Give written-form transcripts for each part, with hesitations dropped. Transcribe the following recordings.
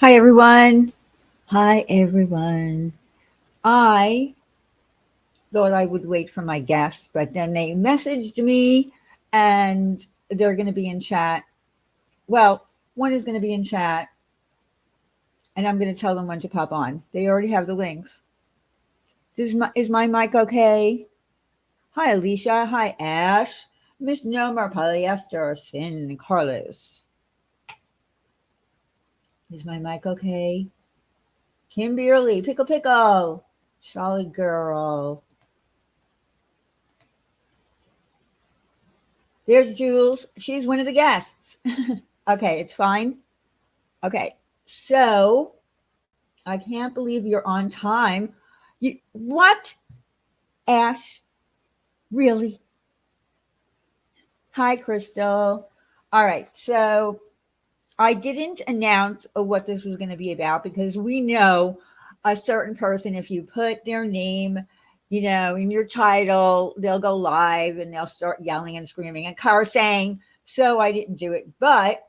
Hi, everyone. Hi, everyone. I thought I would wait for my guests, but then they messaged me and they're going to be in chat. Well, one is going to be in chat and I'm going to tell them when to pop on. They already have the links. Is my mic okay? Hi, Alicia. Hi, Ash. Miss Nomar Polyester Sin Carlos. Is my mic okay? Kimberly, Pickle Pickle. Charlie Girl. There's Jules. She's one of the guests. Okay, it's fine. Okay, so I can't believe you're on time. What? Ash? Really? Hi, Crystal. All right, so I didn't announce what this was going to be about because we know a certain person, if you put their name, in your title, they'll go live and they'll start yelling and screaming and cursing. So I didn't do it. But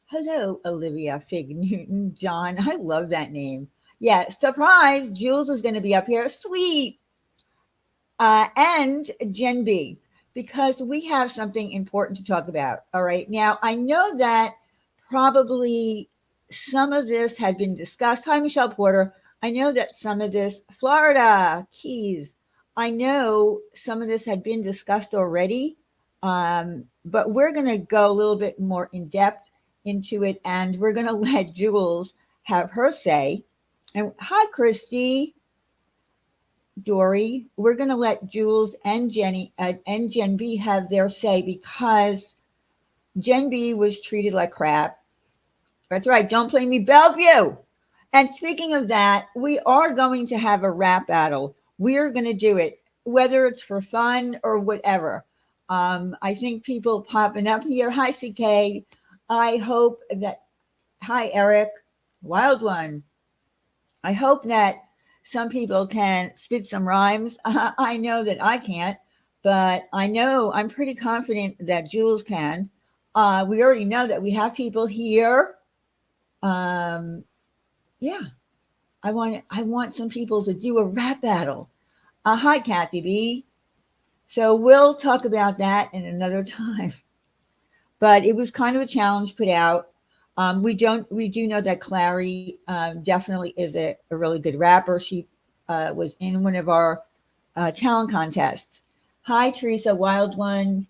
hello, Olivia Fig Newton John. I love that name. Yeah, surprise. Jules is going to be up here. Sweet. And Jen B, because we have something important to talk about. All right. Now, I know that probably some of this had been discussed. Hi, Michelle Porter. I know that some of this, Florida Keys, I know some of this had been discussed already, but we're going to go a little bit more in depth into it, and we're going to let Jules have her say. And hi, Christy. Dory, we're going to let Jules and Jenny and Jen B have their say because Jen B was treated like crap. That's right. Don't play me, Bellevue. And speaking of that, we are going to have a rap battle. We're going to do it, whether it's for fun or whatever. I think people popping up here. Hi, CK. I hope that. Hi, Eric. Wild one. I hope that some people can spit some rhymes. I know that I can't, but I know I'm pretty confident that Jules can. We already know that we have people here. Um, yeah, I want some people to do a rap battle. Hi, Kathy B. So we'll talk about that in another time. But it was kind of a challenge put out. We do know that Clary definitely is a really good rapper. She was in one of our talent contests. Hi, Teresa, Wild One.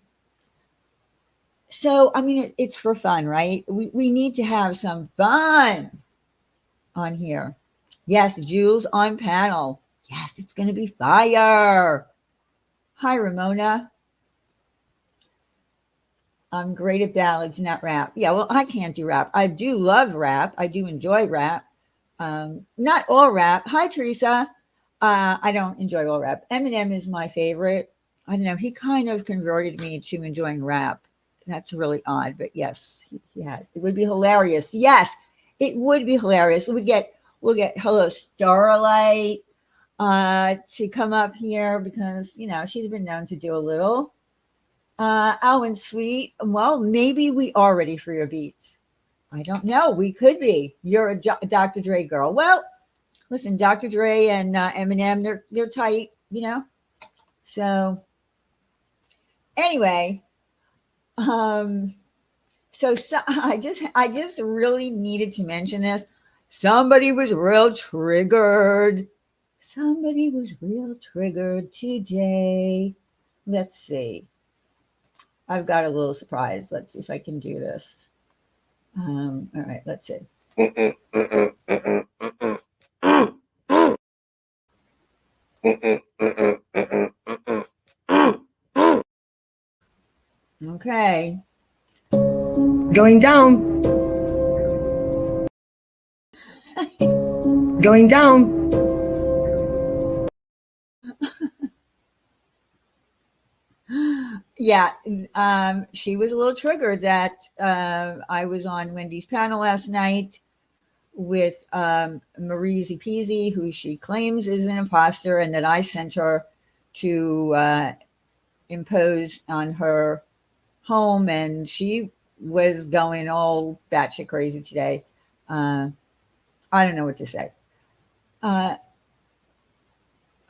So, I mean, it's for fun, right? We need to have some fun on here. Yes, Jules on panel. Yes, it's going to be fire. Hi, Ramona. I'm great at ballads, not rap. Yeah, well, I can't do rap. I do love rap. I do enjoy rap. Not all rap. Hi, Teresa. I don't enjoy all rap. Eminem is my favorite. I don't know. He kind of converted me to enjoying rap. That's really odd, but yes, he has. It would be hilarious. Yes, it would be hilarious. We'll get Hello Starlight to come up here because she's been known to do a little. Alwyn Sweet. Well, maybe we are ready for your beats. I don't know. We could be. You're a Dr. Dre girl. Well, listen, Dr. Dre and Eminem, they're tight, So anyway, um, so I just really needed to mention this. Somebody was real triggered. Somebody was real triggered today. Let's see. I've got a little surprise. Let's see if I can do this. All right, let's see. Okay. Going down. Going down. Yeah, she was a little triggered that I was on Wendy's panel last night with Marie Peasy, who she claims is an imposter, and that I sent her to impose on her home, and she was going all batshit crazy today. Uh, I don't know what to say. Uh,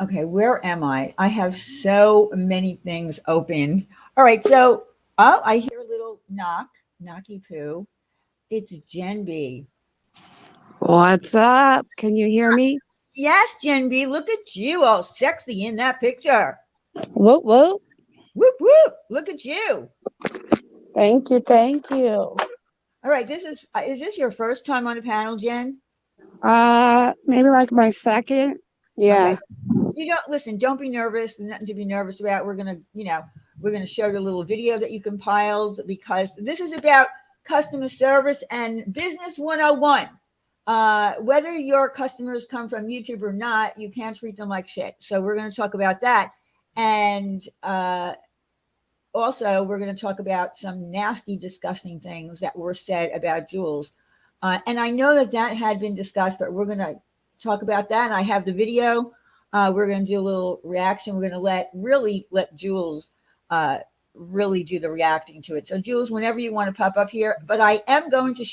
okay, where am I? I have so many things open. All right, so oh, I hear a little knock, knocky poo. It's Jen B. What's up? Can you hear me? Yes, Jen B. Look at you, all sexy in that picture. Whoop, whoop. Whoop whoop! Look at you. Thank you. Thank you. All right, this is this your first time on a panel, Jen? Maybe like my second. Okay. Yeah. You don't listen, don't be nervous. There's nothing to be nervous about. We're gonna show you a little video that you compiled because this is about customer service and business 101. Whether your customers come from YouTube or not, you can't treat them like shit. So we're gonna talk about that. And also we're going to talk about some nasty, disgusting things that were said about Jules. And I know that that had been discussed, but we're going to talk about that. And I have the video. We're going to do a little reaction. We're going to let Jules really do the reacting to it. So Jules, whenever you want to pop up here, but I'm going to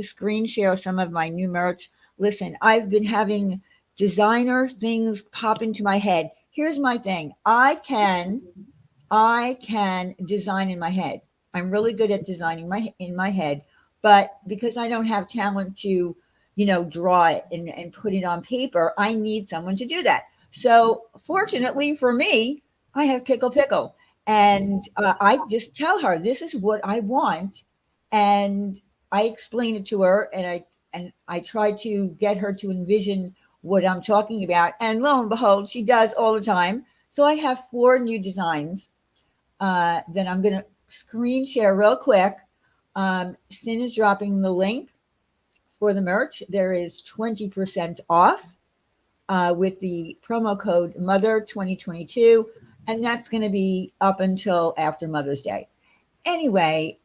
screen share some of my new merch. Listen, I've been having designer things pop into my head. Here's my thing. I can design in my head. I'm really good at designing in my head, but because I don't have talent to, draw it and put it on paper, I need someone to do that. So fortunately for me, I have Pickle, and I just tell her this is what I want, and I explain it to her, and I try to get her to envision what I'm talking about, and lo and behold, she does all the time. So I have 4 new designs that I'm going to screen share real quick. Sin is dropping the link for the merch. There is 20% off with the promo code MOTHER2022, and that's going to be up until after Mother's Day. Anyway,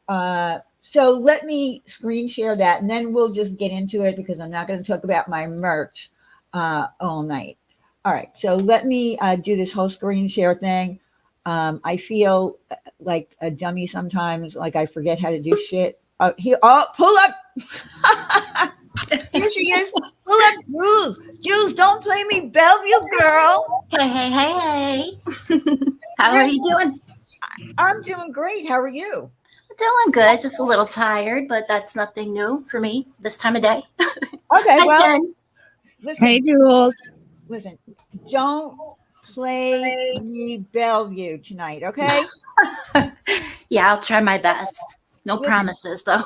so let me screen share that, and then we'll just get into it because I'm not going to talk about my merch all night. All right, so let me do this whole screen share thing. I feel like a dummy sometimes, like I forget how to do shit. Pull up. Here she is. Pull up, Jules. Jules, don't play me Bellevue, girl. Hey. How are you doing? I'm doing great. How are you? Doing good. Just a little tired, but that's nothing new for me this time of day. Okay, Hi, well, Jen. listen. Hey, Jules. Listen, don't play me Bellevue tonight, okay? Yeah, I'll try my best. No Listen, promises, though.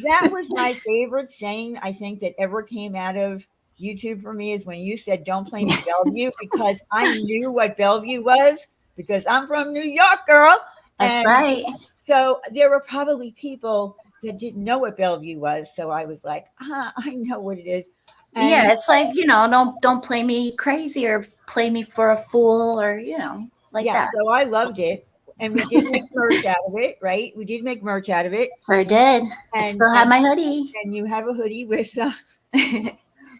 that was my favorite saying, I think, that ever came out of YouTube for me is when you said, don't play me Bellevue, because I knew what Bellevue was because I'm from New York, girl. That's And right. so there were probably people that didn't know what Bellevue was. So I was like, I know what it is. And yeah, it's like, don't play me crazy or play me for a fool or, like yeah, that. so I loved it. And we did make merch out of it, right? We did make merch out of it. Sure did. I And still have my hoodie. and you have a hoodie with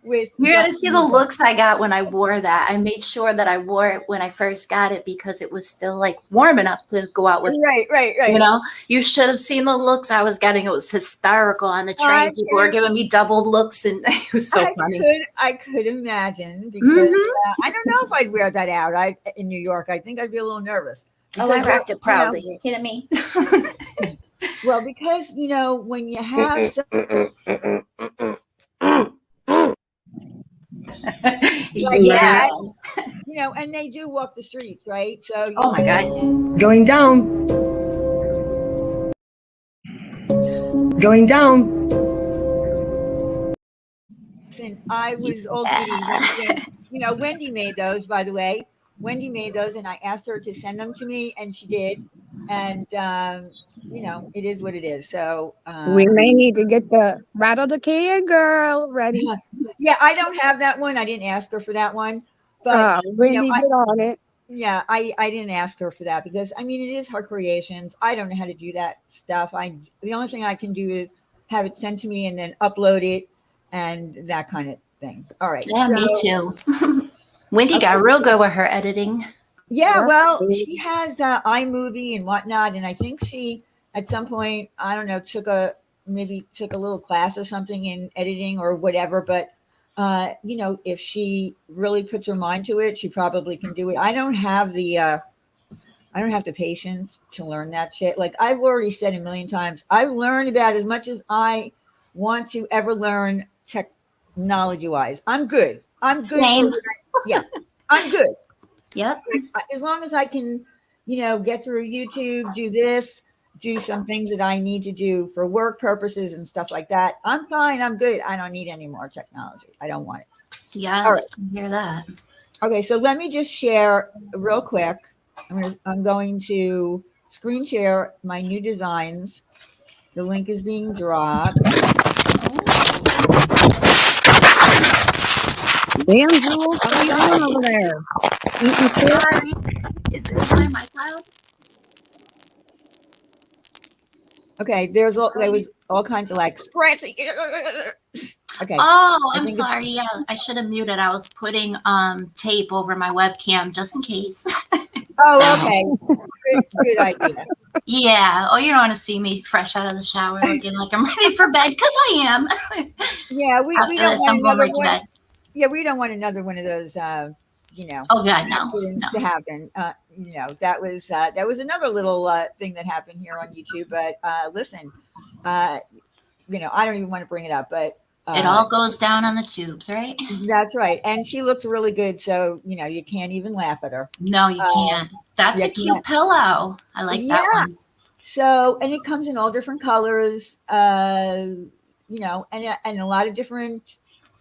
with You got to see the looks I got when I wore that. I made sure that I wore it when I first got it because it was still like warm enough to go out with. Right. You should have seen the looks I was getting. It was hysterical on the train. People were giving me double looks, and it was so funny. I could imagine because I don't know if I'd wear that out. In New York, I think I'd be a little nervous. Oh, I rocked it proudly. You're kidding me? Well, because when you have yeah, and they do walk the streets, right? So oh my God, Going down. Going down. listen, I was all giddy when Wendy made those, by the way. Wendy made those, and I asked her to send them to me, and she did. And it is what it is. So We may need to get the rattle the can girl ready. yeah, I don't have that one. I didn't ask her for that one, but Wendy, get on it. yeah, I didn't ask her for that because it is her creations. I don't know how to do that stuff. The only thing I can do is have it sent to me and then upload it and that kind of thing. All right. Yeah, me too. Wendy got real good with her editing. Yeah, well, she has iMovie and whatnot, and I think she at some point, I don't know, took maybe took a little class or something in editing or whatever, but you know, if she really puts her mind to it, she probably can do it. I don't have the patience to learn that shit. Like I've already said a million times, I've learned about as much as I want to ever learn technology wise. I'm good. I'm good for, Same. yeah, I'm good. Yep. As long as I can, you know, get through YouTube, do this, do some things that I need to do for work purposes and stuff like that. I'm fine. I'm good. I don't need any more technology. I don't want it. Yeah, All I right. can hear that. Okay. So let me just share real quick. I'm going to screen share my new designs. The link is being dropped. Damn, Jules, what are you doing over there? Eating Sorry. chips? Is my mic loud? Okay. There was all kinds of like scratching. Okay. Oh, I I'm think it's, sorry. Yeah, I should have muted. I was putting tape over my webcam just in case. oh, okay. Good idea. Yeah. Oh, you don't want to see me fresh out of the shower looking like I'm ready for bed because I am. Yeah. We After don't this, want I'm going another right to one. bed. Yeah. We don't want another one of those, you know, Oh God, no, accidents no. to happen. You know, that was another little thing that happened here on YouTube. But listen, uh, you know, I don't even want to bring it up, but It all goes down on the tubes, right? that's right. And she looked really good, so you know, you can't even laugh at her. No, you Um, can't. That's you a cute can't. pillow. I like that Yeah. one. So, and it comes in all different colors, you know, and a lot of different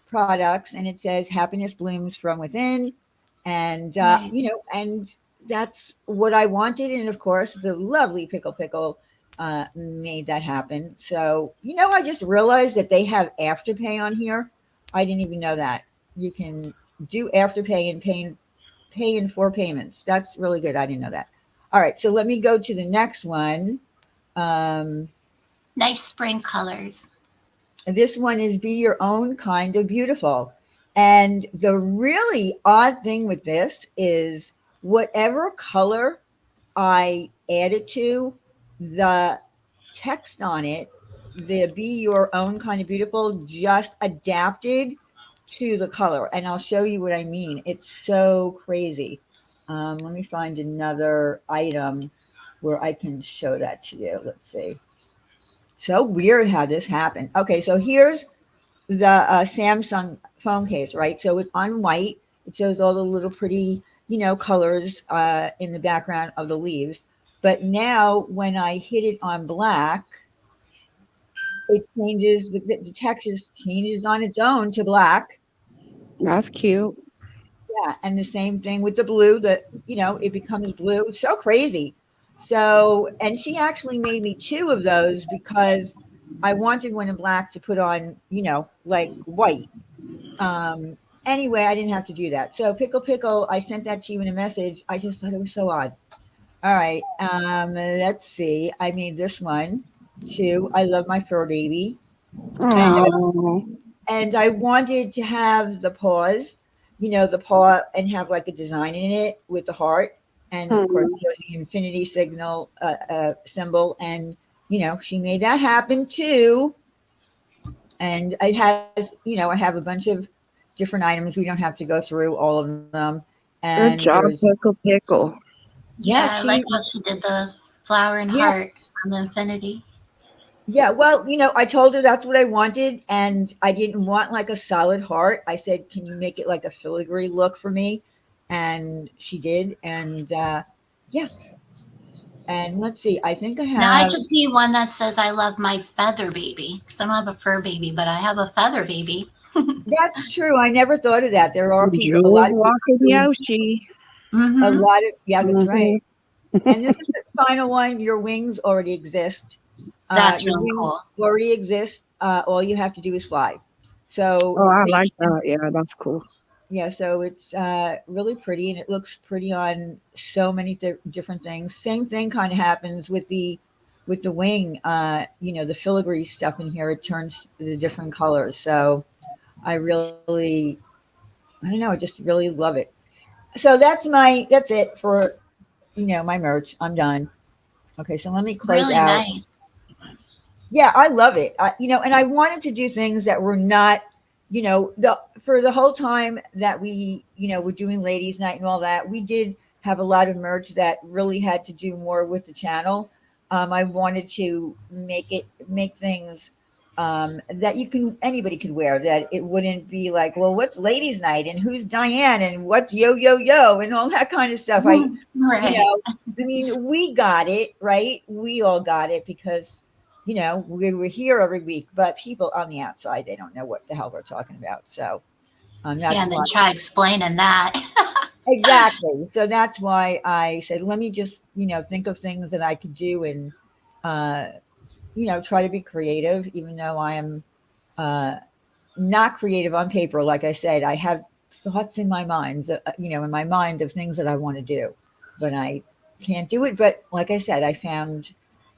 products. And it says happiness blooms from within, and Right. you know, and that's what I wanted. And of course, the lovely pickle made that happen. So, you know, I just realized that they have afterpay on here. I didn't even know that you can do afterpay and pay in 4 payments. That's really good. I didn't know that. All right, so let me go to the next one. Um, Nice spring colors. this one is Be Your Own Kind of Beautiful. And the really odd thing with this is whatever color I added to, the text on it, the Be Your Own Kind of Beautiful, just adapted to the color. And I'll show you what I mean. It's so crazy. Let me find another item where I can show that to you. Let's see. So weird how this happened. Okay, so here's the Samsung phone case, right? So it's on white. It shows all the little pretty, you know, colors in the background of the leaves. But now when I hit it on black, it changes, the text just changes on its own to black. That's cute. Yeah, and the same thing with the blue, that, you know, it becomes blue. It's so crazy. So, and she actually made me two of those because I wanted one in black to put on, you know, like white. Anyway, I didn't have to do that. So pickle, I sent that to you in a message. I just thought it was so odd. All right. Let's see. I made this one too. I love my fur baby. And Oh, and I wanted to have the paws, you know, the paw, and have like a design in it with the heart, and of course hmm. there's the infinity signal symbol, and you know she made that happen too. And it has, you know, I have a bunch of different items. We don't have to go through all of them. Good And job, there's, Pickle. yeah, Yeah, I like how she did the flower and yeah, heart on the infinity. yeah. Well, you know, I told her that's what I wanted, and I didn't want like a solid heart. I said, "Can you make it like a filigree look for me?" And she did, and yeah. And let's see, I think I Now I have. just need one that says I love my feather baby. Because I don't have a fur baby, but I have a feather baby. That's true. I never thought of that. There are people, a lot Jules of people walking who, Yoshi. a Mm-hmm. lot of, yeah, that's Hmm. right. And this is the final one. Your wings already exist. That's Your really wings cool. already exist. All you have to do is fly. So Oh, I like that. Yeah, that's cool. yeah, so it's really pretty, and it looks pretty on so many different things. Same thing kind of happens with the wing. You know, the filigree stuff in here, it turns the different colors. So I really, I don't know, I just really love it. So that's it for, you know, my merch. I'm done. Okay, so let me close Really out. nice. Yeah, I love it. And I wanted to do things that were not, for the whole time that we, were doing ladies night and all that, we did have a lot of merch that really had to do more with the channel. I wanted to make things that anybody could wear, that it wouldn't be like, well, what's ladies night and who's Diane and what's yo, yo, yo and all that kind of stuff. You Right. know, I mean, we got it, right? We all got it because we were here every week, but people on the outside, they don't know what the hell we're talking about. So Yeah, that's and then why, try explaining that. exactly. So that's why I said, let me just, think of things that I could do and, uh, try to be creative, even though I am uh, not creative on paper. Like I said, I have thoughts in my mind, in my mind of things that I want to do, but I can't do it. But like I said, I found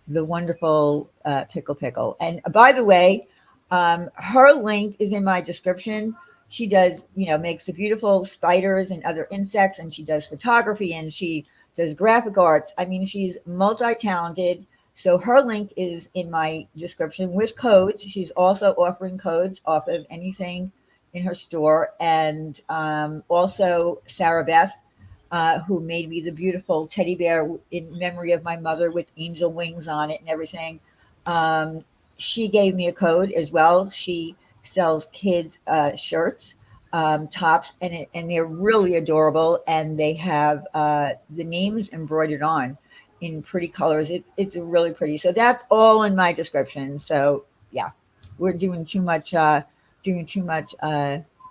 the wonderful Pickle Pickle. And by the way, her link is in my description. She does, makes the beautiful spiders and other insects, and she does photography and she does graphic arts. I mean, she's multi talented. So her link is in my description with codes. She's also offering codes off of anything in her store. And also Sarah Beth, who made me the beautiful teddy bear in memory of my mother with angel wings on it and everything. Um, she gave me a code as well. She sells kids shirts, tops, and they're really adorable. And they have the names embroidered on in pretty colors. It's really pretty. So that's all in my description. So yeah, we're doing too much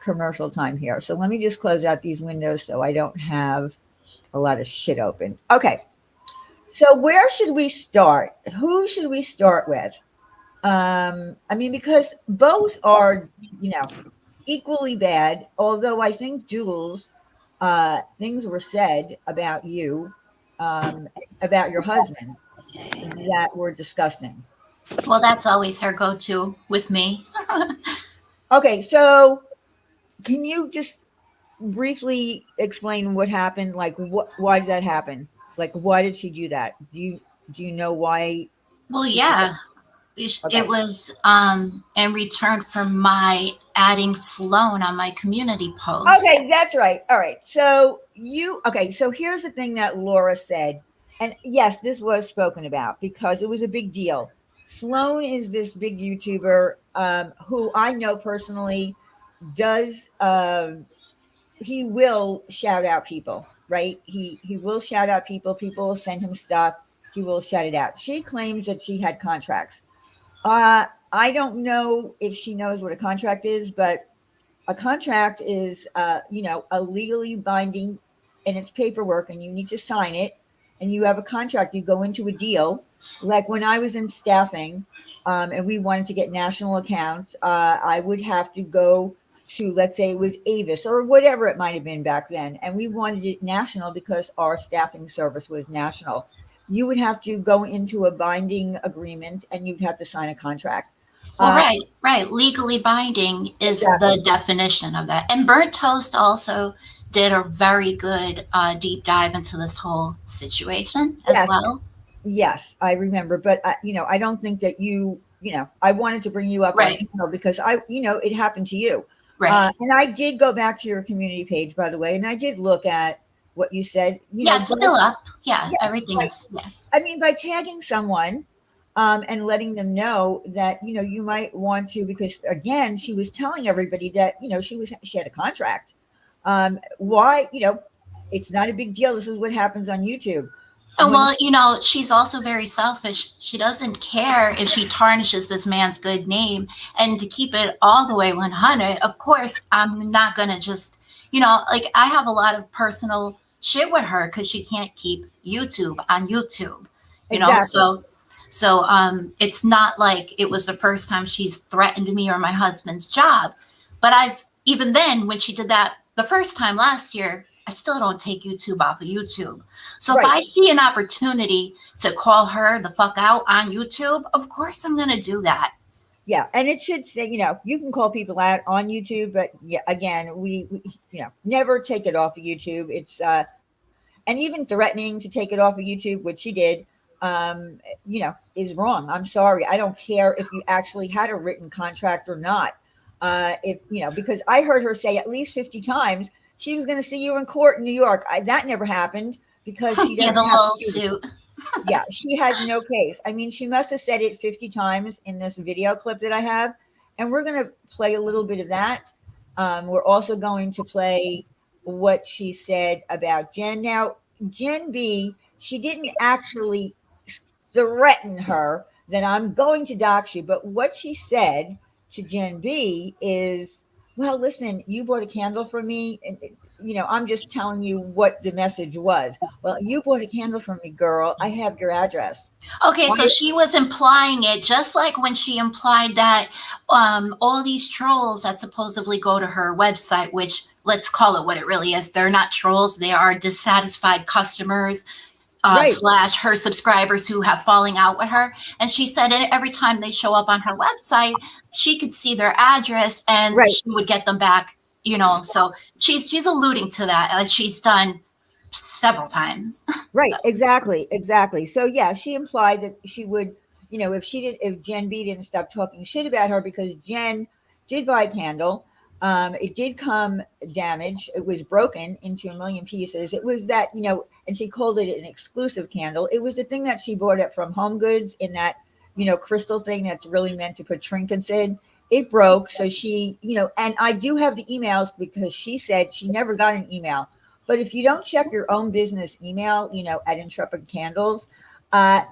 commercial time here. So let me just close out these windows so I don't have a lot of shit open. Okay. So where should we start? Who should we start with? I mean, because both are, you know, equally bad, although I think Jules, things were said about your husband that were disgusting. Well, that's always her go-to with me. Okay, so can you just briefly explain what happened? Like, why did that happen? Like, why did she do that? Do you know why Well, she said yeah, that? it Okay. was in return for my adding Sloan on my community post. Okay, that's right. All right. So here's the thing that Laura said. And yes, this was spoken about because it was a big deal. Sloan is this big YouTuber who I know personally does he will shout out people, right? He will shout out people. People will send him stuff. He will shout it out. She claims that she had contracts. I don't know if she knows what a contract is, but a contract is, a legally binding, and it's paperwork, and you need to sign it. And you have a contract. You go into a deal. Like when I was in staffing, and we wanted to get national accounts, I would have to go to, let's say it was Avis or whatever it might have been back then, and we wanted it national because our staffing service was national. You would have to go into a binding agreement, and you'd have to sign a contract. Well, Uh, right, right. Legally binding is exactly. the definition of that. And Burnt Toast also did a very good deep dive into this whole situation as Yes. well. Yes, I remember, but I don't think that I wanted to bring you up on Right, panel because it happened to you. right. And I did go back to your community page, by the way, and I did look at what you said, Yeah, it's still up. Yeah, yeah, everything by, is, yeah. I mean, by tagging someone, and letting them know that, you might want to, because again, she was telling everybody that, she had a contract. Why, it's not a big deal. This is what happens on YouTube. And When well, she's also very selfish. She doesn't care if she tarnishes this man's good name. And to keep it all the way 100, of course, I'm not going to just, like I have a lot of personal shit with her because she can't keep YouTube on YouTube, you know? exactly. So it's not like it was the first time she's threatened me or my husband's job. But even then, when she did that the first time last year, I still don't take YouTube off of YouTube. So if Right. I see an opportunity to call her the fuck out on YouTube, of course I'm going to do that. Yeah, and it should say, you can call people out on YouTube, but yeah, again, we never take it off of YouTube. It's and even threatening to take it off of YouTube, which she did. is wrong. I'm sorry. I don't care if you actually had a written contract or not. Because I heard her say at least 50 times she was going to see you in court in New York. That never happened because she Yeah, doesn't the have little to. suit. Yeah, she has no case. I mean, she must have said it 50 times in this video clip that I have. And we're going to play a little bit of that. We're also going to play what she said about Jen. Now, Jen B, she didn't actually threaten her that I'm going to dox you. But what she said to Jen B is, well, listen, you bought a candle for me. And, I'm just telling you what the message was. Well, you bought a candle for me, girl. I have your address. Okay, Why? so she was implying it just like when she implied that all these trolls that supposedly go to her website, which let's call it what it really is, they're not trolls, they are dissatisfied customers Right. slash her subscribers who have falling out with her. And she said every time they show up on her website, she could see their address and Right. she would get them back, So she's alluding to that, as she's done several times. Right. So. Exactly. So yeah, she implied that she would, if Jen B didn't stop talking shit about her, because Jen did buy a candle. It did come damaged. It was broken into a million pieces. It was that, and she called it an exclusive candle. It was the thing that she bought it from Home Goods in that, crystal thing that's really meant to put trinkets in. It broke. So she, and I do have the emails because she said she never got an email. But if you don't check your own business email, at Intrepid Candles, I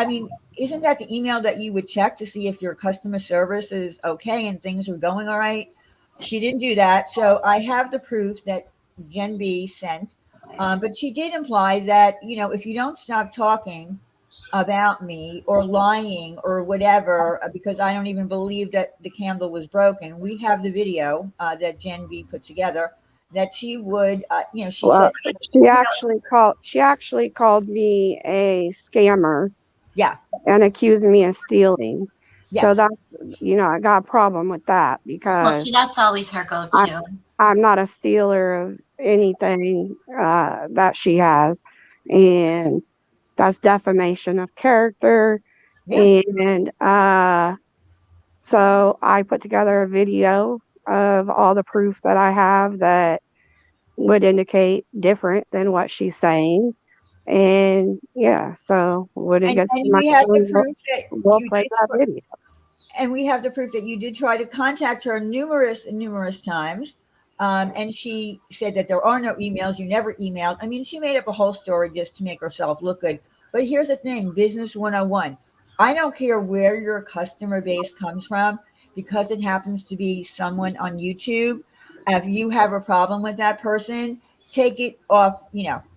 mean, isn't that the email that you would check to see if your customer service is okay and things are going all right? She didn't do that. So I have the proof that Jen B sent. But she did imply that, if you don't stop talking about me or lying or whatever, because I don't even believe that the candle was broken. We have the video that Jen B put together that she would, she Well, said, she actually called me a scammer yeah, and accused me of stealing. So yes, that's, I got a problem with that Well, because see, that's always her go-to. I'm not a stealer of anything that she has. And that's defamation of character. yeah. And so I put together a video of all the proof that I have that would indicate different than what she's saying. And yeah, so when it gets to And my we have the turn, proof that we'll you play did, that video. and we have the proof that you did try to contact her numerous times. And she said that there are no emails. You never emailed. I mean, she made up a whole story just to make herself look good. But here's the thing, business 101. I don't care where your customer base comes from, because it happens to be someone on YouTube. If you have a problem with that person, take it off,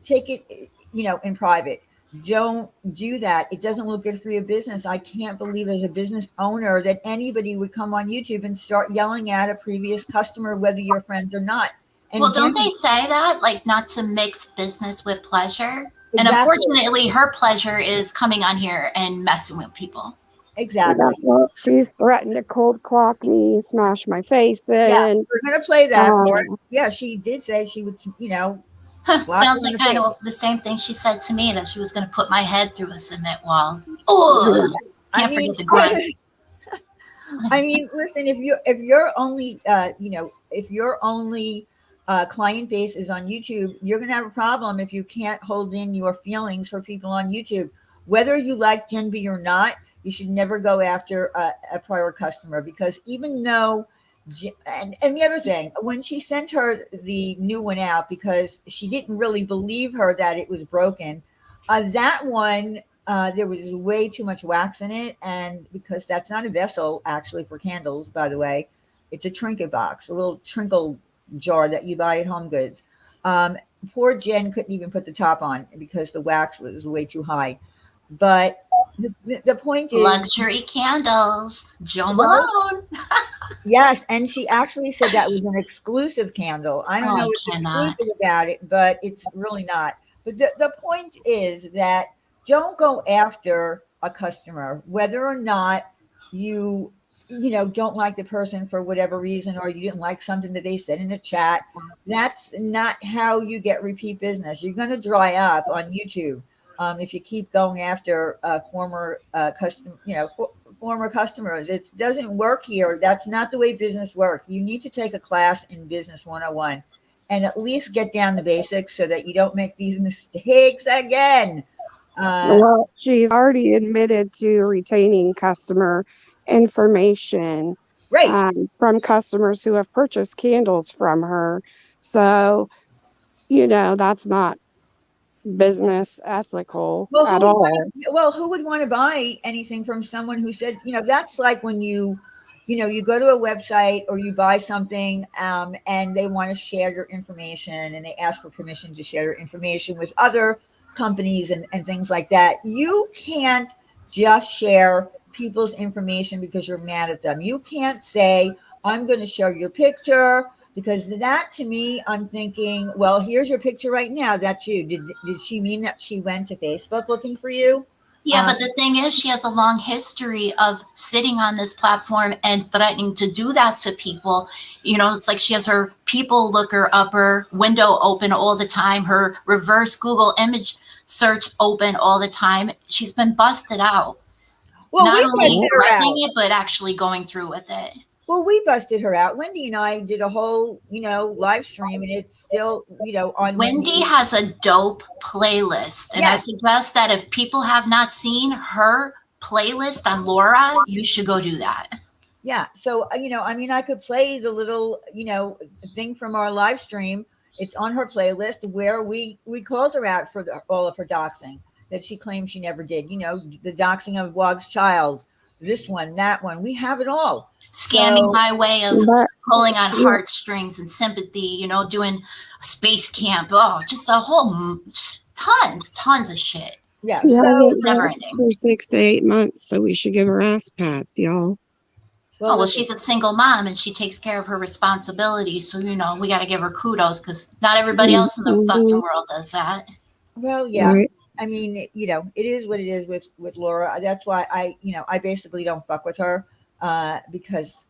take it, in private. Don't do that. It doesn't look good for your business. I can't believe as a business owner that anybody would come on YouTube and start yelling at a previous customer, whether you're friends or not. Well, And don't they Jen, say that, like, not to mix business with pleasure? And exactly, unfortunately, her pleasure is coming on here and messing with people. exactly. Well, she's threatened to cold clock me, smash my face Yes, in. we're gonna play that part. Um, Yeah, she did say she would, slap Sounds you in like the kind face. of the same thing she said to me, that she was going to put my head through a cement wall. Oh, I can't mean, forget the grunt. listen, if your only client base is on YouTube, you're going to have a problem if you can't hold in your feelings for people on YouTube. Whether you like Gen B or not, you should never go after a prior customer, because even though, and the other thing, when she sent her the new one out, because she didn't really believe her that it was broken, that one, there was way too much wax in it. And because that's not a vessel actually for candles, by the way, it's a trinket box, a little trinkle jar that you buy at Home Goods. Um, Poor Jen couldn't even put the top on because the wax was way too high. But the point is, Luxury candles, Joe well, Malone. yes, and she actually said that was an exclusive candle. I don't Oh, know I what's cannot. exclusive about it, but it's really not. But the point is that don't go after a customer, whether or not you don't like the person for whatever reason, or you didn't like something that they said in the chat. That's not how you get repeat business. You're going to dry up on YouTube. if you keep going after former former customers. It doesn't work here. That's not the way business works. You need to take a class in Business 101 and at least get down the basics so that you don't make these mistakes again. Well, she's already admitted to retaining customer information Right. from customers who have purchased candles from her. So, that's not business ethical Well, at all. who would want to buy anything from someone who said, that's like when you go to a website or you buy something, and they want to share your information and they ask for permission to share your information with other companies and things like that. You can't just share people's information because you're mad at them. You can't say, I'm going to share your picture, because that, to me, I'm thinking, well, here's your picture right now. That's you. Did she mean that she went to Facebook looking for you? Yeah, but the thing is, she has a long history of sitting on this platform and threatening to do that to people. It's like she has her people looker upper window open all the time, her reverse Google image search open all the time. She's been busted out. Well, Not we only busted her threatening out. it, but actually going through with it. Well, we busted her out. Wendy and I did a whole, live stream, and it's still, on Wendy Wendy. has a dope playlist, and I Yes. suggest that if people have not seen her playlist on Laura, you should go do that. Yeah. So, I could play the little, thing from our live stream. It's on her playlist where we called her out for all of her doxing that she claims she never did. The doxing of Wog's child, this one, that one. We have it all. Scamming So, by way of But pulling on she, heartstrings and sympathy, doing space camp. Oh, just a whole tons of shit. yeah. she So, hasn't Never worked ending. for 6 to 8 months, so we should give her ass pats, y'all. well, Oh, well, listen. she's a single mom and she takes care of her responsibilities. So, we got to give her kudos because not everybody else in the fucking Mm-hmm. world does that. Well, yeah. Right. I mean, it is what it is with Laura. That's why I basically don't fuck with her, because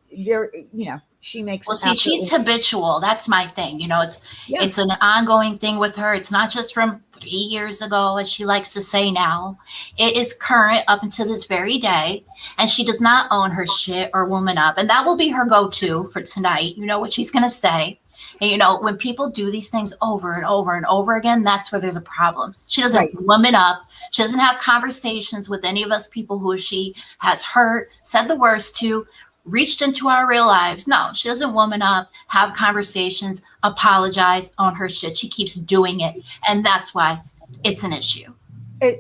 she makes Well, see, she's absolutely, habitual. That's my thing. It's yeah, it's an ongoing thing with her. It's not just from 3 years ago, as she likes to say now. It is current up until this very day, and she does not own her shit or woman up. And that will be her go-to for tonight. You know what she's gonna say. And when people do these things over and over and over again, that's where there's a problem. She right. doesn't woman up. She doesn't have conversations with any of us people who she has hurt, said the worst to, reached into our real lives. No, she doesn't woman up, have conversations, apologize on her shit. She keeps doing it. And that's why it's an issue.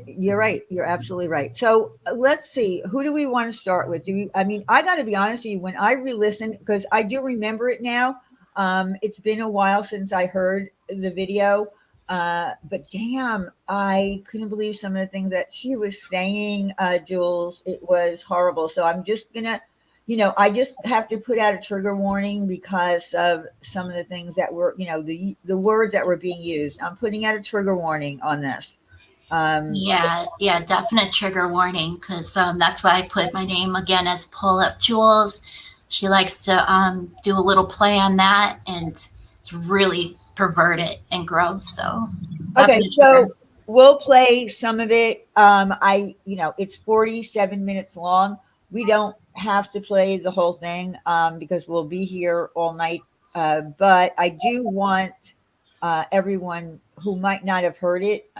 You're right. You're absolutely right. So let's see. Who do we want to start with? I got to be honest with you. When I re-listened, because I do remember it now. It's been a while since I heard the video. But damn, I couldn't believe some of the things that she was saying, Jules. It was horrible. So I'm just gonna, I just have to put out a trigger warning because of some of the things that were, the words that were being used. I'm putting out a trigger warning on this. Yeah, definite trigger warning because that's why I put my name again as Pull Up Jules. She likes to do a little play on that, and it's really perverted and gross. So Okay, definite so trigger. we'll play some of it. It's 47 minutes long. We don't have to play the whole thing, because we'll be here all night. But I do want everyone who might not have heard it.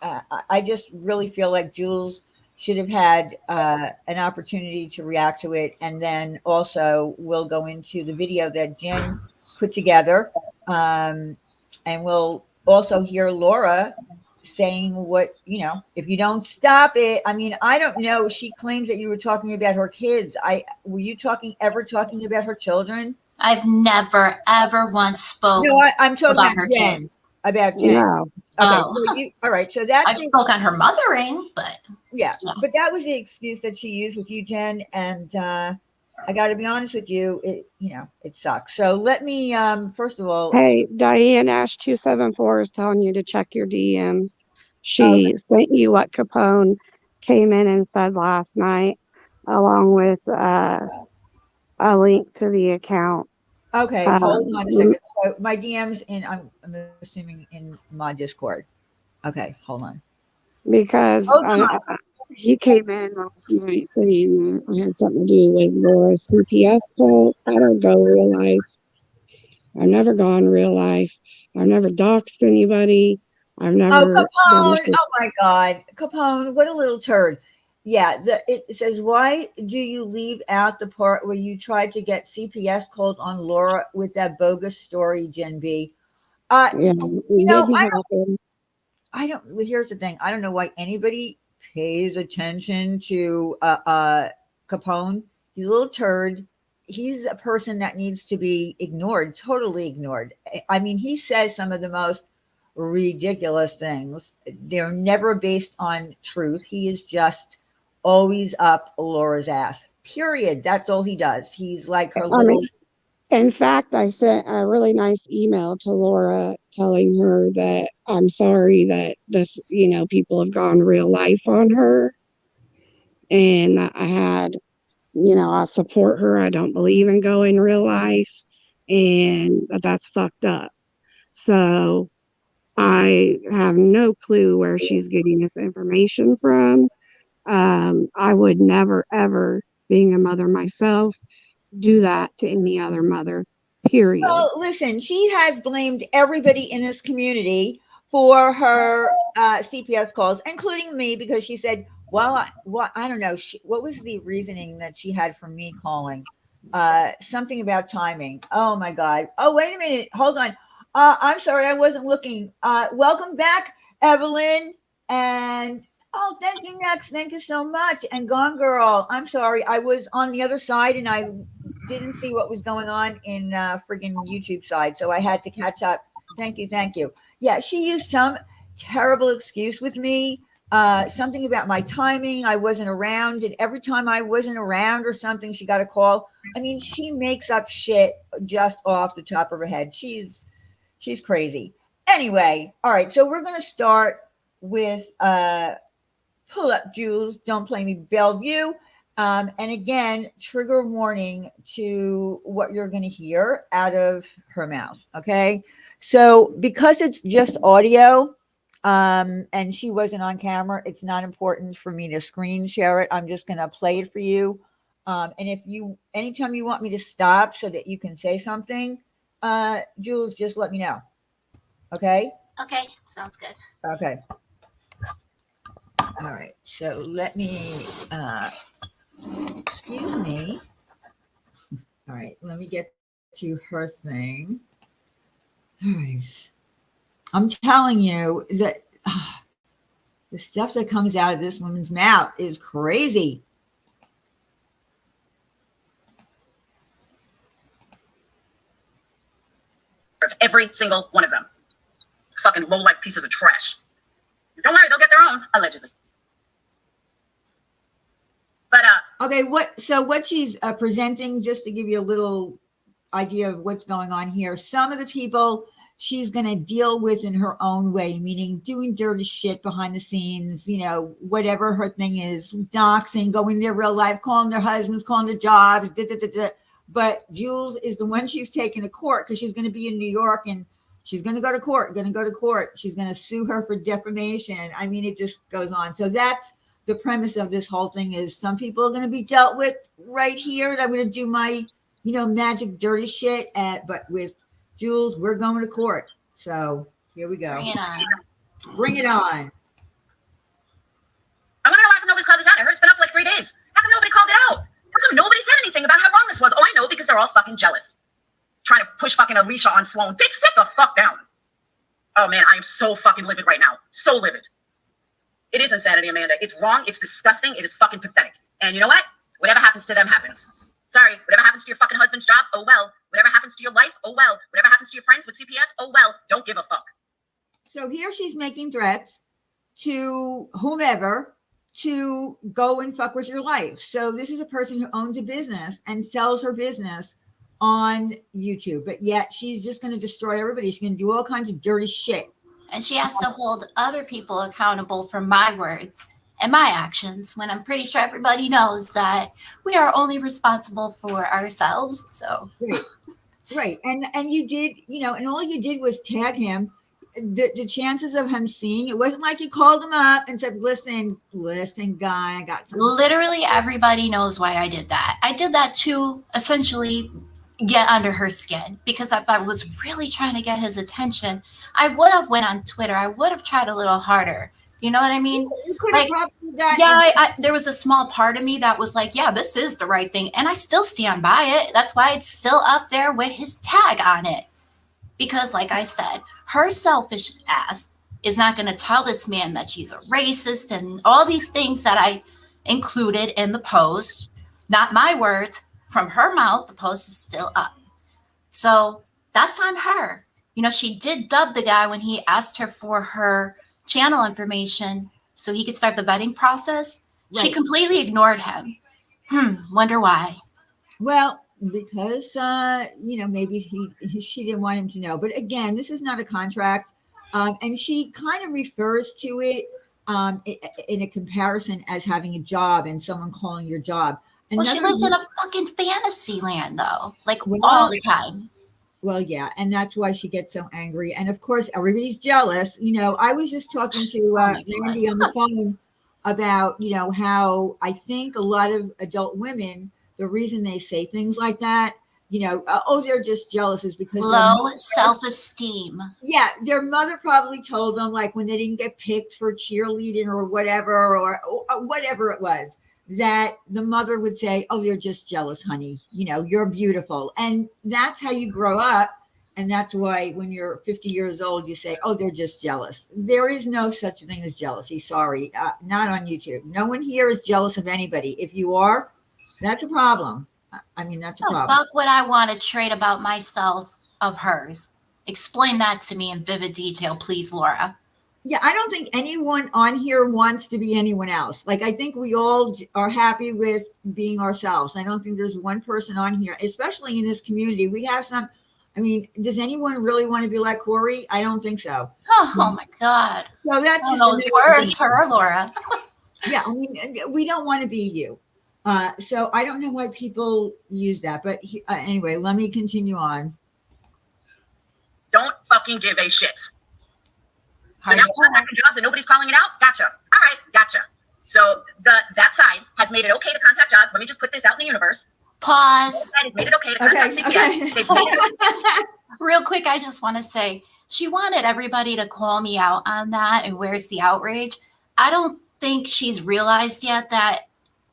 I just really feel like Jules should have had an opportunity to react to it, and then also we'll go into the video that Jen put together, and we'll also hear Laura saying what, if you don't stop it. I mean, I don't know. She claims that you were talking about her kids. Were you ever talking about her children? I've never ever once spoke No, I'm talking about about her Jen. kids. About Jen. No. Okay, Oh, so all right. So that's I've spoke on her mothering, but yeah, yeah. but that was the excuse that she used with you, Jen. And I got to be honest with you, it sucks. So let me, first of all, Hey, Diane Ash 274 is telling you to check your DMs. oh, She sent you what Capone came in and said last night, along with a link to the account. okay, hold on a second. So my DMs I'm assuming in my Discord. Okay, hold on. because Hold on. he came in last night saying that I had something to do with Laura's CPS call. I don't go real life. I've never gone real life. I've never doxed anybody. I've Oh, never done Capone. this. Oh my God. Capone, what a little turd. Yeah, it says, why do you leave out the part where you tried to get CPS called on Laura with that bogus story, Gen B? Yeah, You it know, didn't happen. I don't, well, here's the thing. I don't know why anybody pays attention to Capone. He's a little turd. He's a person that needs to be ignored, totally ignored. I mean, he says some of the most ridiculous things. They're never based on truth. He is just always up Laura's ass. Period. That's all he does. He's like her I little. mean, in fact, I sent a really nice email to Laura telling her that I'm sorry that this, people have gone real life on her. And I had, I support her. I don't believe in going real life. And that's fucked up. So I have no clue where she's getting this information from. I would never, ever, being a mother myself, do that to any other mother, period. Well, listen, she has blamed everybody in this community for her CPS calls, including me, because she said, well, I don't know. What was the reasoning that she had for me calling? Something about timing. Oh, my God. Oh, wait a minute. Hold on. I'm sorry. I wasn't looking. Welcome back, Evelyn. And oh, thank you, Next. Thank you so much. And Gone Girl. I'm sorry. I was on the other side and I didn't see what was going on in friggin' YouTube side, so I had to catch up. Thank you, thank you. Yeah, she used some terrible excuse with me. Something about my timing. I wasn't around, and every time I wasn't around or something, she got a call. I mean, she makes up shit just off the top of her head. She's crazy. Anyway, all right. So we're gonna start with pull up, Jules. Don't play me, Bellevue. And again, trigger warning to what you're going to hear out of her mouth. Okay. So, because it's just audio and she wasn't on camera, it's not important for me to screen share it. I'm just going to play it for you. And if anytime you want me to stop so that you can say something, Jules, just let me know. Okay. Okay, sounds good. Okay. All right. So let me, excuse me. All right, let me get to her thing. All right. I'm telling you that the stuff that comes out of this woman's mouth is crazy. Every single one of them. Fucking low-life pieces of trash. Don't worry, they'll get their own, allegedly. But okay, what she's presenting, just to give you a little idea of what's going on here. Some of the people she's going to deal with in her own way, meaning doing dirty shit behind the scenes, whatever her thing is, doxing, going their real life, calling their husbands, calling their jobs. But Jules is the one she's taking to court because she's going to be in New York and she's going to go to court. She's going to sue her for defamation. I mean, it just goes on. So that's the premise of this whole thing is some people are going to be dealt with right here. And I'm going to do my, magic dirty shit. But with Jules, we're going to court. So here we go. Bring it on. Bring it on. I want to know how come nobody's called this out. I heard it's been up for like 3 days. How come nobody called it out? How come nobody said anything about how wrong this was? Oh, I know, because they're all fucking jealous. Trying to push fucking Alicia on Sloan. Bitch, sit the fuck down. Oh man, I am so fucking livid right now. So livid. It is insanity, Amanda. It's wrong. It's disgusting. It is fucking pathetic. And you know what? Whatever happens to them happens. Sorry, whatever happens to your fucking husband's job, oh well. Whatever happens to your life, oh well. Whatever happens to your friends with CPS, oh well. Don't give a fuck. So here she's making threats to whomever to go and fuck with your life. So this is a person who owns a business and sells her business on YouTube, but yet she's just going to destroy everybody. She's going to do all kinds of dirty shit. And she has to hold other people accountable for my words and my actions when I'm pretty sure everybody knows that we are only responsible for ourselves. So right. And you did, and all you did was tag him. the chances of him seeing it wasn't like you called him up and said, listen, guy, I got something. Literally everybody knows why I did that. I did that to essentially get under her skin, because if I was really trying to get his attention, I would have went on Twitter. I would have tried a little harder. You know what I mean? You could have Like, probably gotten. yeah, there was a small part of me that was like, yeah, this is the right thing. And I still stand by it. That's why it's still up there with his tag on it. Because like I said, her selfish ass is not going to tell this man that she's a racist and all these things that I included in the post. Not my words. From her mouth, the post is still up. So that's on her. You know, she did dub the guy when he asked her for her channel information so he could start the vetting process. Right. She completely ignored him. Wonder why. Well, because maybe she didn't want him to know. But again, this is not a contract, and she kind of refers to it in a comparison as having a job and someone calling your job. Well, she lives in a fucking fantasy land, though, like all the time. Well, yeah, and that's why she gets so angry. And of course, everybody's jealous. You know, I was just talking to Randy on the phone about, how I think a lot of adult women, the reason they say things like that, they're just jealous is because low self-esteem. Yeah, their mother probably told them, like when they didn't get picked for cheerleading or whatever, or whatever it was, that the mother would say, oh, you're just jealous, honey. You're beautiful. And that's how you grow up. And that's why when you're 50 years old, you say, oh, they're just jealous. There is no such thing as jealousy. Sorry, not on YouTube. No one here is jealous of anybody. If you are, that's a problem. I mean, that's a problem. Fuck what I want to trade about myself of hers. Explain that to me in vivid detail, please, Laura. Yeah, I don't think anyone on here wants to be anyone else. Like, I think we all are happy with being ourselves. I don't think there's one person on here, especially in this community. We have some, does anyone really want to be like Corey? I don't think so. Oh my God. So that's just it's worse for her, Laura. Yeah, we don't want to be you. So I don't know why people use that. But anyway, let me continue on. Don't fucking give a shit. So now contracting jobs and nobody's calling it out? Gotcha. All right, gotcha. So that side has made it okay to contact jobs. Let me just put this out in the universe. Pause. That side has made it okay to contact CPS. Real quick, I just want to say, she wanted everybody to call me out on that, and where's the outrage? I don't think she's realized yet that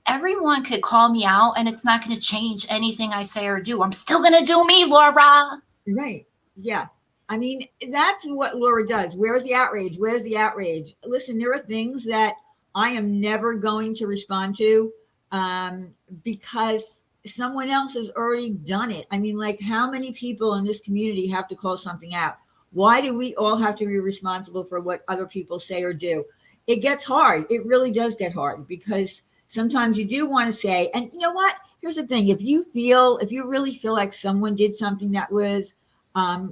everyone could call me out, and it's not going to change anything I say or do. I'm still going to do me, Laura. Right. Yeah. That's what Laura does. Where's the outrage? Where's the outrage? Listen, there are things that I am never going to respond to because someone else has already done it. Like, how many people in this community have to call something out? Why do we all have to be responsible for what other people say or do? It gets hard. It really does get hard because sometimes you do want to say, and you know what? Here's the thing. If you really feel like someone did something that was a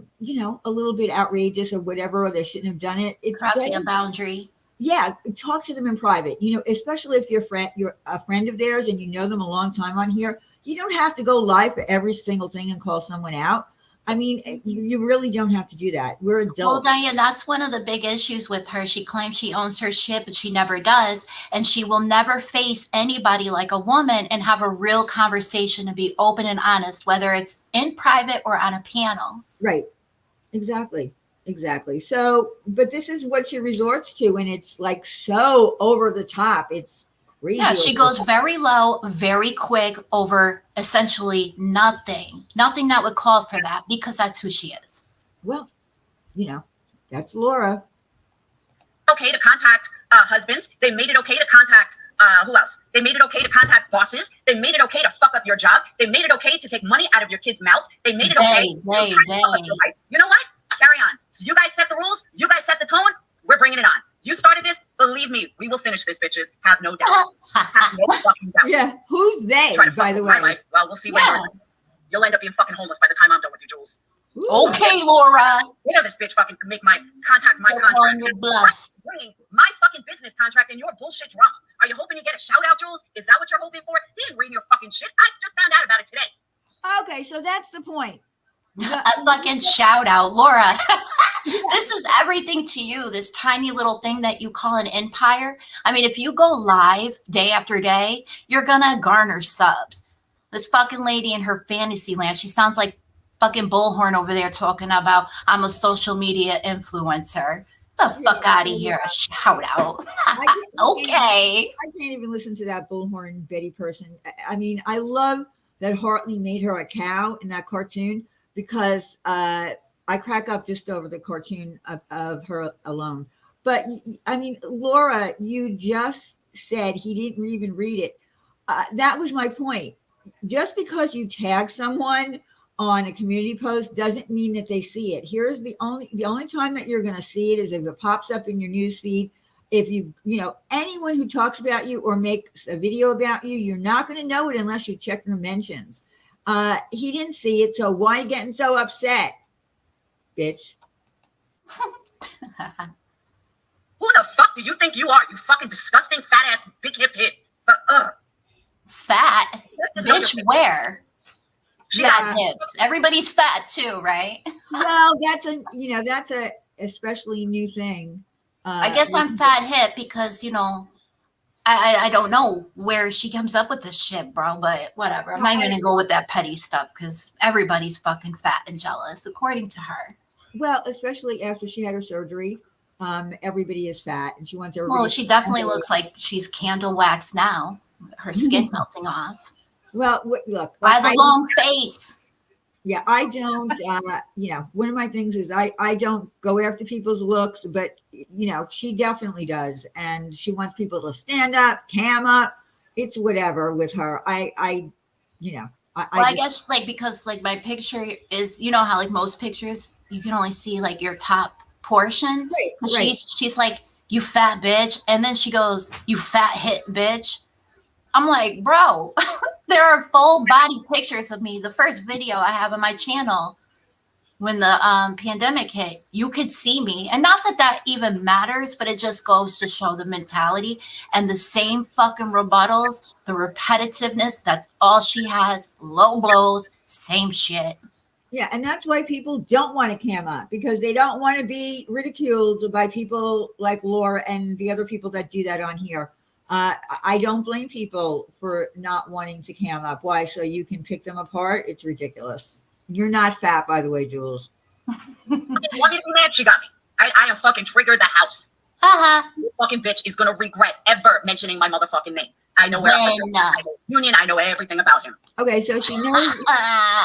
little bit outrageous or whatever, or they shouldn't have done it. It's crossing a boundary. Yeah, talk to them in private. Especially if you're a friend of theirs and you know them a long time on here. You don't have to go live for every single thing and call someone out. You really don't have to do that. We're adults. Well, Diane, that's one of the big issues with her. She claims she owns her shit, but she never does. And she will never face anybody like a woman and have a real conversation and be open and honest, whether it's in private or on a panel. Right. Exactly. So, but this is what she resorts to, and it's like so over the top. It's crazy. Yeah, she goes very low, very quick over essentially nothing that would call for that, because that's who she is. Well, that's Laura. Okay to contact husbands. They made it okay to contact who else? They made it okay to contact bosses. They made it okay to fuck up your job. They made it okay to take money out of your kids' mouths. They made it okay. You know what? Carry on. So you guys set the rules. You guys set the tone. We're bringing it on. You started this. Believe me, we will finish this, bitches. Have no doubt. Have no fucking doubt. Yeah. Who's they, by the way? My life. Well, we'll see when you'll end up being fucking homeless by the time I'm done with you, Jules. Ooh. Okay, Laura. This bitch fucking make my contract. My fucking business contract and your bullshit drama. Are you hoping you get a shout out, Jules? Is that what you're hoping for? He didn't read your fucking shit. I just found out about it today. Okay, so that's the point. A fucking shout out, Laura. This is everything to you, this tiny little thing that you call an empire. I mean, if you go live day after day, you're gonna garner subs. This fucking lady in her fantasy land, she sounds like fucking Bullhorn over there talking about I'm a social media influencer. The fuck out of here, a shout out. Okay. I can't even listen to that Bullhorn Betty person. I mean, I love that Hartley made her a cow in that cartoon because I crack up just over the cartoon of her alone. But I mean, Laura, you just said he didn't even read it. That was my point. Just because you tag someone on a community post doesn't mean that they see it. Here's the only time that you're going to see it is if it pops up in your news feed. If you know anyone who talks about you or makes a video about you, you're not going to know it unless you check the mentions. He didn't see it, so why are you getting so upset, bitch? Who the fuck do you think you are, you fucking disgusting fat ass big hipped hit? Fat? Bitch, where? She got Yeah. hips. Everybody's fat too, right? Well, that's a especially new thing. I guess I'm fat hip because, you know, I don't know where she comes up with this shit, bro, but whatever. I'm not even gonna go with that petty stuff because everybody's fucking fat and jealous, according to her. Well, especially after she had her surgery. Everybody is fat and she wants everybody. Well, she definitely looks like she's candle wax now. Her skin melting off. Well, look. By the long face. Yeah, I don't, one of my things is I don't go after people's looks, but, she definitely does. And she wants people to stand up, cam up. It's whatever with her. I guess because my picture is, how like most pictures, you can only see like your top portion. Right. She's like, you fat bitch. And then she goes, you fat hit bitch. I'm like, bro, there are full body pictures of me. The first video I have on my channel when the pandemic hit, you could see me. And not that even matters, but it just goes to show the mentality and the same fucking rebuttals, the repetitiveness. That's all she has. Low blows, same shit. Yeah, and that's why people don't want to cam up because they don't want to be ridiculed by people like Laura and the other people that do that on here. I don't blame people for not wanting to cam up. Why? So you can pick them apart? It's ridiculous. You're not fat, by the way, Jules. Want me to be mad? She got me. I am fucking triggered the house. Uh-huh. Fucking bitch is gonna regret ever mentioning my motherfucking name. I know where Union. I know everything about him. Okay, so she knows,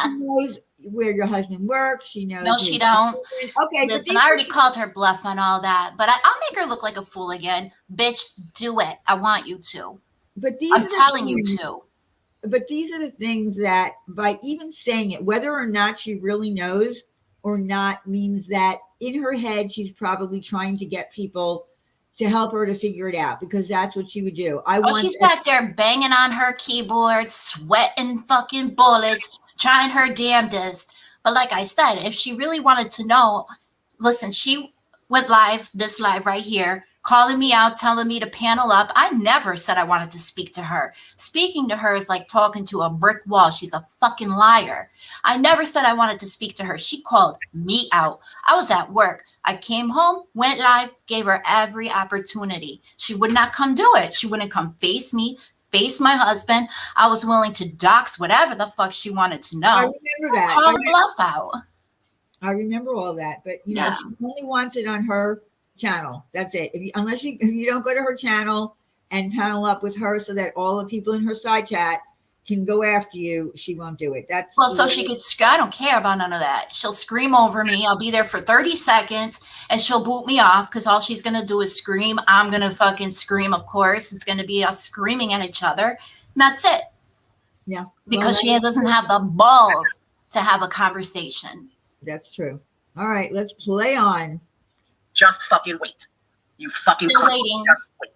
she knows where your husband works. She knows. No, she don't. Okay, listen, I already called her bluff on all that, but I'll make her look like a fool again. Bitch, do it. I want you to. But I'm telling you to. But these are the things that by even saying it, whether or not she really knows or not, means that in her head, she's probably trying to get people to help her to figure it out because that's what she would do. She's back there banging on her keyboard, sweating fucking bullets, trying her damnedest. But like I said, if she really wanted to know, listen, she went live right here, calling me out, telling me to panel up. I never said I wanted to speak to her. Speaking to her is like talking to a brick wall. She's a fucking liar. I never said I wanted to speak to her. She called me out. I was at work. I came home, went live, gave her every opportunity. She would not come do it. She wouldn't come face me, face my husband. I was willing to dox whatever the fuck she wanted to know. I remember that. Call her bluff out. I remember all that, but she only wants it on her channel. That's it. If you don't go to her channel and panel up with her so that all the people in her side chat can go after you, she won't do it. So she could. I don't care about none of that. She'll scream over me. I'll be there for 30 seconds and she'll boot me off because all she's gonna do is scream. I'm gonna fucking scream. Of course, it's gonna be us screaming at each other. And that's it. Yeah, because she doesn't have the balls to have a conversation. That's true. All right, let's play on. Just fucking wait. You fucking Still waiting. Just wait.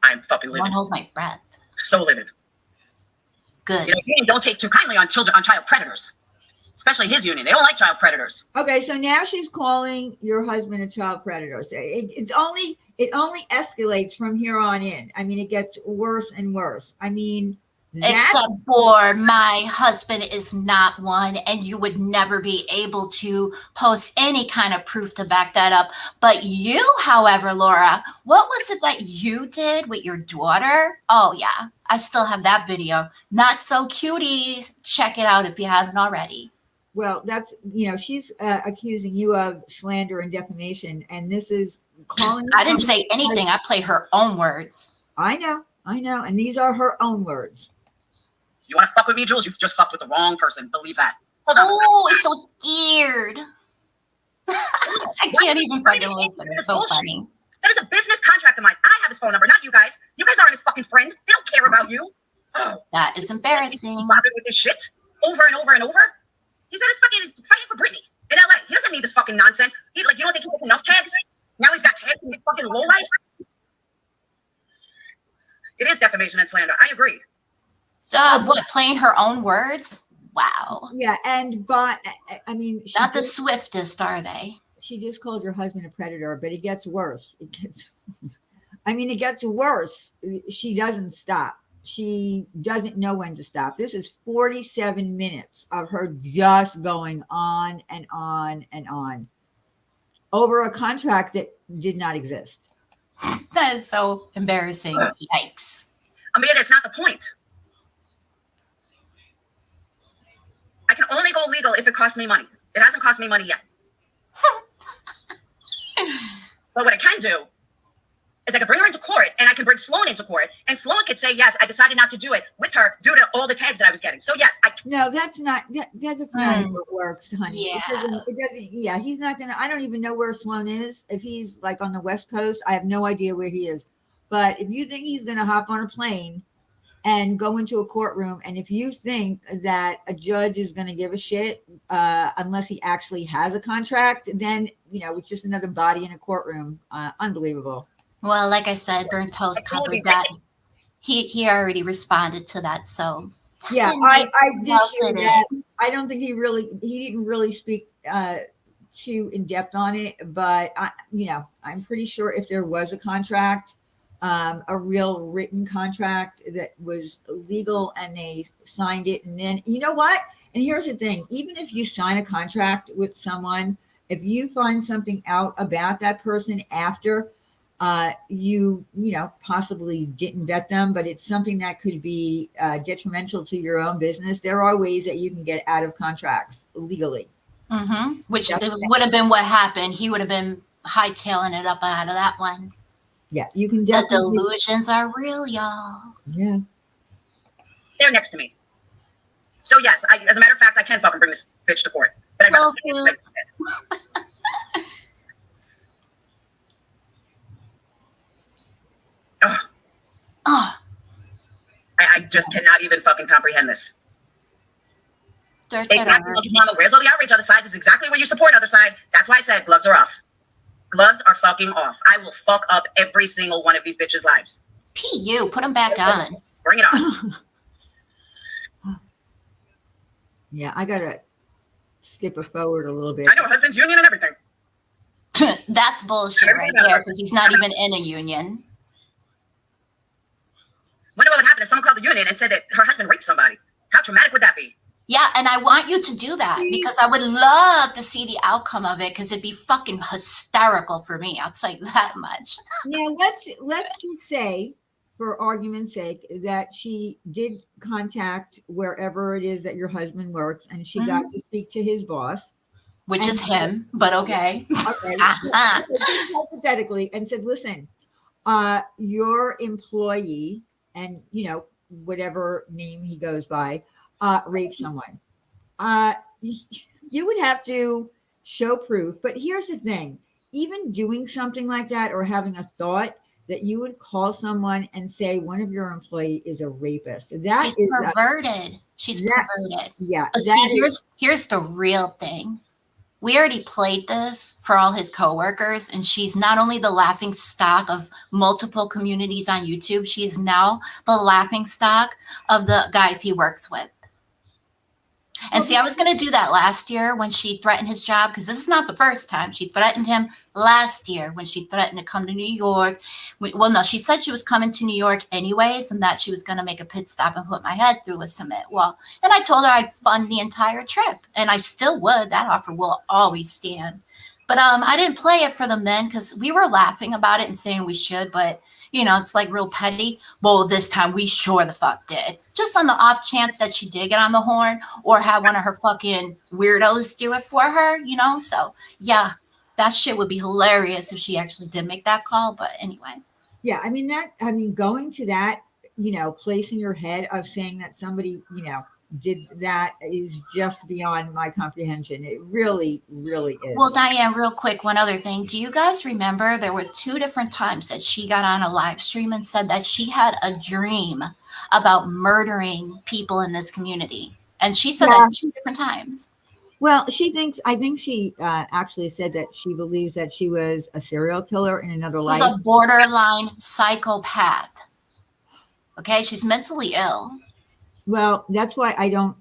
I'm fucking livid. I won't hold my breath. So livid. Good. Union don't take too kindly on child predators, especially his union. They don't like child predators. Okay, so now she's calling your husband a child predator. So it only escalates from here on in. I mean, it gets worse and worse. I mean, Except for my husband is not one, and you would never be able to post any kind of proof to back that up. But you, however, Laura, what was it that you did with your daughter? Oh, yeah, I still have that video. Not so cuties. Check it out if you haven't already. Well, that's, you know, she's accusing you of slander and defamation, and this is calling. I didn't say anything. I play her own words. I know, and these are her own words. You want to fuck with me, Jules? You've just fucked with the wrong person. Believe that. Hold on. Oh, I'm so scared. I can't even fucking listen. It's so funny. That is a business contract of mine. I have his phone number, not you guys. You guys aren't his fucking friend. They don't care about you. Oh, that is embarrassing. He's bothered with this shit over and over and over. He's fighting for Britney in LA. He doesn't need this fucking nonsense. You don't think he has enough tags? Now he's got tags and fucking lowlifes. It is defamation and slander. I agree. What, playing her own words? Wow. Yeah, but I mean, not the swiftest, are they? She just called your husband a predator, but it gets worse. It gets worse. She doesn't stop. She doesn't know when to stop. This is 47 minutes of her just going on and on and on over a contract that did not exist. That is so embarrassing. Yikes. Amanda, it's not the point. I can only go legal if it costs me money. It hasn't cost me money yet. But what I can do is I can bring her into court, and I can bring Sloan into court, and Sloan could say, yes, I decided not to do it with her due to all the tags that I was getting. So yes, No, that's not how it works, honey. Yeah. It doesn't, yeah, he's not gonna. I don't even know where Sloan is. If he's like on the West Coast, I have no idea where he is. But if you think he's gonna hop on a plane and go into a courtroom, and if you think that a judge is gonna give a shit unless he actually has a contract, then it's just another body in a courtroom. Unbelievable. Well, like I said, Burnt Toast covered that. He already responded to that, so yeah, I did hear that. I don't think he didn't really speak too in depth on it, but I'm pretty sure if there was a contract, a real written contract that was legal and they signed it, and then you know what? And here's the thing: even if you sign a contract with someone, if you find something out about that person after you possibly didn't vet them, but it's something that could be detrimental to your own business, there are ways that you can get out of contracts legally. Mm-hmm. Which would have been what happened. He would have been hightailing it up out of that one. Yeah, you can definitely. The delusions are real, y'all. Yeah. They're next to me. So yes, as a matter of fact, I can fucking bring this bitch to court. But I just cannot even fucking comprehend this. Exactly. Mama, where's all the outrage on the side? This is exactly where you support other side. That's why I said gloves are off. Gloves are fucking off. I will fuck up every single one of these bitches' lives. P.U. Put them back on. Bring it on. Yeah, I gotta skip it forward a little bit. I know, husband's union and everything. That's bullshit right there, because he's not even in a union. Wonder what would happen if someone called the union and said that her husband raped somebody. How traumatic would that be? Yeah, and I want you to do that because I would love to see the outcome of it, because it'd be fucking hysterical for me. I'll tell you that much. Now, let's just say, for argument's sake, that she did contact wherever it is that your husband works, and she got to speak to his boss. Which is him, but okay. Okay. Hypothetically, and said, listen, your employee, and whatever name he goes by, rape someone. You would have to show proof. But here's the thing: even doing something like that, or having a thought that you would call someone and say one of your employees is a rapist, she's perverted. She's perverted. Yeah. But see, here's the real thing. We already played this for all his coworkers, and she's not only the laughing stock of multiple communities on YouTube, she's now the laughing stock of the guys he works with. And see, I was going to do that last year when she threatened his job, because this is not the first time. She threatened him last year when she threatened to come to New York. Well, no, she said she was coming to New York anyways, and that she was going to make a pit stop and put my head through a cement wall. And I told her I'd fund the entire trip, and I still would. That offer will always stand. But I didn't play it for them then because we were laughing about it and saying we should, but you know, it's like real petty. Well, this time we sure the fuck did. Just on the off chance that she did get on the horn or have one of her fucking weirdos do it for her, you know? So, yeah, that shit would be hilarious if she actually did make that call. But anyway. Yeah, I mean, going to that, you know, place in your head of saying that somebody, you know, did that is just beyond my comprehension. It really, really is. Well, Diane, real quick, one other thing. Do you guys remember there were 2 different times that she got on a live stream and said that she had a dream about murdering people in this community? And she said that 2 different times. Well, I think she actually said that she believes that she was a serial killer in another life. She's a borderline psychopath. Okay, she's mentally ill. Well, that's why I don't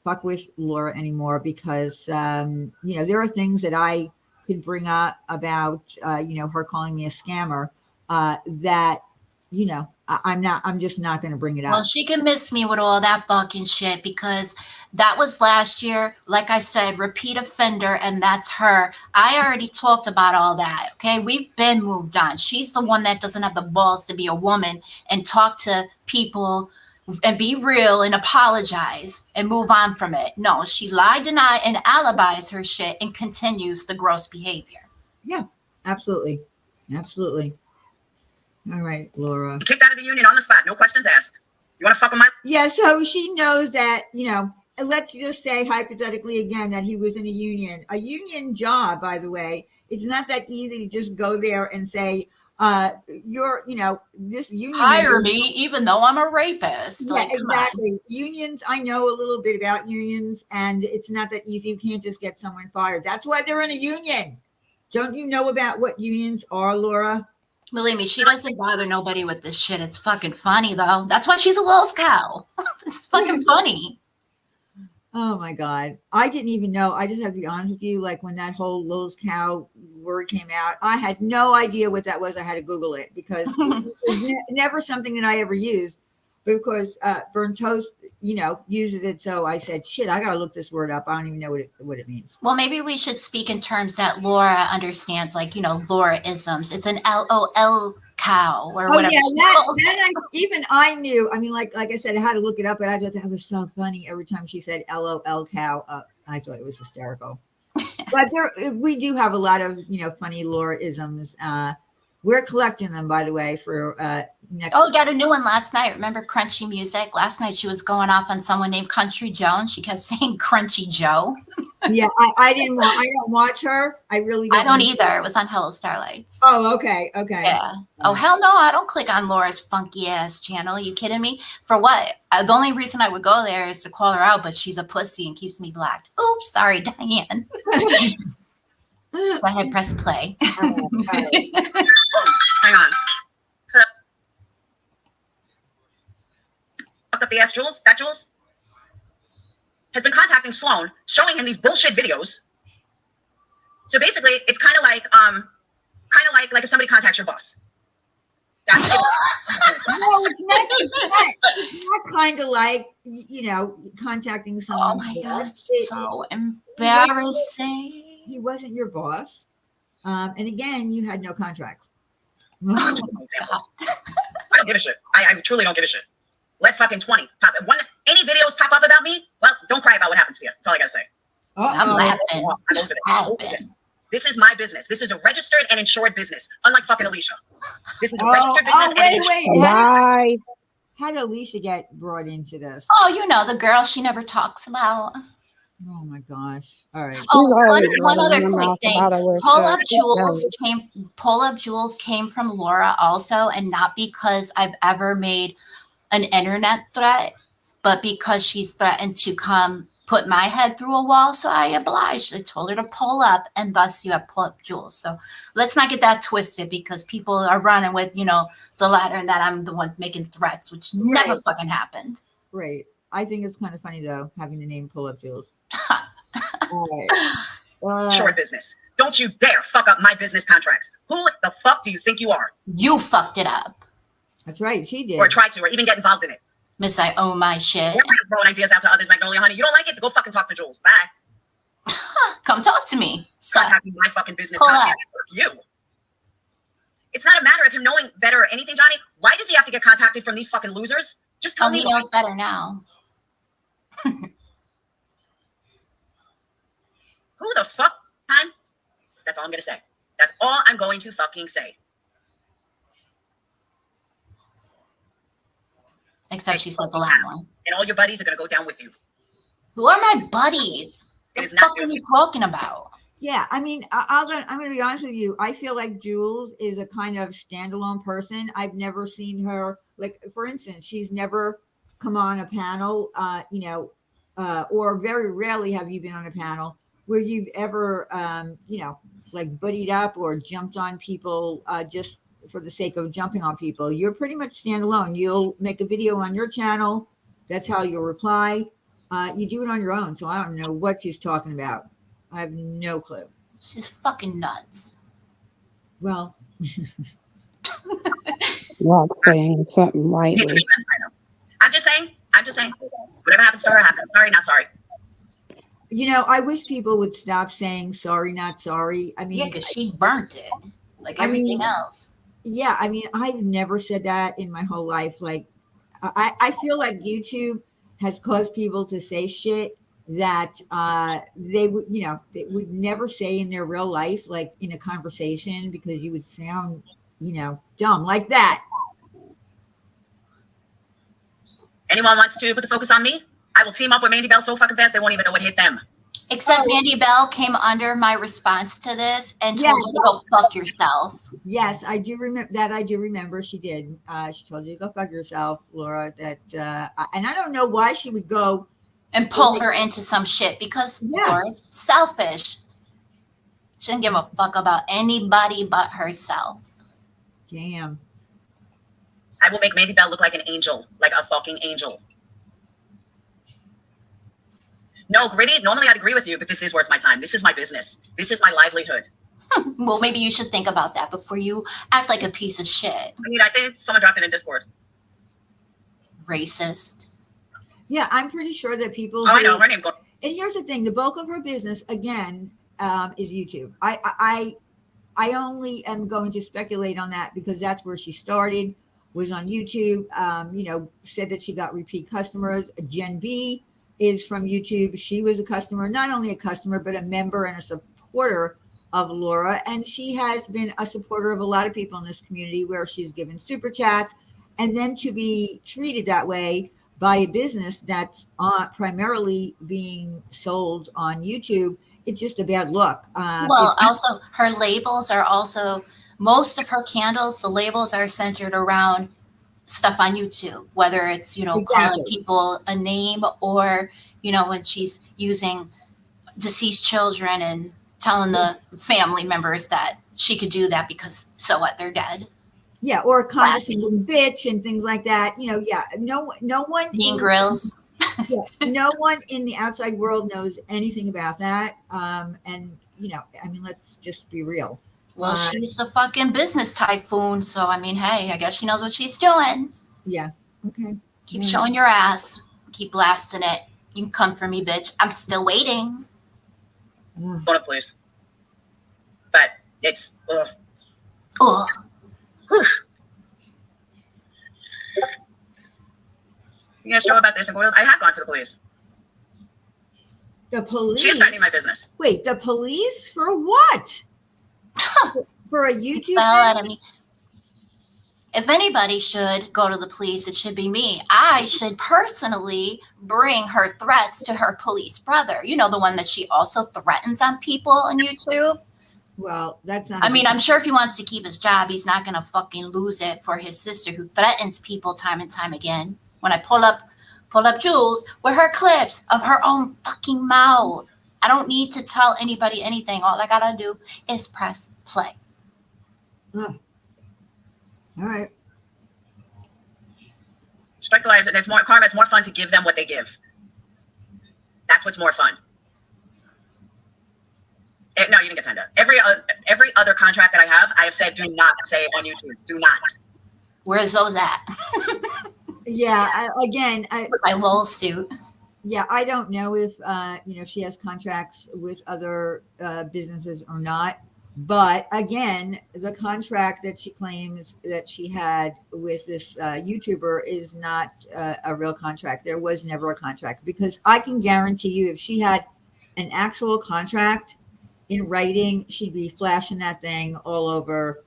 fuck with Laura anymore because, you know, there are things that I could bring up about, you know, her calling me a scammer that, you know, I'm just not going to bring it up. Well, she can miss me with all that fucking shit because that was last year. Like I said, repeat offender, and that's her. I already talked about all that. Okay, we've been moved on. She's the one that doesn't have the balls to be a woman and talk to people and be real and apologize and move on from it. No, she lied, denied, and alibis her shit and continues the gross behavior. Yeah, absolutely. Absolutely. All right, Laura. Kicked out of the union on the spot, no questions asked. You want to fuck with my... Yeah, so she knows that, you know, let's just say hypothetically again that he was in a union. A union job, by the way, it's not that easy to just go there and say, you're, you know, this union hire me even though I'm a rapist. Yeah, like, exactly. Unions, I know a little bit about unions, and it's not that easy. You can't just get someone fired. That's why they're in a union. Don't you know about what unions are, Laura? Believe me, she doesn't bother nobody with this shit. It's fucking funny though. That's why she's a Lowe's cow. It's fucking funny. Oh my God. I didn't even know. I just have to be honest with you. Like when that whole Lowe's cow word came out, I had no idea what that was. I had to Google it because it was never something that I ever used because Burn Toast, you know, uses it. So I said, shit, I got to look this word up. I don't even know what it means. Well, maybe we should speak in terms that Laura understands, like, you know, Laura-isms. It's an LOL cow or whatever. Yeah, even I knew. I mean, like I said, I had to look it up, but I thought that was so funny every time she said LOL cow. I thought it was hysterical. But we do have a lot of, you know, funny Laura-isms. We're collecting them, by the way, for next. Oh, got a new one last night. Remember Crunchy Music? Last night she was going off on someone named Country Joe, and she kept saying Crunchy Joe. Yeah, I don't watch her. I really don't. I don't either. It was on Hello Starlights. Oh, okay. Yeah. Oh, hell no. I don't click on Laura's funky ass channel. You kidding me? For what? The only reason I would go there is to call her out, but she's a pussy and keeps me blocked. Oops. Sorry, Diane. Go ahead, press play. Hang on. Up the ass Jules? That Jules? Has been contacting Sloan, showing him these bullshit videos. So basically, it's kind of like if somebody contacts your boss. That's it. No, it's not. It's not kind of like, you know, contacting someone. Oh my God, so embarrassing. He wasn't your boss, and again, you had no contract. I don't give a shit. I truly don't give a shit. Let fucking 20 pop. Any videos pop up about me? Well, don't cry about what happens to you. That's all I gotta say. I'm laughing. I'm over this. This is my business. This is a registered and insured business. Unlike fucking Alicia. This is a registered business. Wait. Bye. How did Alicia get brought into this? Oh, you know, the girl she never talks about. Oh my gosh. All right. Oh, one other quick thing. Pull Up Jules came from Laura also, and not because I've ever made an internet threat, but because she's threatened to come put my head through a wall. So I obliged. I told her to pull up, and thus you have Pull Up Jules. So let's not get that twisted because people are running with, you know, the ladder and that I'm the one making threats, which never fucking happened. Right. I think it's kind of funny though, having the name Pull Up Jules. All right. Short business. Don't you dare fuck up my business contracts. Who the fuck do you think you are? You fucked it up. That's right. She did. Or tried to, or even get involved in it. Miss, I own my shit. Or throwing ideas out to others, Magnolia Honey. You don't like it? Go fucking talk to Jules. Bye. Come talk to me. Contacting my fucking business Pull contacts. Fuck you. It's not a matter of him knowing better or anything, Johnny. Why does he have to get contacted from these fucking losers? Just tell Oh, me. he knows better now. Who the fuck time? That's all I'm gonna say. That's all I'm going to fucking say. Except she says a lot more. And all your buddies are gonna go down with you. Who are my buddies? It What is the not fuck are good. you talking about? Yeah, I mean, I'm going to be honest with you. I feel like Jules is a kind of standalone person. I've never seen her, like, for instance, she's never come on a panel, or very rarely have you been on a panel where you've ever, like buddied up or jumped on people just for the sake of jumping on people. You're pretty much standalone. You'll make a video on your channel. That's how you'll reply. You do it on your own. So I don't know what she's talking about. I have no clue. She's fucking nuts. Well, Not saying something lightly. I know. I'm just saying. Whatever happens to her happens. Sorry, not sorry. I wish people would stop saying sorry, not sorry. I mean, Yeah, because she burnt it. Like I mean- everything else. yeah, I mean, I've never said that in my whole life. Like, I feel like YouTube has caused people to say shit that they would never say in their real life, like in a conversation, because you would sound, dumb like that. Anyone wants to put the focus on me? I will team up with Mandy Bell so fucking fast they won't even know what hit them. Except Mandy Bell came under my response to this and told Yes. you to go fuck yourself. Yes, I do remember that. I do remember she did. She told you to go fuck yourself, Laura. That and I don't know why she would go. And pull her into some shit because Yeah. Laura's selfish. She doesn't give a fuck about anybody but herself. Damn. I will make Mandy Bell look like an angel, like a fucking angel. No, Gritty, normally I'd agree with you, but this is worth my time. This is my business. This is my livelihood. Well, maybe you should think about that before you act like a piece of shit. I mean, I think someone dropped it in Discord. Racist. Yeah, I'm pretty sure that people. Oh, I know. Her name's going. And here's the thing: the bulk of her business, again, is YouTube. I only am going to speculate on that because that's where she started. Was on YouTube. Said that she got repeat customers. Gen B is from YouTube. She was a customer, not only a customer, but a member and a supporter of Laura. And she has been a supporter of a lot of people in this community where she's given super chats. And then to be treated that way by a business that's primarily being sold on YouTube, it's just a bad look. Also, her labels are also, most of her candles, the labels are centered around stuff on YouTube, whether it's, Exactly. calling people a name or, when she's using deceased children and telling the family members that she could do that because so what, they're dead. Yeah, or condescending bitch and things like that. No one. Mean Grills. No one in the outside world knows anything about that. Let's just be real. Well, she's a fucking business typhoon, so hey, I guess she knows what she's doing. Yeah. Okay. Keep showing your ass. Keep blasting it. You can come for me, bitch. I'm still waiting. Going up, please. But it's. Ugh. Ugh. Whew. You guys know about this? I have gone to the police. The police. She is threatening my business. Wait, the police for what? For a YouTube. It's the hell out of me. If anybody should go to the police, it should be me. I should personally bring her threats to her police brother. The one that she also threatens on people on YouTube. Well, that's not. I'm sure if he wants to keep his job, he's not going to fucking lose it for his sister who threatens people time and time again. When I pull up Jules with her clips of her own fucking mouth. I don't need to tell anybody anything. All I got to do is press play. All right. Strike the liars, and it's more karma. It's more fun to give them what they give. That's what's more fun. No, you didn't get tender. Every other contract that I have said, do not say on YouTube. Do not. Where's those at? Yeah. My lol suit. Yeah, I don't know if she has contracts with other businesses or not. But again, the contract that she claims that she had with this YouTuber is not a real contract. There was never a contract, because I can guarantee you, if she had an actual contract in writing, she'd be flashing that thing all over,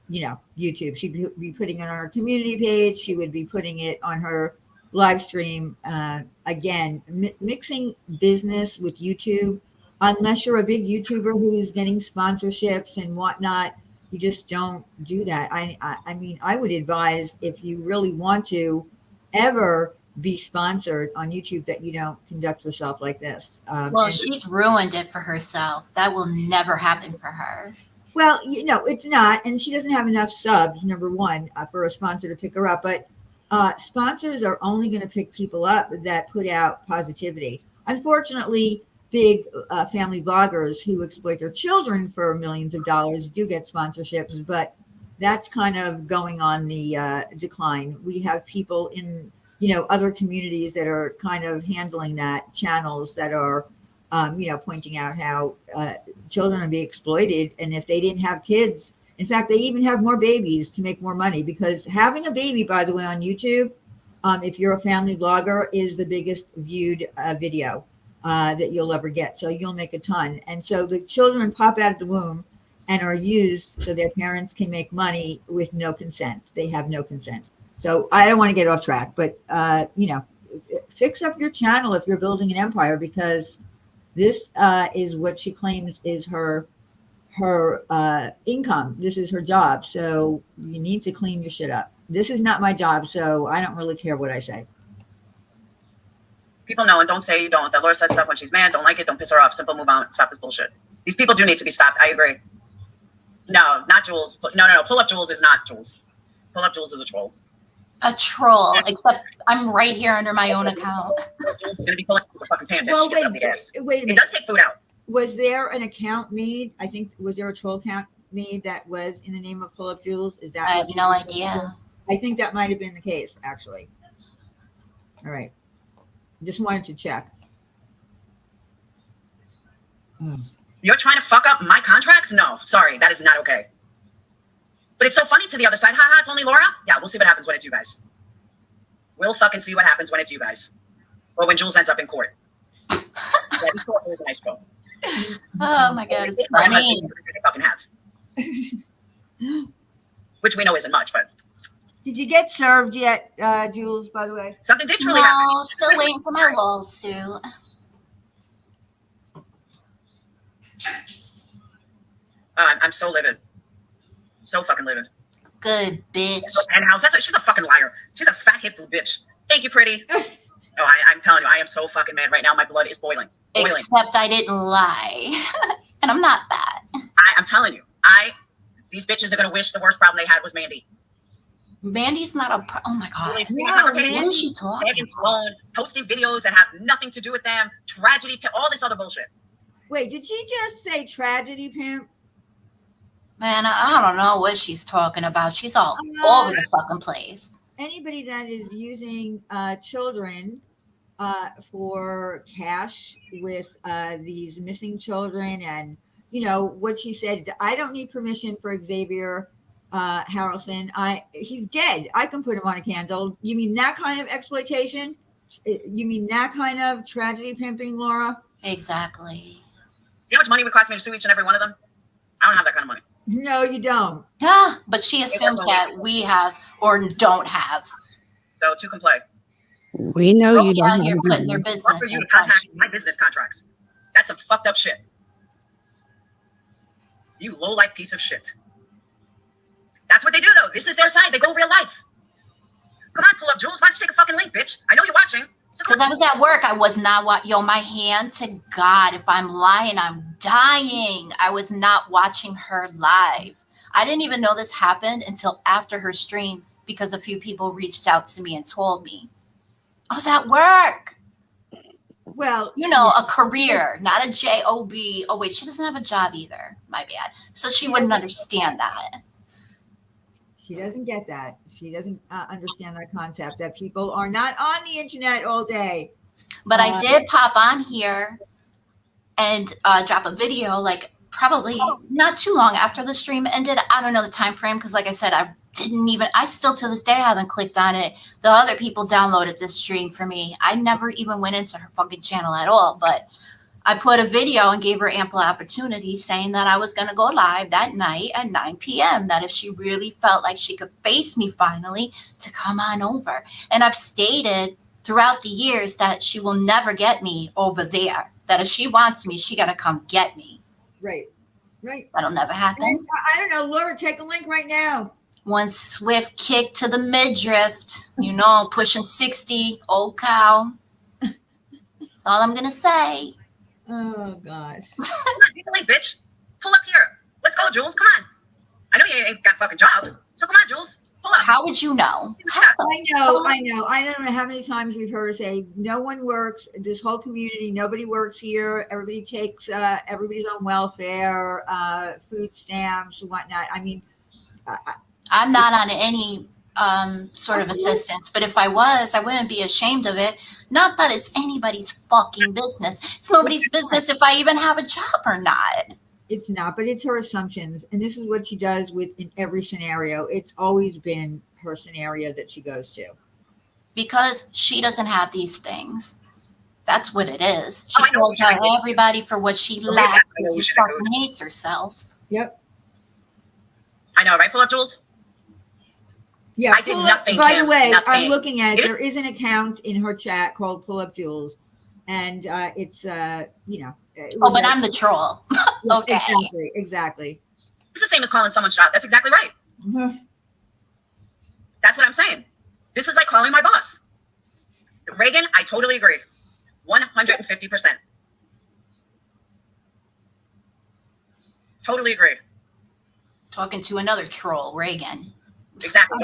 YouTube. She'd be putting it on her community page. She would be putting it on her live stream. Again, mixing business with YouTube, unless you're a big YouTuber who's getting sponsorships and whatnot, you just don't do that. I mean, I would advise, if you really want to ever be sponsored on YouTube, that you don't conduct yourself like this. Well, she's ruined it for herself. That will never happen for her. Well, it's not, and she doesn't have enough subs, number one, for a sponsor to pick her up. But sponsors are only going to pick people up that put out positivity. Unfortunately, big family bloggers who exploit their children for millions of dollars do get sponsorships, but that's kind of going on the decline. We have people in other communities that are kind of handling that, channels that are pointing out how children are being exploited, and if they didn't have kids, in fact, they even have more babies to make more money, because having a baby, by the way, on YouTube, if you're a family blogger, is the biggest viewed video that you'll ever get. So you'll make a ton. And so the children pop out of the womb and are used so their parents can make money with no consent. They have no consent. So I don't want to get off track, but fix up your channel if you're building an empire, because this is what she claims is her income. This is her job. So you need to clean your shit up. This is not my job, so I don't really care what I say. People know, and don't say you don't. The Lord says stuff when she's mad. Don't like it. Don't piss her off. Simple, move on. Stop this bullshit. These people do need to be stopped. I agree. No, not Jules. No. Pull up Jules is not Jules. Pull up Jules is a troll. A troll, except I'm right here under my own account. Jules is going to be pulling up her fucking pants. Well, wait a minute. It does take food out. Was there an account made? I think, was there a troll account made that was in the name of Pull Up Jules? Is that? I have no idea. I think that might have been the case, actually. All right. Just wanted to check. You're trying to fuck up my contracts? No, sorry, that is not okay. But it's so funny to the other side. Haha, it's only Laura? Yeah, we'll see what happens when it's you guys. We'll fucking see what happens when it's you guys. Or when Jules ends up in court. Yeah, this court is a nice girl. Oh my God, it's funny. They fucking have. Which we know isn't much, but. Did you get served yet, Jules, by the way? Something did truly happen. No, still waiting for my lawsuit. I'm so livid. So fucking livid. Good bitch. Penthouse. She's a fucking liar. She's a fat hip little bitch. Thank you, pretty. I'm telling you, I am so fucking mad right now. My blood is boiling. Except I didn't lie. And I'm not fat. I'm telling you, these bitches are going to wish the worst problem they had was Mandy. Mandy's not a oh my God. No, what is she talking about? Posting videos that have nothing to do with them, tragedy, all this other bullshit. Wait, did she just say tragedy pimp? Man, I don't know what she's talking about. She's all over the fucking place. Anybody that is using children for cash with these missing children, and what she said, I don't need permission for Xavier Harrelson. He's dead. I can put him on a candle. You mean that kind of exploitation? You mean that kind of tragedy pimping, Laura? Exactly. You know how much money would cost me to sue each and every one of them? I don't have that kind of money. No, you don't. Yeah, but she assumes that we have or don't have. So to complain. We know you don't have putting their business for you in to contact question. my business contracts. That's some fucked up shit. You low-life piece of shit. That's what they do, though. This is their side. They go real life. Come on, pull up, Jules. Why don't you take a fucking link, bitch? I know you're watching. Because I was at work. I was not my hand to God. If I'm lying, I'm dying. I was not watching her live. I didn't even know this happened until after her stream because a few people reached out to me and told me. I was at work. Well, You know, a career, not a job. Oh, wait, she doesn't have a job either. My bad. So she wouldn't understand that. she doesn't get that. She doesn't understand that concept that people are not on the internet all day. But I did pop on here and drop a video, like probably not too long after the stream ended. I don't know the time frame because, like I said, I still to this day haven't clicked on it. The other people downloaded this stream for me. I never even went into her fucking channel at all. But I put a video and gave her ample opportunity saying that I was going to go live that night at 9 p.m. That if she really felt like she could face me finally, to come on over. And I've stated throughout the years that she will never get me over there. That if she wants me, she got to come get me. Right. That'll never happen. I don't know. Laura, take a link right now. One swift kick to the midriff, you know, pushing 60, old cow. That's all I'm going to say. Oh, gosh. Come on, take a link, bitch. Pull up here. Let's go, Jules. Come on. I know you ain't got a fucking job. So come on, Jules. Pull up. How would you know? I know. I don't know how many times we've heard her say, no one works. This whole community, nobody works here. Everybody takes, everybody's on welfare, food stamps and whatnot. I mean, I'm not on any sort of assistance, but if I was, I wouldn't be ashamed of it. Not that it's anybody's fucking business. It's nobody's business if I even have a job or not. it's not, but it's her assumptions. And this is what she does in every scenario. It's always been her scenario that she goes to. Because she doesn't have these things. That's what it is. She calls out everybody for what she lacks. She fucking hates herself. Yep. I know, right? Pull up, Jules. Yeah. I did nothing. By the way, nothing. I'm looking at it. There is an account in her chat called Pull Up Jules, and it's Oh, but I'm the troll. Okay. Exactly. It's the same as calling someone's job. That's exactly right. Mm-hmm. That's what I'm saying. This is like calling my boss. Reagan, I totally agree. 150%. Totally agree. Talking to another troll, Reagan. Exactly.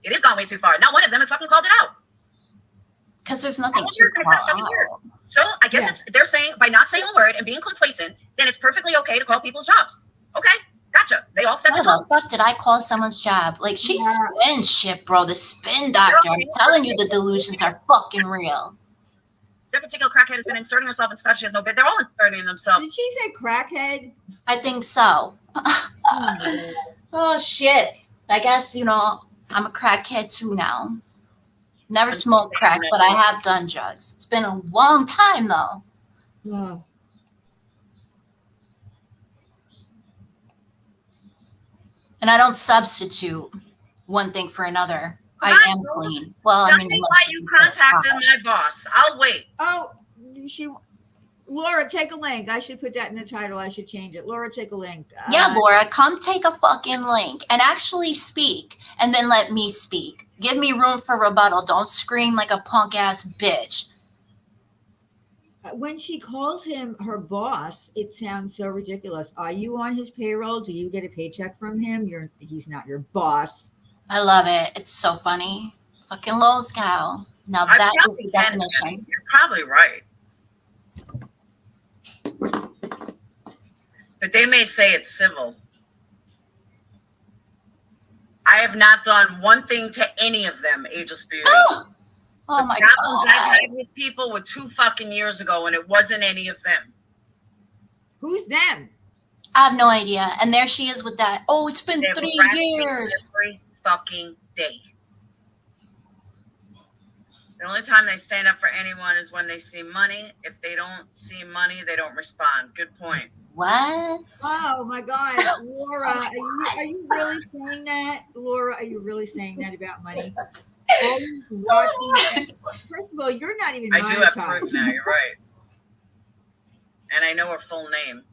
It has gone way too far. Not one of them has fucking called it out. Because there's nothing to call out. So I guess they're saying by not saying a word and being complacent, then it's perfectly okay to call people's jobs. Okay, gotcha. They all said Why the fuck did I call someone's job? Like, she spins shit, bro. The spin doctor. I'm telling you, the delusions are fucking real. That particular crackhead has been inserting herself in stuff she has no bit. They're all inserting themselves. Did she say crackhead? I think so. Oh, shit. I guess, I'm a crackhead too now. Never smoked crack, but I have done drugs. It's been a long time, though. Oh. And I don't substitute one thing for another. I am clean. Well, Tell me why you contacted my boss. I'll wait. Oh, Laura, take a link. I should put that in the title. I should change it. Laura, take a link. Yeah, Laura, come take a fucking link and actually speak, and then let me speak. Give me room for rebuttal. Don't scream like a punk ass bitch. When she calls him her boss, it sounds so ridiculous. Are you on his payroll? Do you get a paycheck from him? He's not your boss. I love it. It's so funny. Fucking Lowe's cow. Now that is the definition. You're probably right. But they may say it's civil. I have not done one thing to any of them, Ageless Beauty. Oh my God. I God. had with people were 2 fucking years ago, and it wasn't any of them. Who's them? I have no idea. And there she is with that. Oh, it's been 3 years. Every fucking day. The only time they stand up for anyone is when they see money. If they don't see money, they don't respond. Good point. What? Oh my God, Laura, are you really saying that? Laura, are you really saying that about money? First of all, you're not even I do have proof now. You're right. And I know her full name.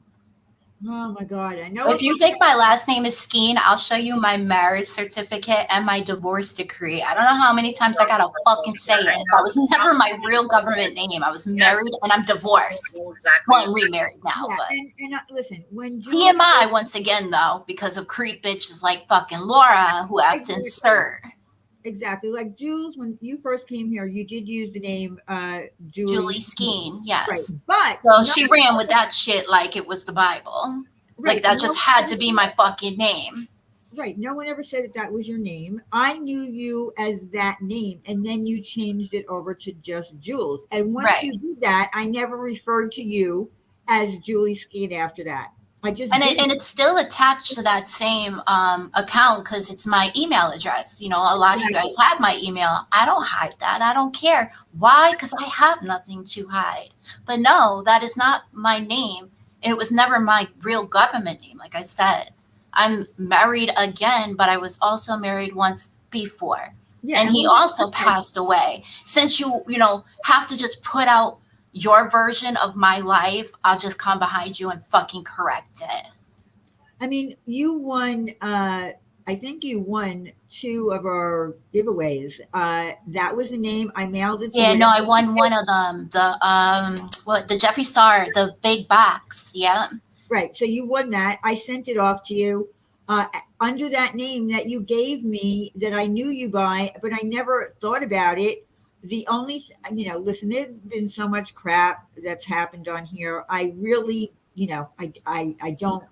Oh my God, I know. If you think my last name is Skeen, I'll show you my marriage certificate and my divorce decree. I don't know how many times I gotta fucking say it. That was never my real government name. I was married and I'm divorced. Well, I'm remarried now, Yeah, but and listen, when Jules, TMI once again though, because of creep bitches like fucking Laura who have to insert exactly like Jules, when you first came here, you did use the name Julie Julie. Skeen, Right, yes. but So she ran with that shit like it was the Bible. right, Like that no, just had to be my fucking name. right. No one ever said that that was your name. I knew you as that name, and then you changed it over to just Jules. And once Right. you did that, I never referred to you as Julie Skate after that. I just And didn't. it's still attached to that same account because it's my email address. You know, a lot of you guys have my email. I don't hide that. I don't care. Why? Because I have nothing to hide. But no, that is not my name. It was never my real government name. Like I said, I'm married again, but I was also married once before. Yeah, And he also passed away. Since you have to just put out your version of my life, I'll just come behind you and fucking correct it. I mean, you won. I think you won 2 of our giveaways. That was the name. I mailed it to Yeah, you. no, I won one of them. The Jeffree Star, the big box. Yeah. Right. So you won that. I sent it off to you under that name that you gave me that I knew you by, but I never thought about it. The only, listen, there's been so much crap that's happened on here. I really, I don't.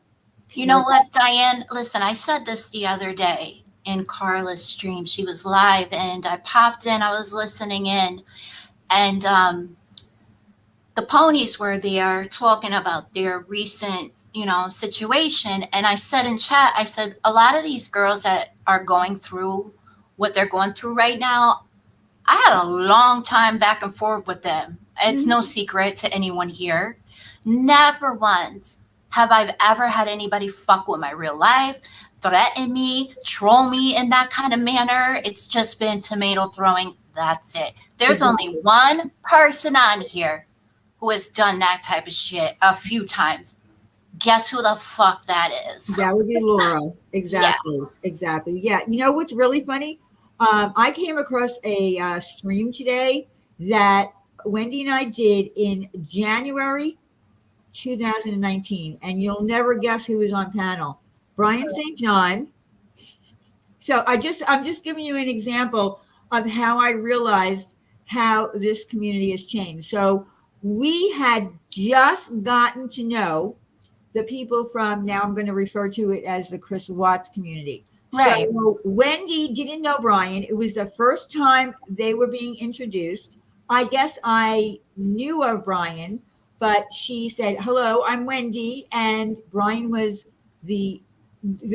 You know what, Diane? Listen, I said this the other day in Carla's stream. She was live and I popped in, I was listening in, and the ponies were there talking about their recent, situation. And I said in chat, I said, a lot of these girls that are going through what they're going through right now, I had a long time back and forth with them. It's no secret to anyone here. Never once have I ever had anybody fuck with my real life, threaten me, troll me in that kind of manner. It's just been tomato throwing. That's it. There's only one person on here who has done that type of shit a few times. Guess who the fuck that is? That would be Laura. Exactly. Yeah. Exactly. Yeah. You know what's really funny? I came across a stream today that Wendy and I did in January 2019, and you'll never guess who was on panel. Brian St. John. So I'm just giving you an example of how I realized how this community has changed. So we had just gotten to know the people from, now I'm going to refer to it as the Chris Watts community. Right. So Wendy didn't know Brian. It was the first time they were being introduced. I guess I knew of Brian, but she said, hello, I'm Wendy. And Brian was the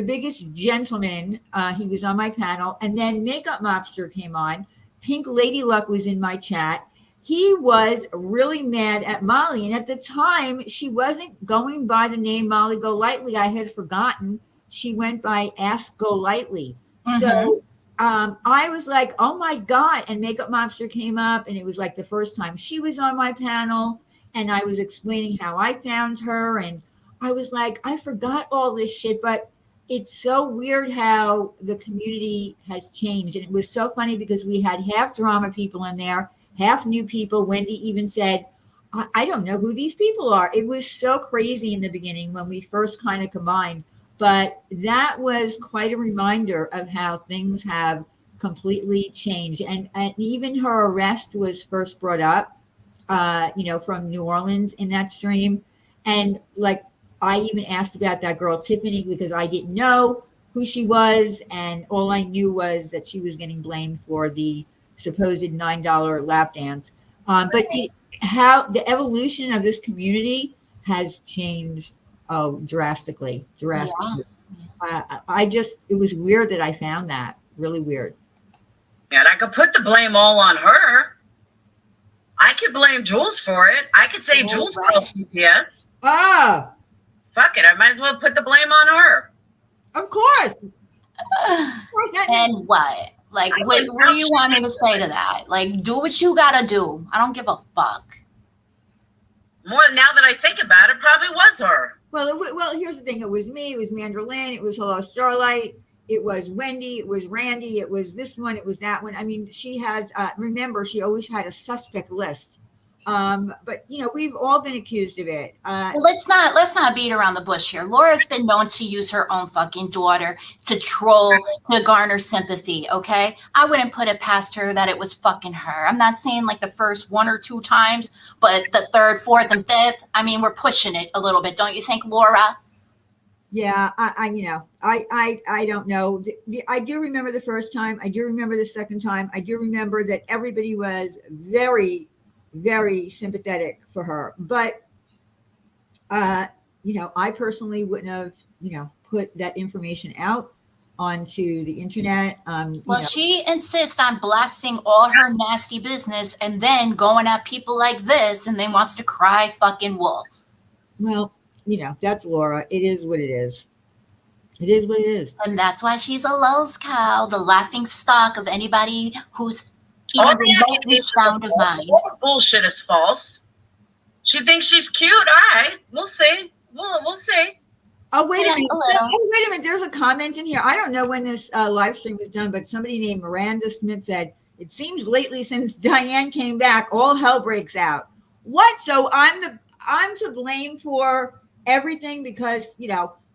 biggest gentleman. He was on my panel. And then Makeup Mobster came on. Pink Lady Luck was in my chat. He was really mad at Molly. And at the time, she wasn't going by the name Molly Golightly. I had forgotten. She went by Ask Golightly. So I was like, oh my God. And Makeup Mobster came up, and it was like the first time she was on my panel. And I was explaining how I found her. And I was like, I forgot all this shit. But it's so weird how the community has changed. And it was so funny because we had half drama people in there, half new people. Wendy even said, I don't know who these people are. It was so crazy in the beginning when we first kind of combined. But that was quite a reminder of how things have completely changed. And even her arrest was first brought up, from New Orleans in that stream. And like, I even asked about that girl, Tiffany, because I didn't know who she was. And all I knew was that she was getting blamed for the supposed $9 lap dance. But how the evolution of this community has changed drastically. Yeah. It was weird that I found that. Really weird. And I could put the blame all on her. I could blame Jules for it. I could say Jules called CPS. Ah. Fuck it. I might as well put the blame on her. Of course. And what? Like, what do you want me to say to that? Like, do what you gotta do. I don't give a fuck. More now that I think about it, probably was her. Well, here's the thing. It was me. It was Manderlyn. It was Hello Starlight. It was Wendy. It was Randy. It was this one. It was that one. I mean, she has. Remember, she always had a suspect list. But we've all been accused of it. Well, let's not beat around the bush here. Laura's been known to use her own fucking daughter to troll, to garner sympathy. Okay, I wouldn't put it past her that it was fucking her. I'm not saying like the first 1 or 2 times, but the third, fourth, and fifth. I mean, we're pushing it a little bit, don't you think, Laura? Yeah, I don't know. I do remember the first time. I do remember the second time. I do remember that everybody was very, very sympathetic for her. But, I personally wouldn't have, put that information out onto the internet. Well, she insists on blasting all her nasty business and then going at people like this and then wants to cry fucking wolf. Well, that's Laura. It is what it is. It is what it is. And that's why she's a Lowe's cow, the laughing stock of anybody who's even remotely sound of mind. All the bullshit is false. She thinks she's cute. All right, we'll see. We'll see. Oh, wait Yeah, a minute. a little. Oh, wait a minute. There's a comment in here. I don't know when this live stream was done, but somebody named Miranda Smith said, it seems lately since Diane came back, all hell breaks out. What? So I'm to blame for everything because,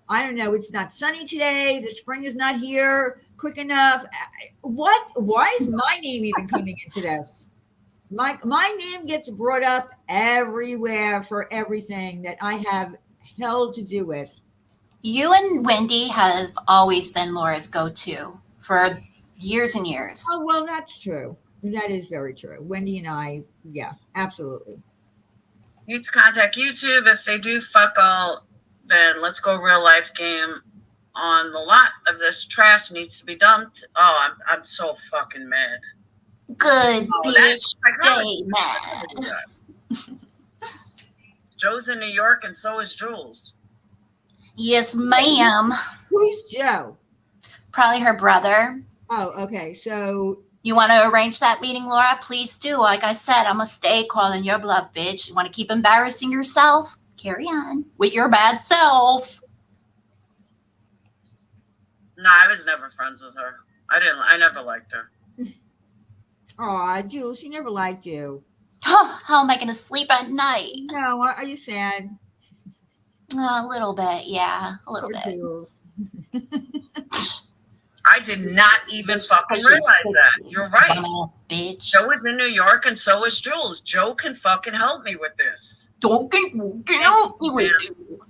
I don't know. It's not sunny today. The spring is not here quick enough. What? Why is my name even coming into this? My name gets brought up everywhere for everything that I have held to do with. You and Wendy have always been Laura's go-to for years and years. Oh, well, that's true. That is very true. Wendy and I, yeah, absolutely. You need to contact YouTube. If they do fuck all, then let's go real life game on the lot of this trash needs to be dumped. Oh, I'm so fucking mad. Good bitch, like, stay mad. Joe's in New York and so is Jules. Yes, ma'am. Who's Joe? Probably her brother. Oh, okay. So you want to arrange that meeting, Laura? Please do. Like I said, I'm going to stay calling your bluff, bitch. You want to keep embarrassing yourself? Carry on with your bad self. No, I was never friends with her. I never liked her. Aw, Jules, she never liked you. How am I going to sleep at night? No, are you sad? A little bit, yeah, a little Poor bit. Jules. I did not even fucking realize that. You're right. Bitch. Joe is in New York and so is Jules. Joe can fucking help me with this. Don't get help me with you.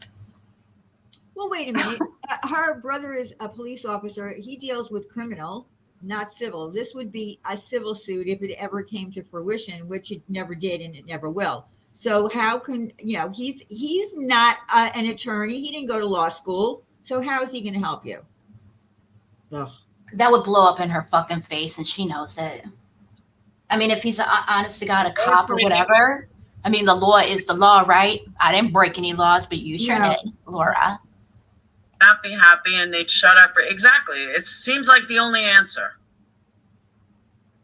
Well, wait a minute. Her brother is a police officer. He deals with criminal, not civil. This would be a civil suit if it ever came to fruition, which it never did and it never will. So how can, he's not an attorney. He didn't go to law school. So how is he going to help you? Ugh. That would blow up in her fucking face and she knows it. I mean, if he's honest to God, a cop or whatever, I mean, the law is the law, right? I didn't break any laws, but you sure did, Laura. Not be happy and they'd shut up. Exactly. It seems like the only answer.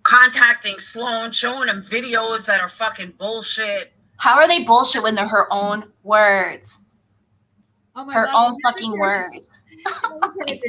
Contacting Sloan, showing him videos that are fucking bullshit. How are they bullshit when they're her own words? Oh my her God, own fucking words.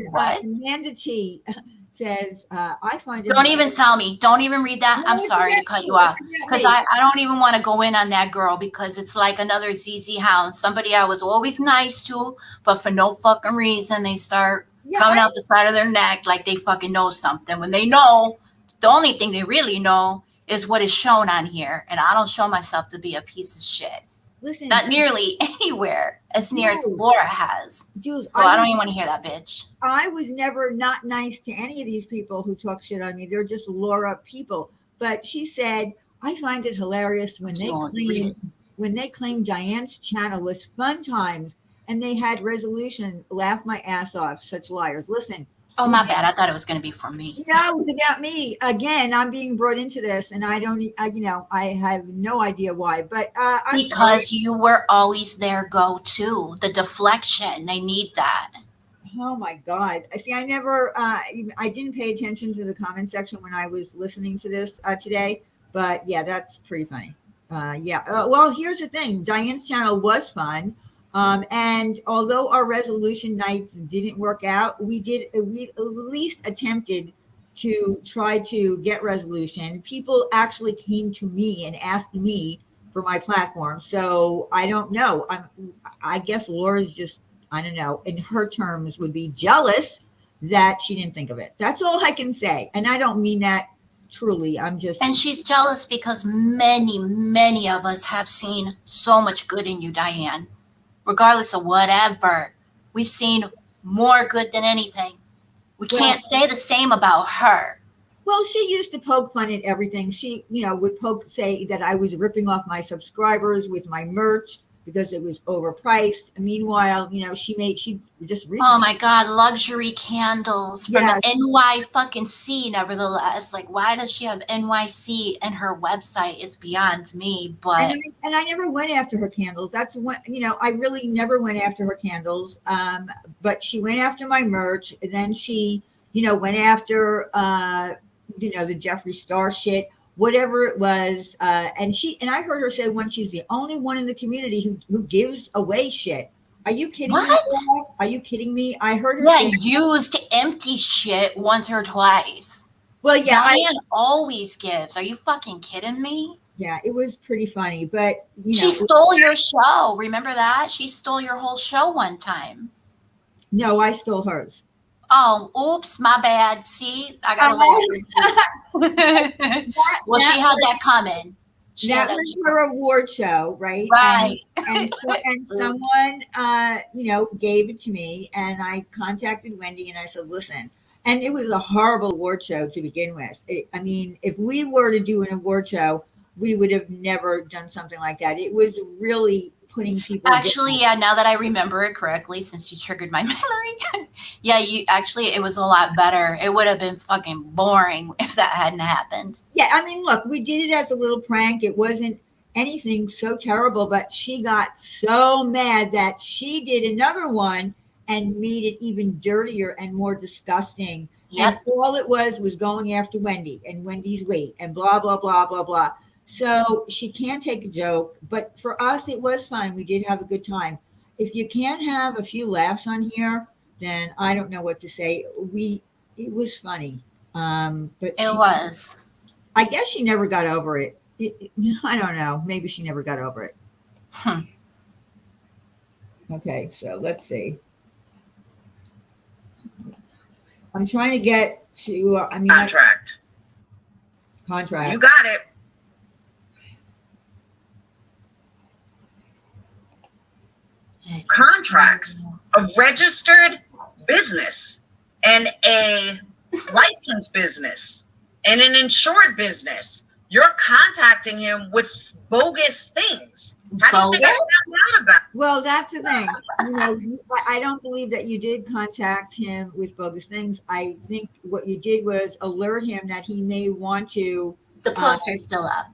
What? Amanda T says, I find it. Don't even tell me. Don't even read that. I'm sorry to cut you off. Because I don't even want to go in on that girl because it's like another ZZ Hound. Somebody I was always nice to, but for no fucking reason, they start coming out the side of their neck like they fucking know something. When they know, the only thing they really know is what is shown on here. And I don't show myself to be a piece of shit. Listen, not nearly anywhere as near as Laura has. Dude, so I don't even want to hear that bitch. I was never not nice to any of these people who talk shit on me. They're just Laura people. But she said, I find it hilarious when they claim Diane's channel was fun times and they had resolution. Laugh my ass off. Such liars. Listen. Oh, my bad. I thought it was going to be for me. No, it's about me. Again, I'm being brought into this, and I don't, I have no idea why. But because you were always their go-to, the deflection. They need that. Oh my God! See, I never, I didn't pay attention to the comment section when I was listening to this today. But yeah, that's pretty funny. Well, here's the thing: Diane's channel was fun. And although our resolution nights didn't work out, we at least attempted to try to get resolution. People actually came to me and asked me for my platform. So I don't know. I guess Laura's just, I don't know, in her terms would be jealous that she didn't think of it. That's all I can say. And I don't mean that truly. I'm just. And she's jealous because many of us have seen so much good in you, Diane. Regardless of whatever, we've seen more good than anything. We can't say the same about her. Well, she used to poke fun at everything. She, would say that I was ripping off my subscribers with my merch because it was overpriced. Meanwhile, she just recently. Oh my God, luxury candles from NY fucking C, nevertheless. Like, why does she have NYC in her website is beyond me. But and I never went after her candles. That's what, I really never went after her candles. But she went after my merch, and then she, went after the Jeffree Star shit, whatever it was. And I heard her say once she's the only one in the community who gives away shit. Are you kidding me? Are you kidding me? I heard her say used empty shit once or twice. Well, yeah. Diane always gives. Are you fucking kidding me? Yeah, it was pretty funny, but she stole your show. Remember that? She stole your whole show one time. No, I stole hers. Oh, oops, my bad. See, I got to let well, she had that coming. That was her award show, right? Right. And someone, gave it to me, and I contacted Wendy, and I said, listen, and it was a horrible award show to begin with. If we were to do an award show, we would have never done something like that. It was really putting people. Actually, yeah, now that I remember it correctly, since you triggered my memory, it was a lot better. It would have been fucking boring if that hadn't happened. Yeah, look, we did it as a little prank. It wasn't anything so terrible, but she got so mad that she did another one and made it even dirtier and more disgusting. Yep. And all it was going after Wendy and Wendy's weight and blah, blah, blah, blah, blah. So she can't take a joke, but for us, it was fun. We did have a good time. If you can't have a few laughs on here, then I don't know what to say. It was funny. But it was. I guess she never got over it. I don't know. Maybe she never got over it. Okay, so let's see. I'm trying to get to, contract. You got it. Contracts, a registered business and a licensed business and an insured business. You're contacting him with bogus things. How do you think I found out about it? Well, that's the thing. I don't believe that you did contact him with bogus things. I think what you did was alert him that he may want to. The poster's still up.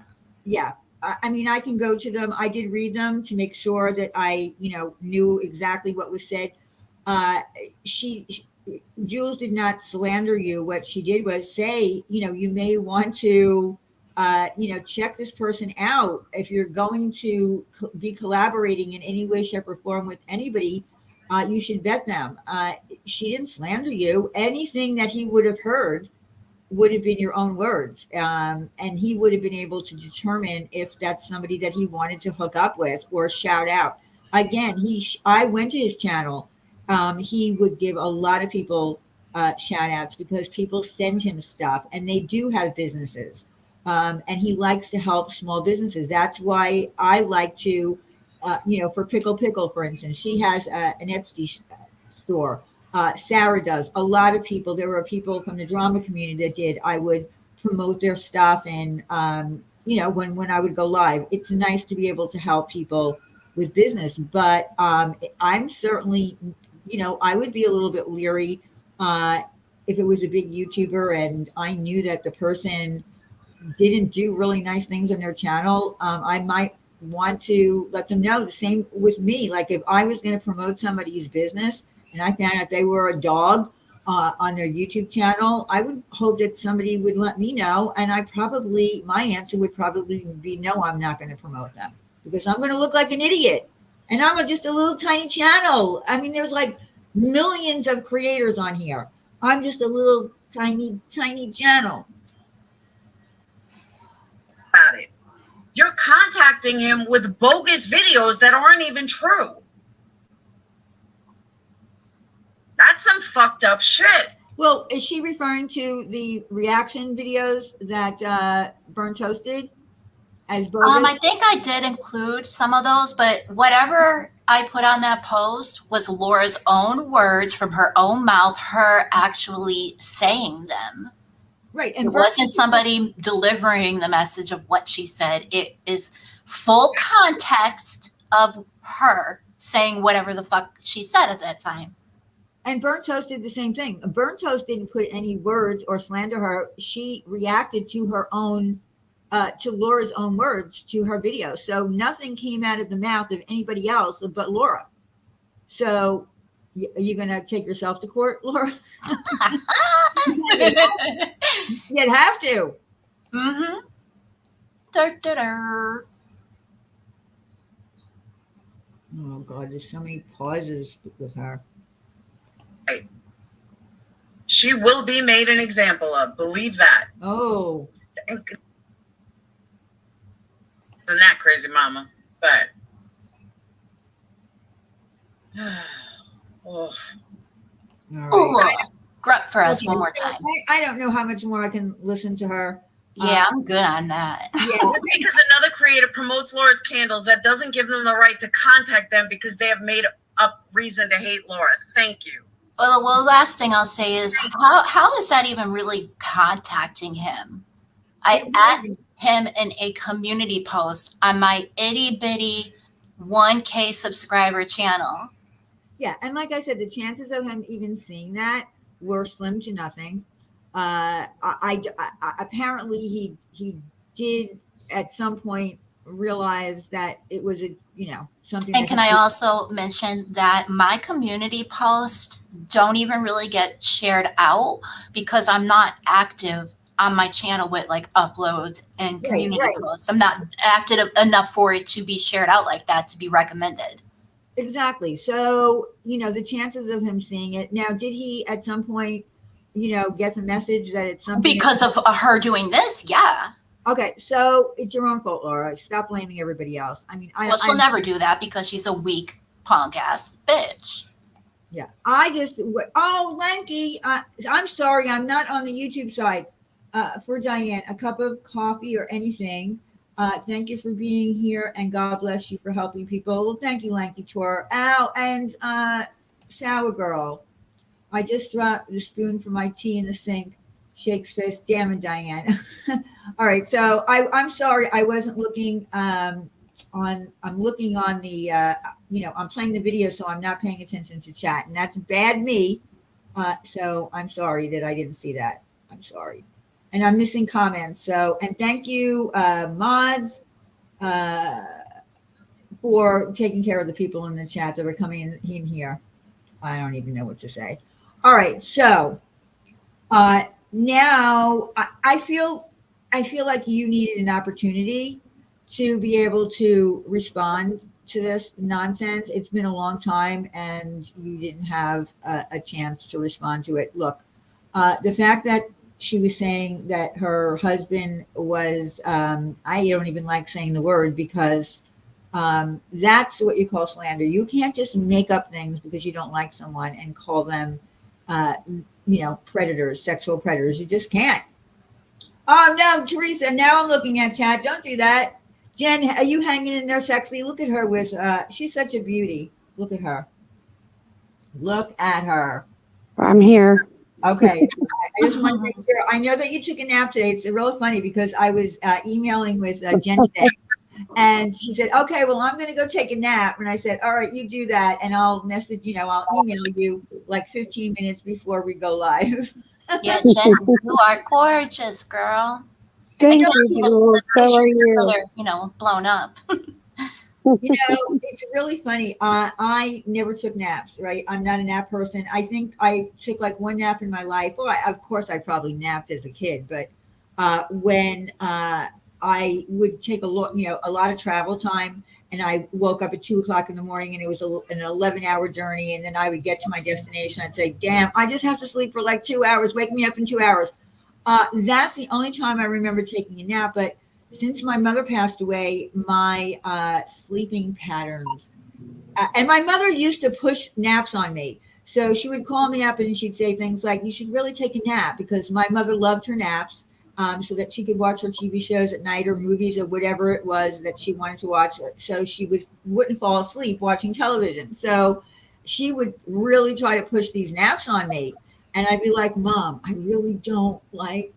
Yeah. I can go to them. I did read them to make sure that I, knew exactly what was said. Jules did not slander you. What she did was say, you may want to, check this person out. If you're going to be collaborating in any way, shape, or form with anybody, you should vet them. She didn't slander you. Anything that he would have heard would have been your own words. And he would have been able to determine if that's somebody that he wanted to hook up with or shout out. Again, I went to his channel. He would give a lot of people shout outs because people send him stuff and they do have businesses. And he likes to help small businesses. That's why I like to, for Pickle, for instance, she has an Etsy store. Sara does. A lot of people, there were people from the drama community that did. I would promote their stuff and, when I would go live. It's nice to be able to help people with business. But I'm certainly, I would be a little bit leery if it was a big YouTuber and I knew that the person didn't do really nice things on their channel. I might want to let them know. The same with me. Like if I was going to promote somebody's business and I found out they were a dog on their YouTube channel, I would hope that somebody would let me know. And my answer would probably be, no, I'm not going to promote them because I'm going to look like an idiot. And I'm just a little tiny channel. I mean, there's like millions of creators on here. I'm just a little tiny channel. About it. You're contacting him with bogus videos that aren't even true. That's some fucked up shit. Well, is she referring to the reaction videos that Burn Toasted as bogus? I think I did include some of those, but whatever I put on that post was Laura's own words from her own mouth, her actually saying them. Right. And it wasn't somebody delivering the message of what she said. It is full context of her saying whatever the fuck she said at that time. And Burnt Toast did the same thing. Burnt Toast didn't put any words or slander her. She reacted to her own, to Laura's own words to her video. So nothing came out of the mouth of anybody else but Laura. So are you going to take yourself to court, Laura? You'd have to. Mm-hmm. Oh, God, there's so many pauses with her. She will be made an example of. Believe that. Oh. Than that, crazy mama. But. All right. Oh, grunt for us one more time. I don't know how much more I can listen to her. Yeah, I'm good on that. Yeah. Because another creator promotes Laura's candles, that doesn't give them the right to contact them because they have made up reason to hate Laura. Thank you. Well, the last thing I'll say is how is that even really contacting him? I added him in a community post on my itty bitty 1K subscriber channel. Yeah, and like I said, the chances of him even seeing that were slim to nothing. Apparently he did at some point realize that it was something. And can I also mention that my community posts don't even really get shared out because I'm not active on my channel with like uploads and community posts. I'm not active enough for it to be shared out like that to be recommended. Exactly. So, the chances of him seeing it. Now, did he at some point, get the message that it's something? Because of her doing this? Yeah. Okay. So it's your own fault, Laura. Stop blaming everybody else. I mean, she'll never do that because she's a weak punk ass bitch. Yeah. Lanky. I'm sorry. I'm not on the YouTube side. For Diane, a cup of coffee or anything. Thank you for being here, and God bless you for helping people. Well, thank you, Lanky Tor. Ow, and Sour Girl. I just dropped the spoon for my tea in the sink. Shakes fist. Damn it, Diane. All right, so I'm sorry. I wasn't looking I'm looking on the, I'm playing the video, so I'm not paying attention to chat, and that's bad me. So I'm sorry that I didn't see that. I'm sorry. And I'm missing comments. So, and thank you, mods, for taking care of the people in the chat that are coming in here. I don't even know what to say. All right. So now I feel like you needed an opportunity to be able to respond to this nonsense. It's been a long time and you didn't have a chance to respond to it. Look, the fact that she was saying that her husband was, I don't even like saying the word because that's what you call slander. You can't just make up things because you don't like someone and call them, predators, sexual predators. You just can't. Oh, no, Teresa, now I'm looking at chat. Don't do that. Jen, are you hanging in there sexy? Look at her with, she's such a beauty. Look at her. Look at her. I'm here. Okay. I just want to make sure. I know that you took a nap today. It's really funny because I was emailing with Jen today, and she said, "Okay, well, I'm going to go take a nap." And I said, "All right, you do that, and I'll message. I'll email you like 15 minutes before we go live." Yeah, Jen, you are gorgeous, girl. Thank you. So are you. Blown up. It's really funny. I never took naps, right? I'm not a nap person. I think I took like one nap in my life. Well, of course, I probably napped as a kid, but when I would take a lot of travel time, and I woke up at 2 o'clock in the morning, and it was an 11-hour journey. And then I would get to my destination. I'd say, damn, I just have to sleep for like 2 hours. Wake me up in 2 hours. That's the only time I remember taking a nap. But since my mother passed away, my sleeping patterns, and my mother used to push naps on me. So she would call me up and she'd say things like, you should really take a nap, because my mother loved her naps, so that she could watch her TV shows at night or movies or whatever it was that she wanted to watch. So she wouldn't fall asleep watching television. So she would really try to push these naps on me. And I'd be like, Mom, I really don't like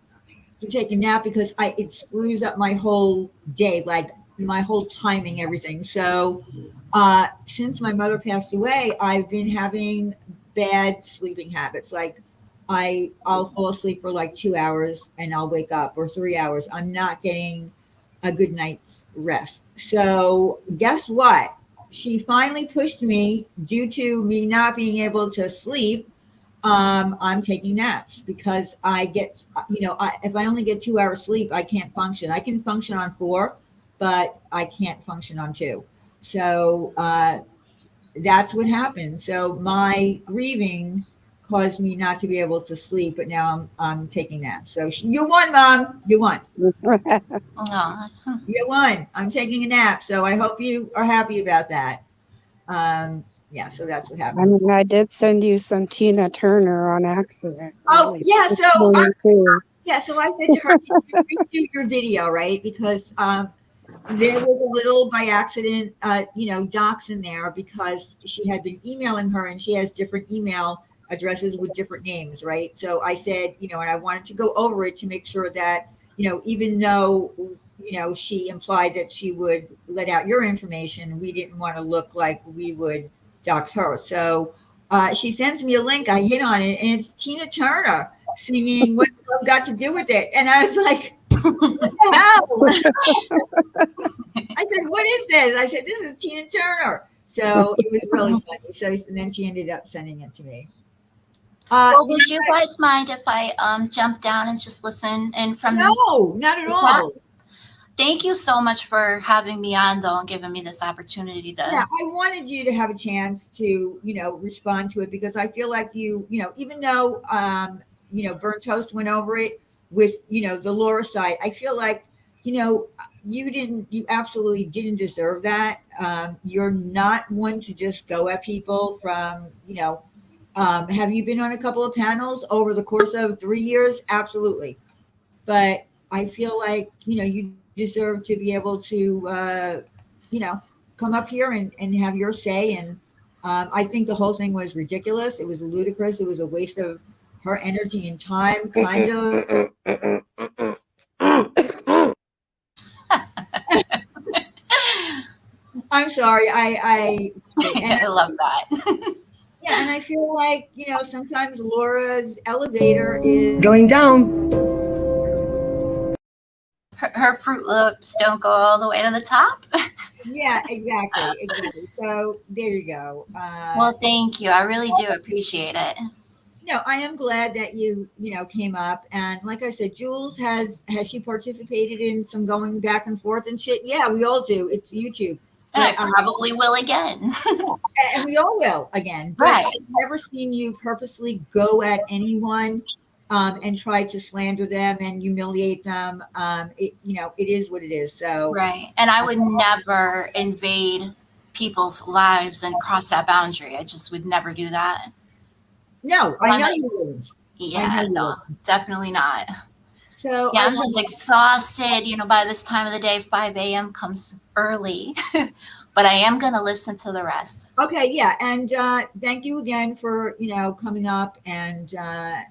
to take a nap, because it screws up my whole day, like my whole timing, everything. So since my mother passed away, I've been having bad sleeping habits. Like I'll fall asleep for like 2 hours and I'll wake up, or 3 hours. I'm not getting a good night's rest. So guess what? She finally pushed me, due to me not being able to sleep. I'm taking naps, because I get, if I only get 2 hours sleep, I can't function. I can function on 4, but I can't function on 2. So that's what happened. So my grieving caused me not to be able to sleep, but now I'm taking naps. So you won, Mom. You won. Aw. You won. I'm taking a nap. So I hope you are happy about that. Yeah, so that's what I happened. mean, I did send you some Tina Turner on accident. Oh, yeah. This So morning, too. I said to her, "Redo your video, right?" Because there was a little by accident, docs in there, because she had been emailing her, and she has different email addresses with different names, right? So I said, and I wanted to go over it to make sure that, even though, she implied that she would let out your information, we didn't want to look like we would dox her. So she sends me a link. I hit on it, and it's Tina Turner singing "What's Love Got to Do with It?" And I was like, what the hell? I said, what is this? I said, this is Tina Turner. So it was really funny. So and then she ended up sending it to me. Well, would you guys mind if I jump down and just listen in from? No, not at all. Thank you so much for having me on, though, and giving me this opportunity to. Yeah, I wanted you to have a chance to, respond to it, because I feel like you, even though, Burnt Toast went over it with, the Laura side, I feel like, you absolutely didn't deserve that. You're not one to just go at people from, have you been on a couple of panels over the course of 3 years? Absolutely. But I feel like, you deserve to be able to, come up here and have your say. And I think the whole thing was ridiculous. It was ludicrous. It was a waste of her energy and time, kind of. I'm sorry. I love that. Yeah, and I feel like, sometimes Laura's elevator is going down. Her Fruit Loops don't go all the way to the top. Yeah, exactly. So there you go. Well, thank you. I really do appreciate it. I am glad that you came up, and like I said, Jules has she participated in some going back and forth and shit. Yeah, we all do. It's YouTube. And I probably will again. And we all will again. But Right. I've never seen you purposely go at anyone and try to slander them and humiliate them. It is what it is. So Right. And I would never invade people's lives and cross that boundary. I just would never do that. No, I know you wouldn't. Yeah, no, definitely not. So yeah, I'm just exhausted. By this time of the day, 5 a.m. comes early, but I am going to listen to the rest. Okay. Yeah. And thank you again for, coming up. And, I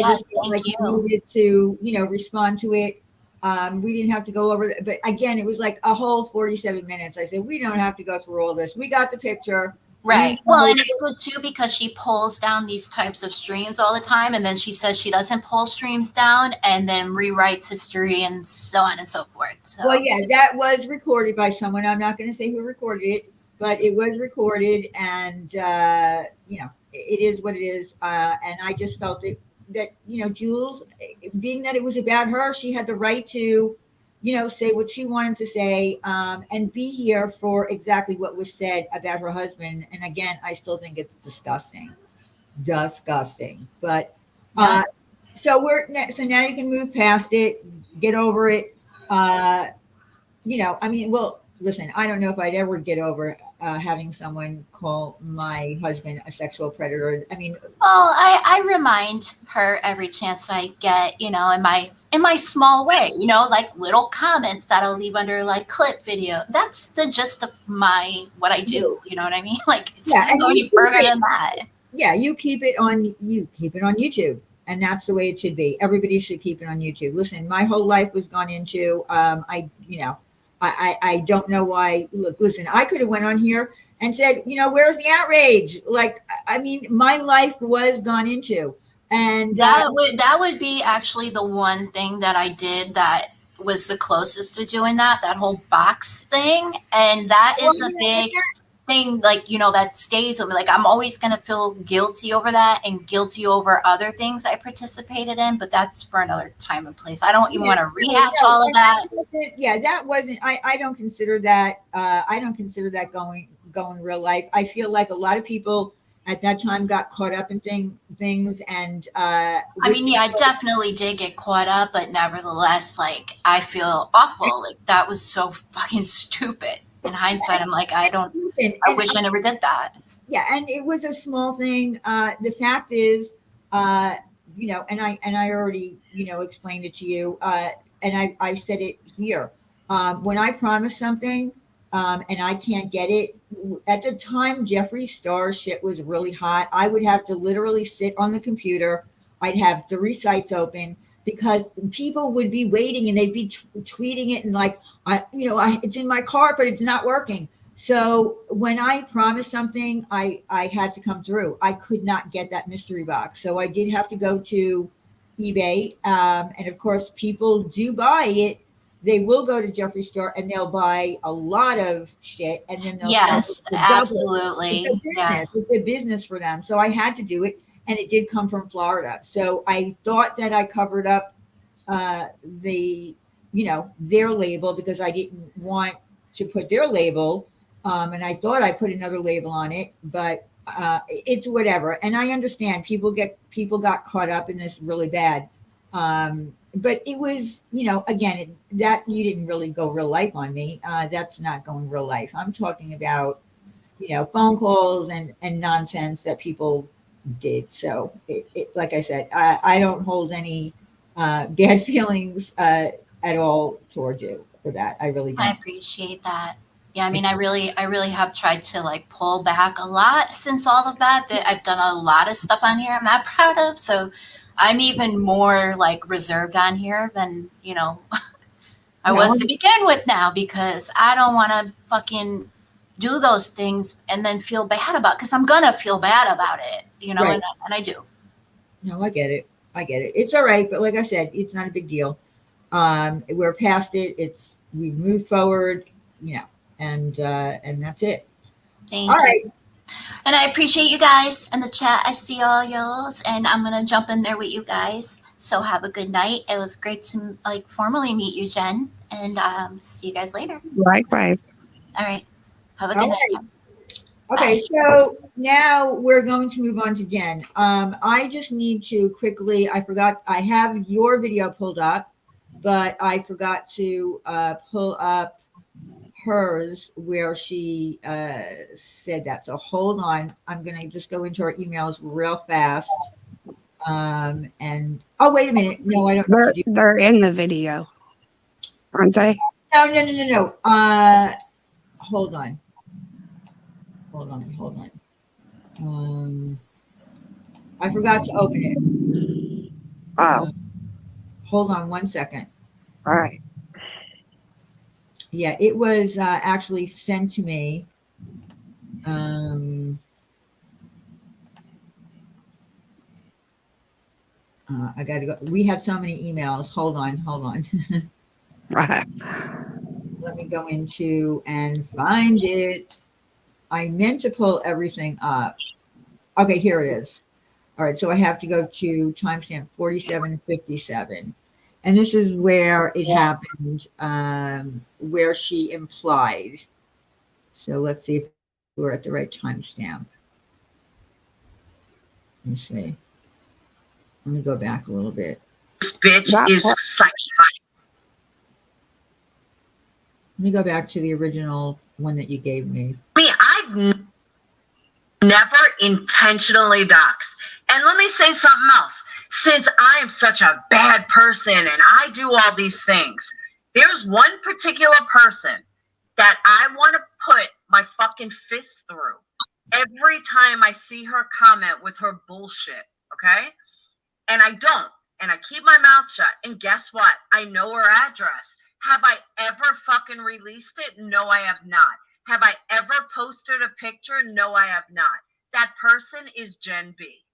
just felt like you needed to, respond to it. We didn't have to go over it. But again, it was like a whole 47 minutes. I said, we don't have to go through all this. We got the picture. Right. Well, and it's good too, because she pulls down these types of streams all the time. And then she says she doesn't pull streams down, and then rewrites history and so on and so forth. So. Well, yeah, that was recorded by someone. I'm not going to say who recorded it, but it was recorded, and, it is what it is. And I just felt it that, Jules, being that it was about her, she had the right to, say what she wanted to say, and be here for exactly what was said about her husband. And again, I still think it's disgusting. But Yeah. so now you can move past it, get over it. I mean, well, listen, I don't know if I'd ever get over having someone call my husband a sexual predator. I mean, Well, I remind her every chance I get, in my small way, like little comments that I'll leave under like clip video. That's the gist of what I do. You know what I mean? Like it yeah, doesn't and go any further than that. yeah, you keep it on YouTube, and that's the way it should be. Everybody should keep it on YouTube. Listen, my whole life was gone into I don't know why. Look, listen, I could have went on here and said, where's the outrage? Like, I mean, my life was gone into, and That would be actually the one thing that I did that was the closest to doing that whole box thing. And that is a big thing, like, that stays with me. Like, I'm always going to feel guilty over that and guilty over other things I participated in, but that's for another time and place. I don't even want to rehash all of that. That wasn't, I don't consider that, going real life. I feel like a lot of people at that time got caught up in things, and I mean, yeah, I definitely did get caught up, but nevertheless, like, I feel awful. Like, that was so fucking stupid. In hindsight, I'm like, I wish I never did that. Yeah, and it was a small thing. The fact is, and I already, explained it to you, and I said it here. When I promise something, and I can't get it, at the time Jeffree Star shit was really hot. I would have to literally sit on the computer. I'd have 3 sites open because people would be waiting and they'd be tweeting it and like, it's in my car, but it's not working. So when I promised something, I had to come through. I could not get that mystery box. So I did have to go to eBay. And of course, people do buy it. They will go to Jeffree Star and they'll buy a lot of shit. And then they'll yes, absolutely. It's a business for them. So I had to do it. And it did come from Florida. So I thought that I covered up their label because I didn't want to put their label. And I thought I put another label on it, but it's whatever. And I understand people got caught up in this really bad. But it was, again, that you didn't really go real life on me. That's not going real life. I'm talking about, phone calls and nonsense that people did. So it like I said, I don't hold any bad feelings at all toward you for that. I really don't. I appreciate that. Yeah, I mean, I really have tried to like pull back a lot since all of that. That I've done a lot of stuff on here I'm not proud of. So I'm even more like reserved on here than, I was to begin with now, because I don't want to fucking do those things and then feel bad about, because I'm going to feel bad about it, right. and I do. No, I get it. It's all right. But like I said, it's not a big deal. We're past it. We moved forward, and that's it. Thank you. Right. And I appreciate you guys in the chat. I see all y'all's, and I'm going to jump in there with you guys. So have a good night. It was great to formally meet you, Jen, and see you guys later. Likewise. All right. Have a good night. Okay, so now we're going to move on to Jen. I just need to quickly, I forgot, I have your video pulled up, but I forgot to pull up hers where she said that. So hold on. I'm going to just go into our emails real fast. And oh, wait a minute. No, I don't. They're in the video, aren't they? No. Hold on. I forgot to open it. Oh. Hold on 1 second. All right. Yeah, it was actually sent to me. I got to go. We had so many emails. Hold on. Let me go into and find it. I meant to pull everything up. Okay, here it is. All right, so I have to go to timestamp 47:57. And this is where it happened, where she implied. So let's see if we're at the right timestamp. Let me see. Let me go back a little bit. This bitch That is part- psychotic. Let me go back to the original one that you gave me. I mean, I've never intentionally doxed. And let me say something else. Since I am such a bad person and I do all these things, there's one particular person that I want to put my fucking fist through every time I see her comment with her bullshit, okay? And I don't. And I keep my mouth shut. And guess what? I know her address. Have I ever fucking released it? No, I have not. Have I ever posted a picture? No, I have not. That person is Jen B.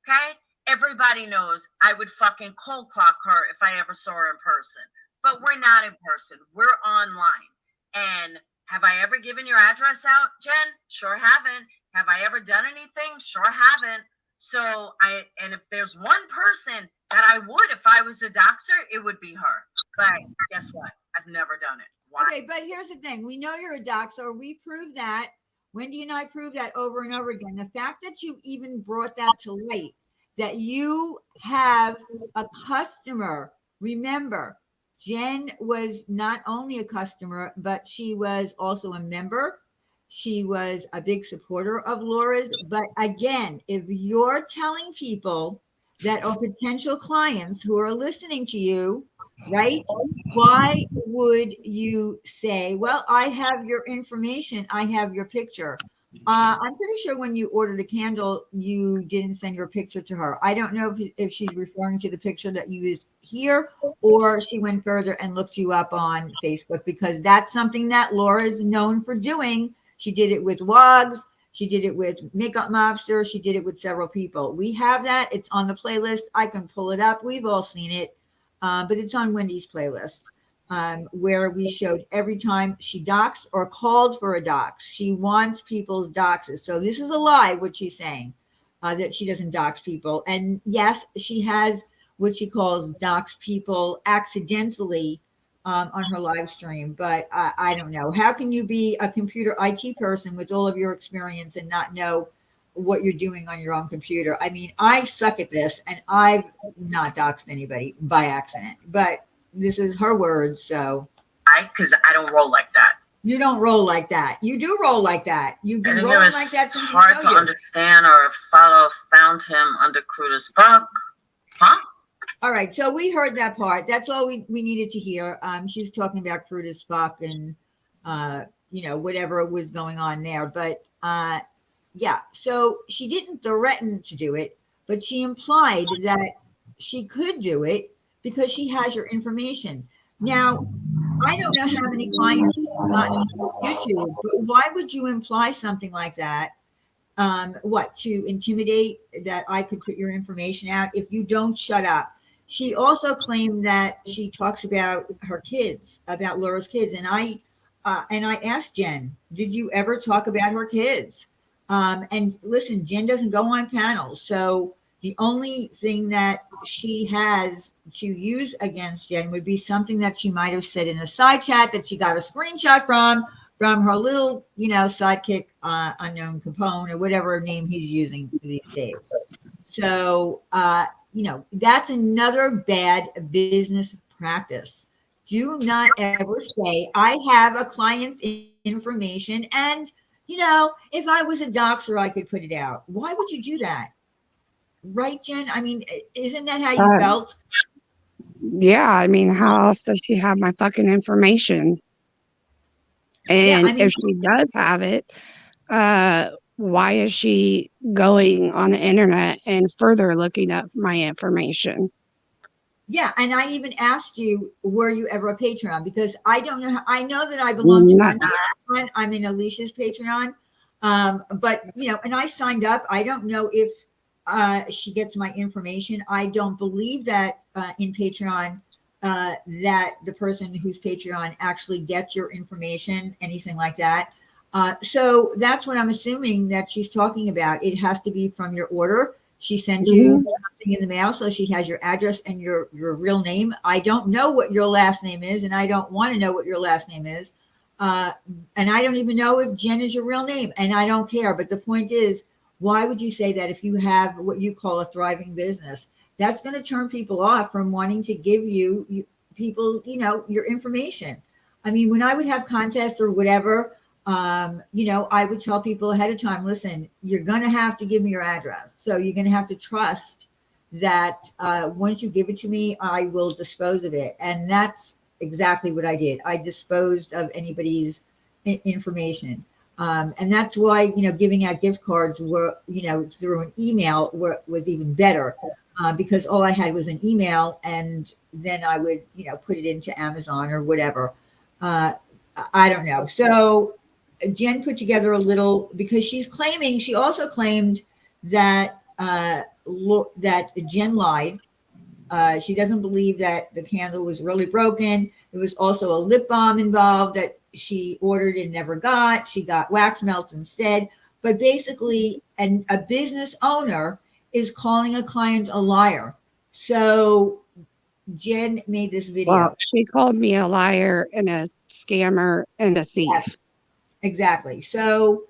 Okay? Everybody knows I would fucking cold clock her if I ever saw her in person. But we're not in person. We're online. And have I ever given your address out, Jen? Sure haven't. Have I ever done anything? Sure haven't. So and if there's one person that I would, if I was a doctor, it would be her. But guess what? I've never done it. Why? Okay, but here's the thing. We know you're a doxer. We proved that. Wendy and I proved that over and over again. The fact that you even brought that to light, that you have a customer. Remember, Jen was not only a customer, but she was also a member. She was a big supporter of Laura's. But again, if you're telling people that are potential clients who are listening to you, right? Why would you say, well, I have your information, I have your picture? I'm pretty sure when you ordered a candle, you didn't send your picture to her. I don't know if she's referring to the picture that you used here, or she went further and looked you up on Facebook, because that's something that Laura is known for doing. She did it with Wogs. She did it with Makeup Mobster. She did it with several people. We have that. It's on the playlist. I can pull it up. We've all seen it. But it's on Wendy's playlist, where we showed every time she doxed or called for a dox. She wants people's doxes. So this is a lie, what she's saying, that she doesn't dox people. And yes, she has what she calls dox people accidentally on her live stream. But I don't know. How can you be a computer IT person with all of your experience and not know what you're doing on your own computer? I mean, I suck at this, and I've not doxed anybody by accident, but this is her words. So because I don't roll like that. You don't roll like that. You do roll like that. You've been rolling like that since it's hard to understand or follow. Found him under crude as fuck. Huh? All right, so we heard that part. That's all we needed to hear. She's talking about crude as fuck and whatever was going on there. But yeah, so she didn't threaten to do it, but she implied that she could do it because she has your information. Now, I don't know how many clients you've gotten on YouTube, but why would you imply something like that? To intimidate that I could put your information out if you don't shut up? She also claimed that she talks about her kids, about Laura's kids. And I asked Jen, did you ever talk about her kids? And listen, Jen doesn't go on panels. So the only thing that she has to use against Jen would be something that she might have said in a side chat that she got a screenshot from her little, sidekick, unknown Capone, or whatever name he's using these days. So, that's another bad business practice. Do not ever say, I have a client's information, and if I was a doxer, I could put it out. Why would you do that? Right, Jen? I mean, isn't that how you felt? Yeah, I mean, how else does she have my fucking information? And if she does have it, why is she going on the internet and further looking up my information? Yeah, and I even asked you, were you ever a Patreon? Because I don't know. I know that I belong to one Patreon. I'm in Alicia's Patreon. But, and I signed up. I don't know if she gets my information. I don't believe that in Patreon that the person who's Patreon actually gets your information, anything like that. So that's what I'm assuming that she's talking about. It has to be from your order. She sent you Mhm. something in the mail, so she has your address and your real name. I don't know what your last name is, and I don't want to know what your last name is. Uh, and I don't even know if Jen is your real name, and I don't care. But the point is, why would you say that if you have what you call a thriving business? That's going to turn people off from wanting to give people, your information. I mean, when I would have contests or whatever, I would tell people ahead of time, listen, you're going to have to give me your address. So you're going to have to trust that once you give it to me, I will dispose of it. And that's exactly what I did. I disposed of anybody's information. And that's why, giving out gift cards through an email was even better because all I had was an email and then I would, put it into Amazon or whatever. I don't know. So Jen put together a little because she also claimed that that Jen lied. She doesn't believe that the candle was really broken. There was also a lip balm involved that she ordered and never got. She got wax melts instead. But basically, a business owner is calling a client a liar. So Jen made this video. Well, she called me a liar and a scammer and a thief. Yes, exactly. So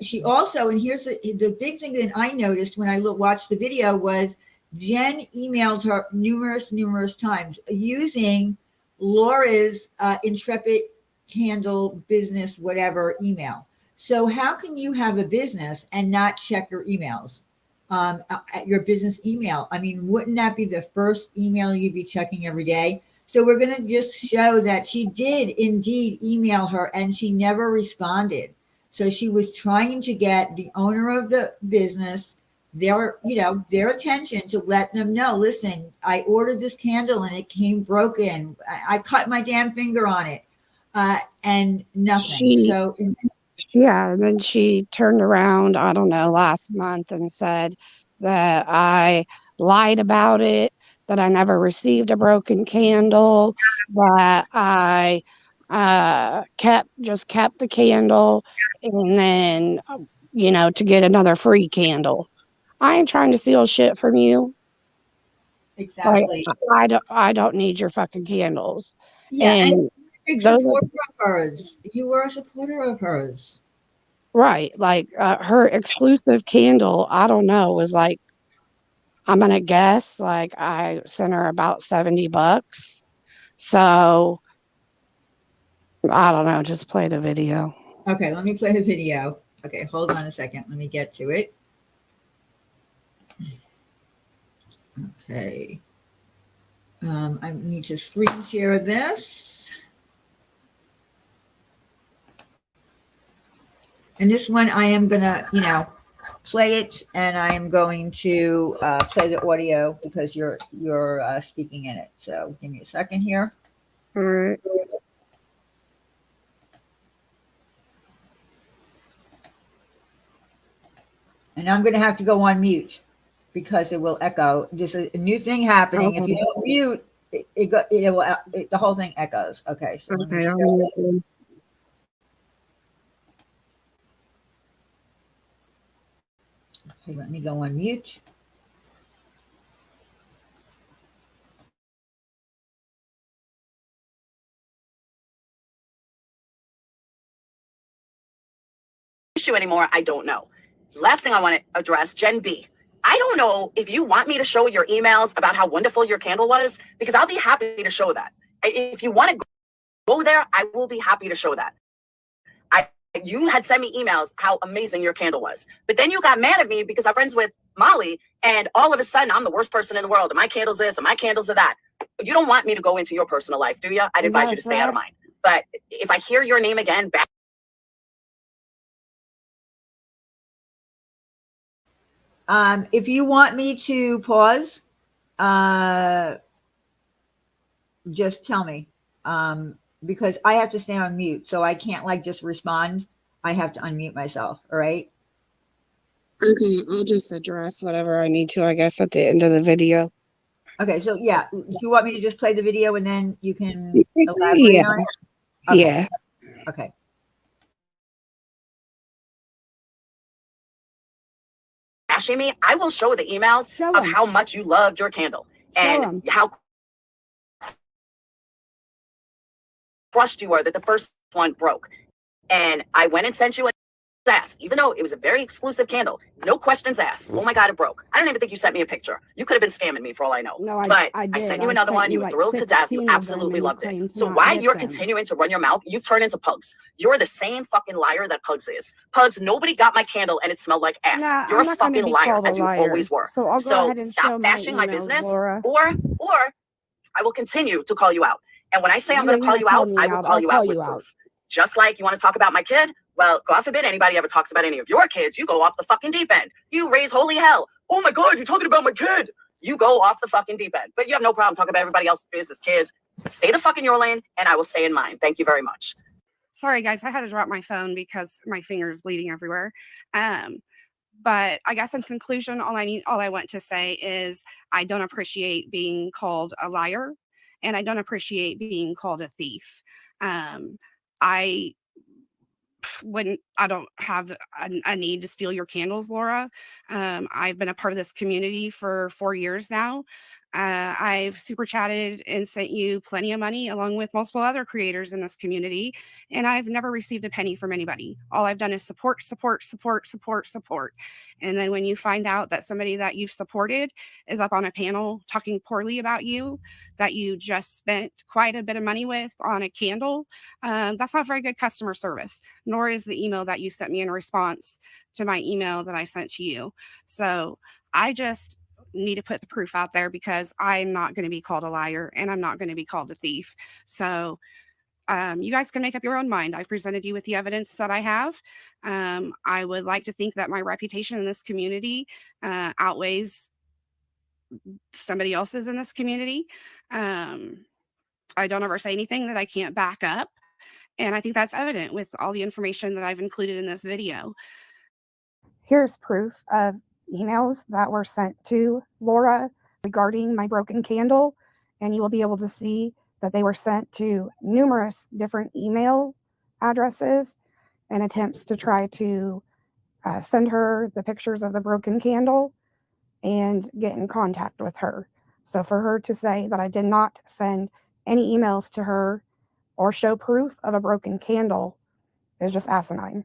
she also, and here's the big thing that I noticed when I watched the video was Jen emailed her numerous times using Laura's Intrepid Candle business, whatever email. So how can you have a business and not check your emails? At your business email. I mean, wouldn't that be the first email you'd be checking every day? So we're going to just show that she did indeed email her and she never responded. So she was trying to get the owner of the business their attention to let them know, listen, I ordered this candle and it came broken. I cut my damn finger on it. And nothing. Yeah, and then she turned around, I don't know, last month and said that I lied about it, that I never received a broken candle, that I kept the candle and then to get another free candle. I ain't trying to steal shit from you. Like Exactly. I don't need your fucking candles. Yeah, and And big those are supporter of hers. You were a supporter of hers. right. Like her exclusive candle, I don't know, was like, I'm gonna guess like I sent her about $70. So I don't know, just play the video. Okay, let me play the video. Okay, hold on a second. Let me get to it. Okay. I need to screen share this. And this one I am gonna, play it, and I am going to play the audio because you're speaking in it. So give me a second here. All right. And I'm going to have to go on mute because it will echo. There's a new thing happening. If you don't mute, the whole thing echoes. Okay, so let me okay, let me go on mute. Issue anymore, I don't know. Last thing I want to address, Gen B. I don't know if you want me to show your emails about how wonderful your candle was, because I'll be happy to show that. If you want to go there, I will be happy to show that. You had sent me emails how amazing your candle was, but then you got mad at me because I'm friends with Molly, and all of a sudden I'm the worst person in the world, and my candle's this, and my candles are that. You don't want me to go into your personal life, do you? I'd advise you to stay out of mine. But if I hear your name again, back. If you want me to pause, just tell me. Because I have to stay on mute, so I can't just respond. I have to unmute myself. All right. Okay, I'll just address whatever I need to, I guess, at the end of the video. Okay, so yeah, do you want me to just play the video and then you can elaborate Yeah. on it? Okay. Yeah. Okay. bashing me, I will show the emails of how much you loved your candle and how crushed you were that the first one broke. And I went and sent you an ass, even though it was a very exclusive candle. No questions asked. Oh my God, it broke. I don't even think you sent me a picture. You could have been scamming me for all I know. No, but I did. sent you another one. You were thrilled to death. You absolutely loved it. So why you're continuing to run your mouth? You've turned into Pugs. You're the same fucking liar that Pugs is. Pugs, nobody got my candle and it smelled like ass. Nah, You're I'm a not gonna fucking be liar, called a as you liar. always were. So I'll go ahead and stop show my bashing my emails, business, Laura. or I will continue to call you out. And when I say I'm going to call you out, I will call you out with proof. Just like you want to talk about my kid? Well, God forbid anybody ever talks about any of your kids. You go off the fucking deep end. You raise holy hell. Oh my God, you're talking about my kid. You go off the fucking deep end. But you have no problem talking about everybody else's business, kids. Stay the fuck in your lane, and I will stay in mine. Thank you very much. Sorry, guys, I had to drop my phone because my finger is bleeding everywhere. But I guess in conclusion, all I want to say is I don't appreciate being called a liar, and I don't appreciate being called a thief. I don't have a need to steal your candles, Laura. I've been a part of this community for 4 years now. I've super chatted and sent you plenty of money along with multiple other creators in this community, and I've never received a penny from anybody. All I've done is support. And then when you find out that somebody that you've supported is up on a panel talking poorly about you, that you just spent quite a bit of money with on a candle, that's not very good customer service, nor is the email that you sent me in response to my email that I sent to you. So I just need to put the proof out there because I'm not going to be called a liar and I'm not going to be called a thief. So you guys can make up your own mind. I've presented you with the evidence that I have. I would like to think that my reputation in this community outweighs somebody else's in this community. I don't ever say anything that I can't back up. And I think that's evident with all the information that I've included in this video. Here's proof of emails that were sent to Laura regarding my broken candle. And you will be able to see that they were sent to numerous different email addresses and attempts to try to send her the pictures of the broken candle and get in contact with her. So for her to say that I did not send any emails to her or show proof of a broken candle is just asinine.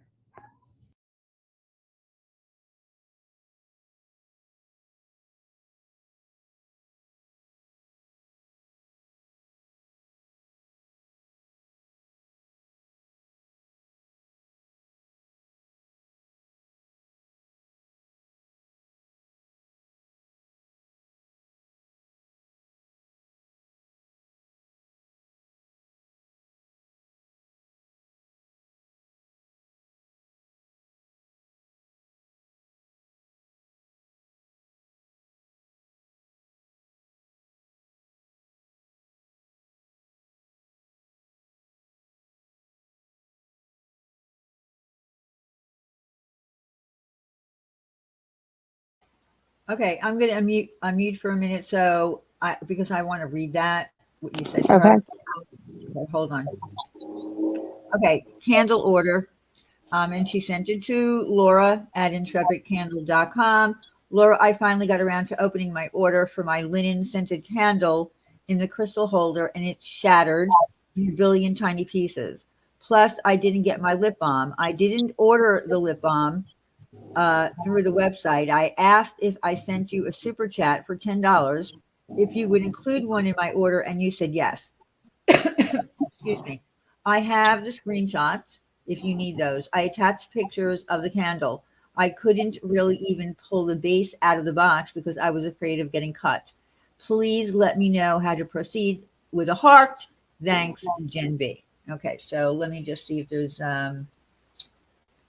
Okay, I'm going to unmute for a minute, so because I want to read that what you said to Okay. her. Okay, hold on. Okay, candle order. And she sent it to Laura at intrepidcandle.com. Laura, I finally got around to opening my order for my linen scented candle in the crystal holder, and it shattered in a billion tiny pieces. Plus, I didn't get my lip balm. I didn't order the lip balm through the website. I asked if I sent you a super chat for $10 if you would include one in my order, and you said yes. Excuse me. I have the screenshots if you need those. I attached pictures of the candle. I couldn't really even pull the base out of the box because I was afraid of getting cut. Please let me know how to proceed with a heart. Thanks, Jen B. Okay, so let me just see if there's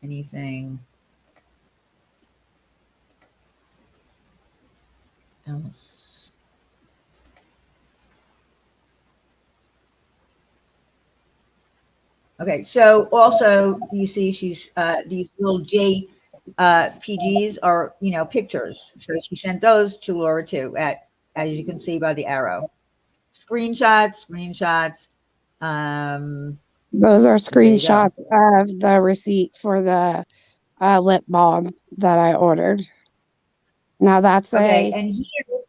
anything else. Okay, so also you see she's these little PGs are pictures. So she sent those to Laura too, as you can see by the arrow. Screenshots. Those are screenshots of the receipt for the lip balm that I ordered. Now that's Okay, a and here,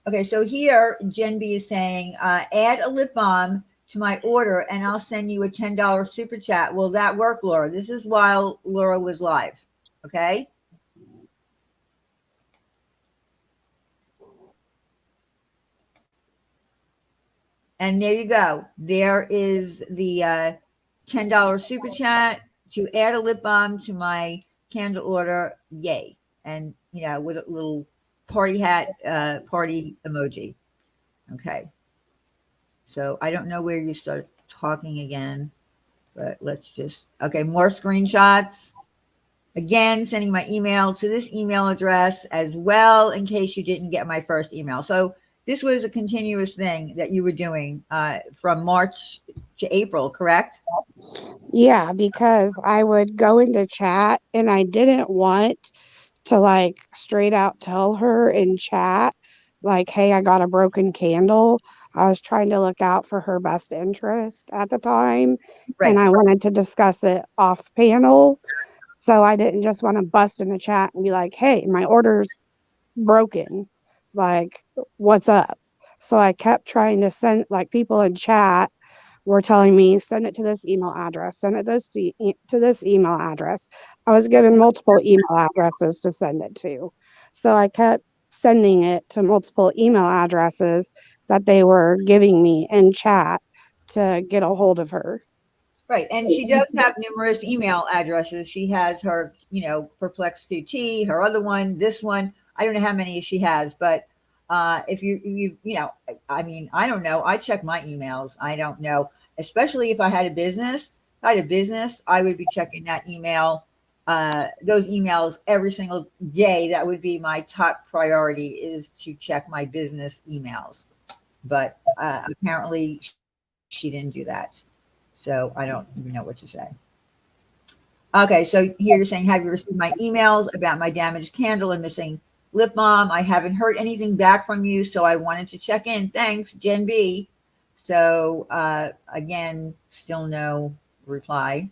okay, so here Jen B is saying, add a lip balm to my order and I'll send you a $10 super chat. Will that work, Laura? This is while Laura was live. Okay. And there you go. There is the $10 super chat to add a lip balm to my candle order. Yay. And, you know, with a little party hat, party emoji. Okay. So I don't know where you start talking again, but let's just, okay, more screenshots. Again, sending my email to this email address as well, in case you didn't get my first email. So this was a continuous thing that you were doing from March to April, correct? Yeah, because I would go into chat and I didn't want to like straight out tell her in chat, like, hey, I got a broken candle. I was trying to look out for her best interest at the time. And Right. I wanted to discuss it off panel. So I didn't just want to bust in the chat and be like, hey, my order's broken. Like, what's up? So I kept trying to send, like, people in chat were telling me, send it to this email address, send it to this email address. I was given multiple email addresses to send it to. So I kept sending it to multiple email addresses that they were giving me in chat to get a hold of her. Right. And she does have numerous email addresses. She has her, you know, Perplex QT, her other one, this one. I don't know how many she has, but if you know, I mean, I don't know. I check my emails. I don't know, especially if I had a business. If I had a business, I would be checking that email, those emails every single day. That would be my top priority, is to check my business emails. But apparently she didn't do that. So I don't even know what to say. Okay, so here you're saying, have you received my emails about my damaged candle and missing lip balm? I haven't heard anything back from you, so I wanted to check in. Thanks, Jen B. So again, still no reply.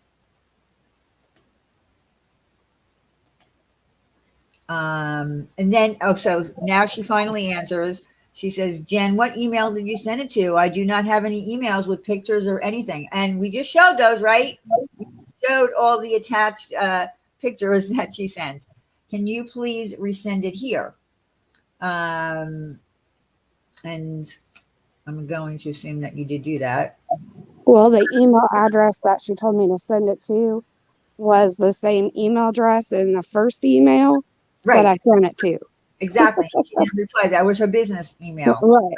And then, oh, so now she finally answers. She says, Jen, what email did you send it to? I do not have any emails with pictures or anything. And we just showed those, right? Showed all the attached pictures that she sent. Can you please resend it here? And I'm going to assume that you did do that. Well, the email address that she told me to send it to was the same email address in the first email that Right, I sent it to. exactly. She didn't reply. That was her business email. Right.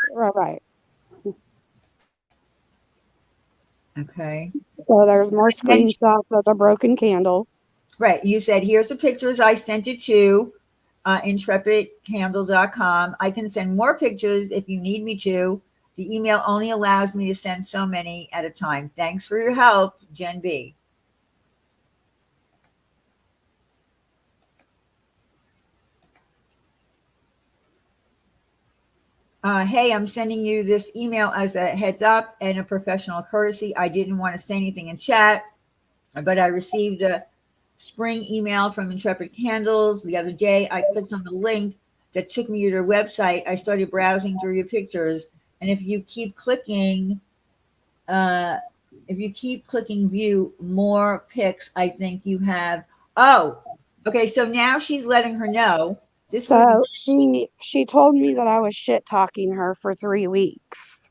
Okay. So there's more And screenshots of the broken candle. right. You said, here's the pictures I sent it to, intrepidcandle.com. I can send more pictures if you need me to. The email only allows me to send so many at a time. Thanks for your help, Jen B. Hey, I'm sending you this email as a heads up and a professional courtesy. I didn't want to say anything in chat, but I received a spring email from Intrepid Candles the other day. I clicked on the link that took me to their website. I started browsing through your pictures, and if you keep clicking view more pics, I think you have. Oh, okay. So now she's letting her know. This was So she told me that I was shit talking her for 3 weeks.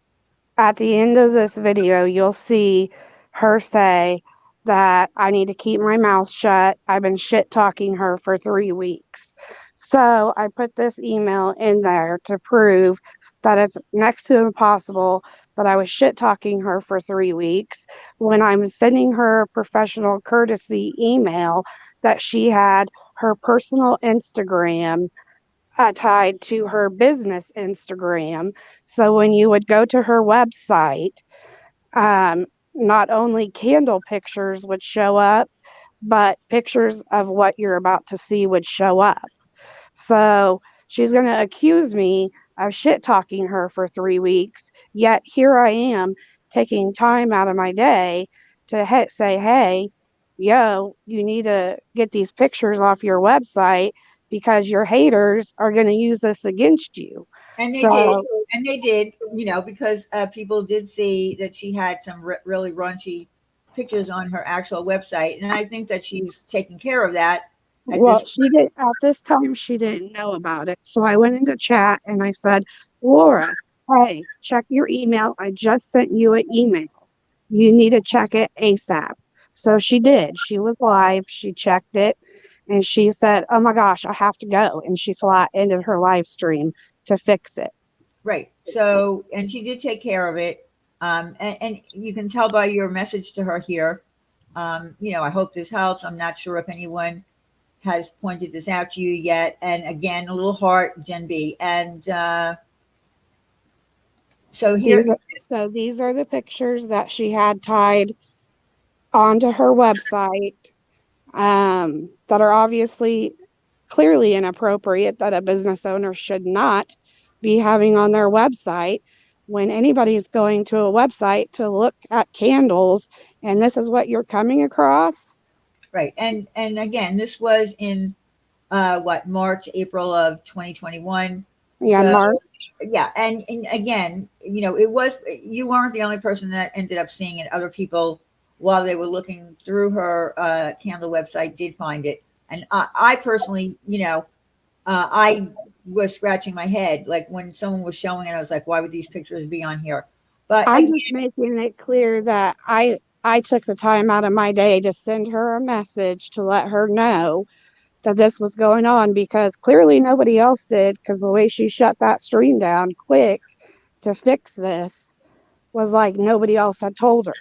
At the end of this video, you'll see her say that I need to keep my mouth shut. I've been shit talking her for 3 weeks. So I put this email in there to prove that it's next to impossible that I was shit talking her for 3 weeks when I'm sending her a professional courtesy email that she had her personal Instagram tied to her business Instagram. So when you would go to her website, um, not only candle pictures would show up, but pictures of what you're about to see would show up. So she's going to accuse me of shit talking her for 3 weeks. Yet here I am taking time out of my day to say, hey, yo, you need to get these pictures off your website because your haters are going to use this against you. And they did. So And they did, because people did see that she had some really raunchy pictures on her actual website. And I think that she's taking care of that at well, this. she did at this time, she didn't know about it. So I went into chat and I said, Laura, hey, check your email. I just sent you an email. You need to check it ASAP. So she did. She was live. She checked it and she said, oh my gosh, I have to go. And she flat ended her live stream to fix it. Right. So, and she did take care of it. And you can tell by your message to her here. I hope this helps. I'm not sure if anyone has pointed this out to you yet. And again, a little heart, Gen B. And so here, These are the pictures that she had tied onto her website that are obviously clearly inappropriate, that a business owner should not be having on their website when anybody's going to a website to look at candles and this is what you're coming across. right. And again, this was in March, April of 2021. Yeah, So Mark. yeah, and again, you weren't the only person that ended up seeing it. Other people, while they were looking through her candle website, did find it. And I personally, I was scratching my head like when someone was showing it. I was like, why would these pictures be on here? But I'm again, just making it clear that I took the time out of my day to send her a message to let her know that this was going on because clearly nobody else did, because the way she shut that stream down quick to fix this was like nobody else had told her.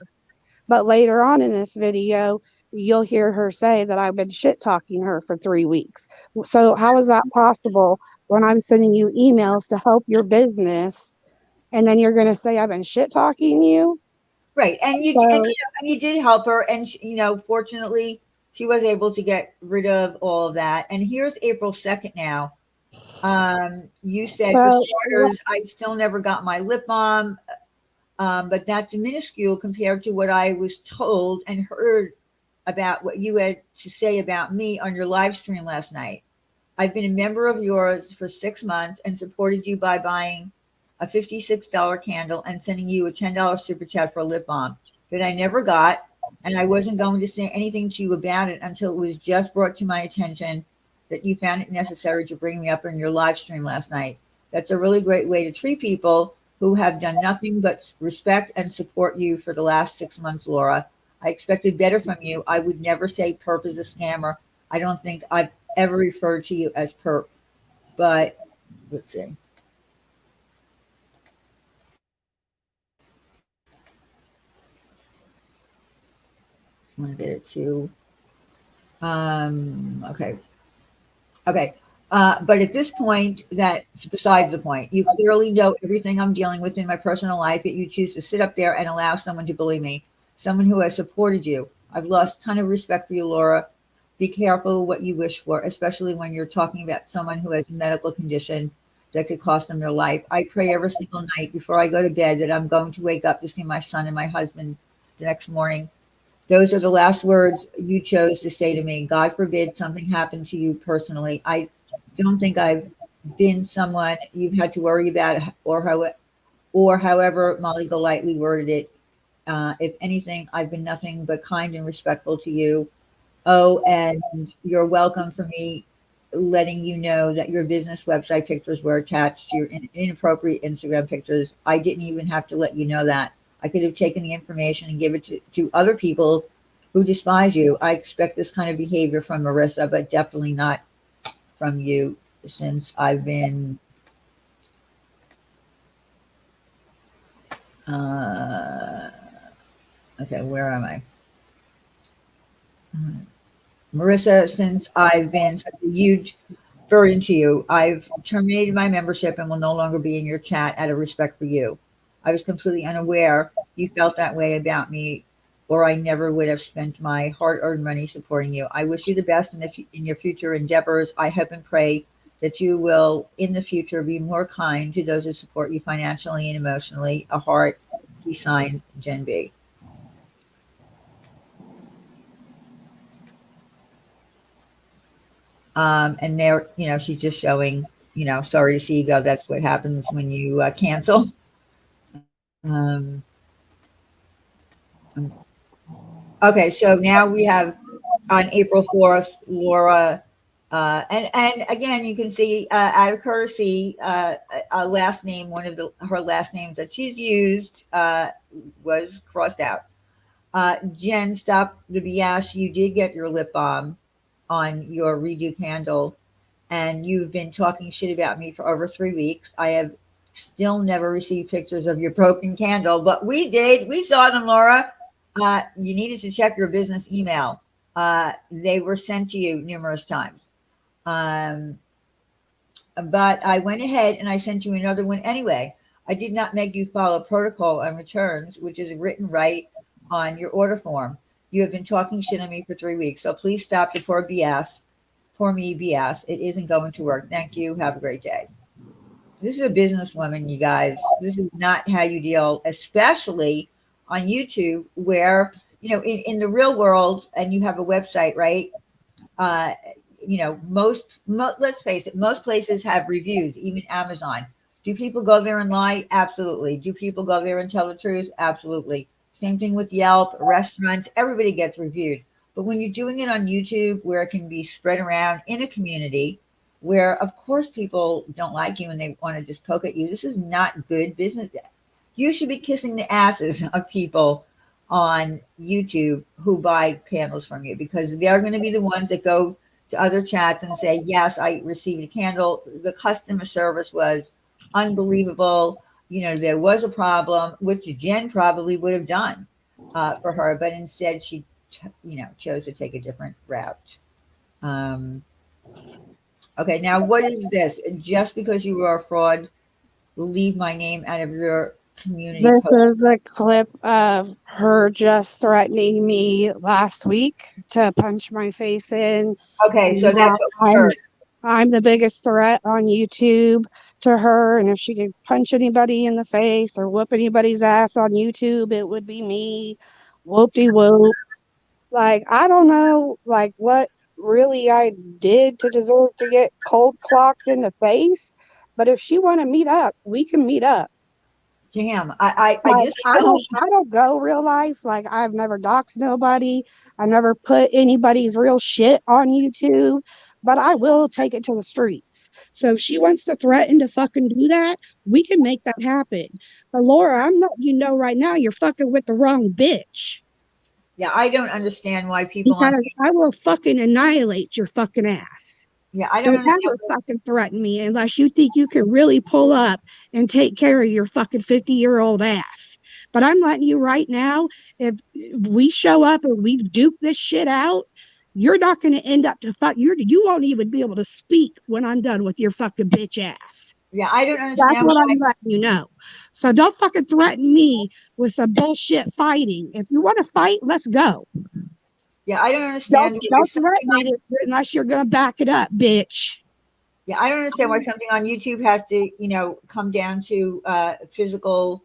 But later on in this video, you'll hear her say that I've been shit talking her for 3 weeks. So how is that possible when I'm sending you emails to help your business and then you're going to say I've been shit talking you? right, and So you did help her, and fortunately, she was able to get rid of all of that. And here's April 2nd now. You said, for so starters, I still never got my lip balm, but that's minuscule compared to what I was told and heard about what you had to say about me on your live stream last night. I've been a member of yours for 6 months and supported you by buying a $56 candle and sending you a $10 super chat for a lip balm that I never got. And I wasn't going to say anything to you about it until it was just brought to my attention that you found it necessary to bring me up in your live stream last night. That's a really great way to treat people who have done nothing but respect and support you for the last 6 months, Laura. I expected better from you. I would never say Perp is a scammer. I don't think I've ever referred to you as Perp, but let's see. I want to get it to, okay. Okay. But at this point, that's besides the point. You clearly know everything I'm dealing with in my personal life, yet you choose to sit up there and allow someone to bully me, someone who has supported you. I've lost a ton of respect for you, Laura. Be careful what you wish for, especially when you're talking about someone who has a medical condition that could cost them their life. I pray every single night before I go to bed that I'm going to wake up to see my son and my husband the next morning. Those are the last words you chose to say to me. God forbid something happened to you personally. I don't think I've been someone you've had to worry about, or however Molly Golightly worded it. If anything, I've been nothing but kind and respectful to you. Oh, and you're welcome for me letting you know that your business website pictures were attached to your inappropriate Instagram pictures. I didn't even have to let you know that. I could have taken the information and give it to other people who despise you. I expect this kind of behavior from Marissa, but definitely not from you, since I've been okay, where am I? Marissa, since I've been such a huge burden to you, I've terminated my membership and will no longer be in your chat out of respect for you. I was completely unaware you felt that way about me, or I never would have spent my hard-earned money supporting you. I wish you the best in your future endeavors. I hope and pray that you will, in the future, be more kind to those who support you financially and emotionally. A heart, he signed, Jen B. And there, she's just showing, sorry to see you go. That's what happens when you cancel. Um, okay, so now we have on April 4th, Laura, and again, you can see out of courtesy, a last name, one of her last names that she's used was crossed out. Jen, stop the BS. You did get your lip balm on your redo candle, and you've been talking shit about me for over 3 weeks. I have still never received pictures of your broken candle, but we did. We saw them, Laura. You needed to check your business email. They were sent to you numerous times. Um, but I went ahead and I sent you another one anyway. I did not make you follow protocol on returns, which is written right on your order form. You have been talking shit on me for 3 weeks, so please stop the poor BS. Poor me BS. It isn't going to work. Thank you. Have a great day. This is a businesswoman, you guys. This is not how you deal, especially on YouTube, where, in the real world, and you have a website, right? Let's face it, most places have reviews, even Amazon. Do people go there and lie? Absolutely. Do people go there and tell the truth? Absolutely. Same thing with Yelp, restaurants, everybody gets reviewed. But when you're doing it on YouTube, where it can be spread around in a community, where of course people don't like you and they want to just poke at you, this is not good business. You should be kissing the asses of people on YouTube who buy candles from you, because they're going to be the ones that go to other chats and say, yes, I received a candle. The customer service was unbelievable. There was a problem, which Jen probably would have done for her, but instead she, chose to take a different route. Okay, now what is this? Just because you are a fraud, leave my name out of your community This post. is the clip of her just threatening me last week to punch my face in. Okay, so And that's that what we heard. I'm the biggest threat on YouTube to her. And if she could punch anybody in the face or whoop anybody's ass on YouTube, it would be me. Whoop-de-whoop. Like, I don't know, like, what really I did to deserve to get cold clocked in the face. But if she want to meet up, we can meet up. Damn, I Like, just I don't go real life. Like, I've never doxed nobody. I never put anybody's real shit on YouTube, but I will take it to the streets. So if she wants to threaten to fucking do that, we can make that happen. But Laura, I'm letting you know right now, you're fucking with the wrong bitch. yeah, I don't understand why people on Because I will fucking annihilate your fucking ass. yeah, I don't Don't understand. ever fucking threaten me unless you think you can really pull up and take care of your fucking 50-year-old ass. But I'm letting you right now, if we show up and we duke this shit out, you're not going to end up to fuck. You won't even be able to speak when I'm done with your fucking bitch ass. Yeah, I don't That's understand what why. I'm letting you know. So don't fucking threaten me with some bullshit fighting. If you want to fight, let's go. Yeah, I don't understand why Don't something threaten on, it unless you're going to back it up, bitch. yeah, I don't understand why something on YouTube has to, come down to physical,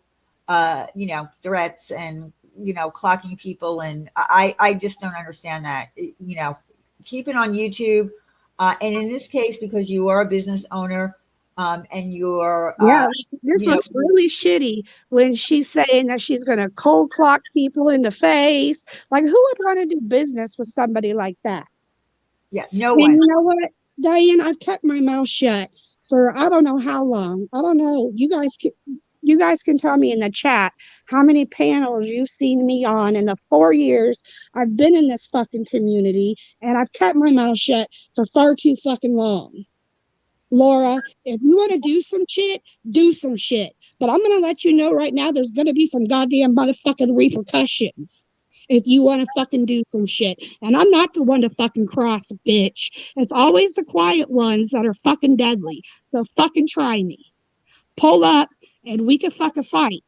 threats and clocking people, and I just don't understand that. Keep it on YouTube, and in this case, because you are a business owner, and you're, Yeah, this you know, looks really shitty when she's saying that she's going to cold clock people in the face. Like, who would want to do business with somebody like that? yeah, no And one. you know what, Diane, I've kept my mouth shut for I don't know how long. I don't know. You guys can tell me in the chat how many panels you've seen me on in the 4 years I've been in this fucking community, and I've kept my mouth shut for far too fucking long. Laura, if you want to do some shit, do some shit. But I'm going to let you know right now there's going to be some goddamn motherfucking repercussions if you want to fucking do some shit. And I'm not the one to fucking cross, bitch. It's always the quiet ones that are fucking deadly. So fucking try me. Pull up and we can fucking fight.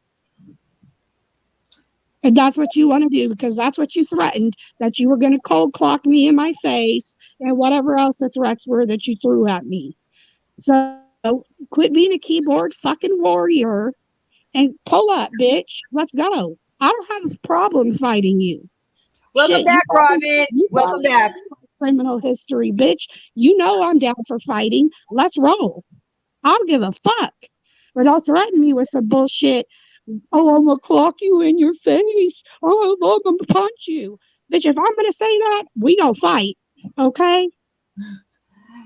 And that's what you want to do because that's what you threatened, that you were going to cold clock me in my face and whatever else the threats were that you threw at me. So quit being a keyboard fucking warrior and pull up, bitch. Let's go. I don't have a problem fighting you. Welcome Shit, back, Robin. you Welcome back. criminal history, bitch. You know I'm down for fighting. Let's roll. I'll give a fuck. But don't threaten me with some bullshit. Oh, I'm gonna clock you in your face. Oh, I'm gonna punch you. Bitch, if I'm gonna say that, we gonna fight. Okay?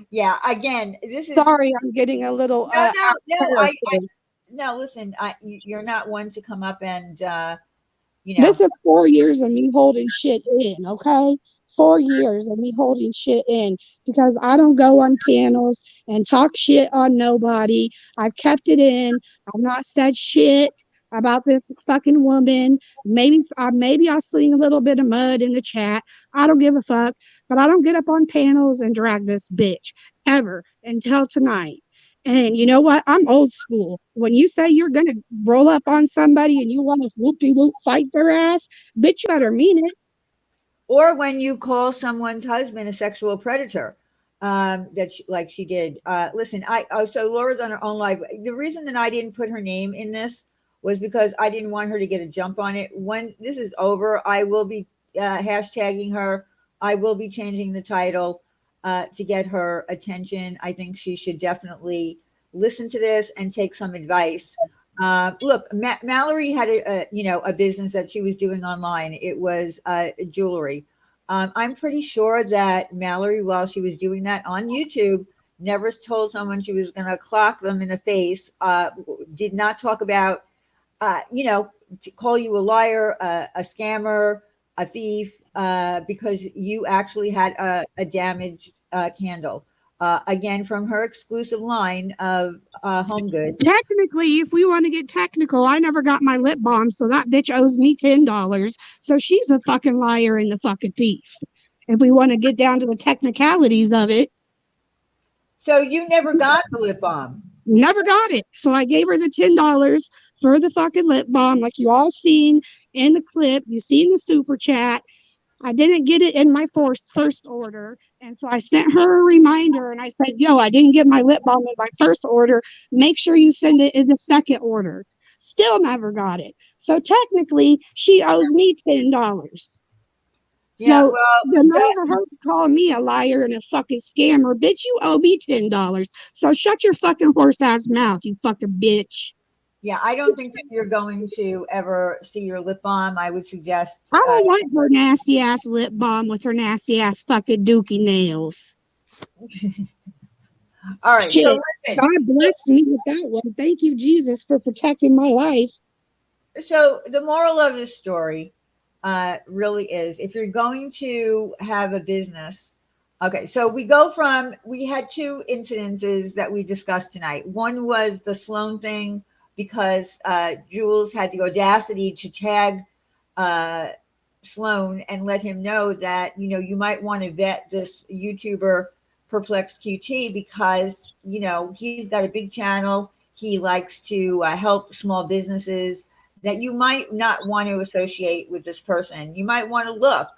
Yeah, again, this is Sorry, I'm getting a little no, no, out no. of character. No. Listen, you're not one to come up and you know. This is 4 years of me holding shit in, okay? 4 years of me holding shit in because I don't go on panels and talk shit on nobody. I've kept it in. I've not said shit about this fucking woman. Maybe I'll sling a little bit of mud in the chat. I don't give a fuck. But I don't get up on panels and drag this bitch ever until tonight. And you know what? I'm old school. When you say you're going to roll up on somebody and you want to whoop de whoop fight their ass, bitch, you better mean it. Or when you call someone's husband a sexual predator, like she did. Listen, so Laura's on her own live. The reason that I didn't put her name in this was because I didn't want her to get a jump on it. When this is over, I will be hashtagging her. I will be changing the title to get her attention. I think she should definitely listen to this and take some advice. Look, Mallory had a business that she was doing online. It was jewelry. I'm pretty sure that Mallory, while she was doing that on YouTube, never told someone she was going to clock them in the face. Did not talk about, to call you a liar, a scammer, a thief, because you actually had a damaged candle. Again, from her exclusive line of home goods. Technically, if we want to get technical, I never got my lip balm, so that bitch owes me $10. So she's a fucking liar and the fucking thief. If we want to get down to the technicalities of it. So you never got the lip balm? Never got it. So I gave her the $10 for the fucking lip balm, like you all seen in the clip. You seen the super chat. I didn't get it in my first order. And so I sent her a reminder and I said, yo, I didn't get my lip balm in my first order. Make sure you send it in the second order. Still never got it. So technically, she owes me $10. Yeah, So well, the nerve of her calling me a liar and a fucking scammer, bitch, you owe me $10. So shut your fucking horse ass mouth, you fucking bitch. yeah, I don't think that you're going to ever see your lip balm. I would suggest. I don't like her nasty ass lip balm with her nasty ass fucking dookie nails. All right, Shit. so listen. God blessed me with that one. Thank you, Jesus, for protecting my life. So the moral of the story really is, if you're going to have a business, okay, so we had two incidences that we discussed tonight. One was the Sloan thing, because Jules had the audacity to tag Sloan and let him know that, you might want to vet this YouTuber Perplexed QT, because, he's got a big channel. He likes to help small businesses, that you might not want to associate with this person. You might want to look.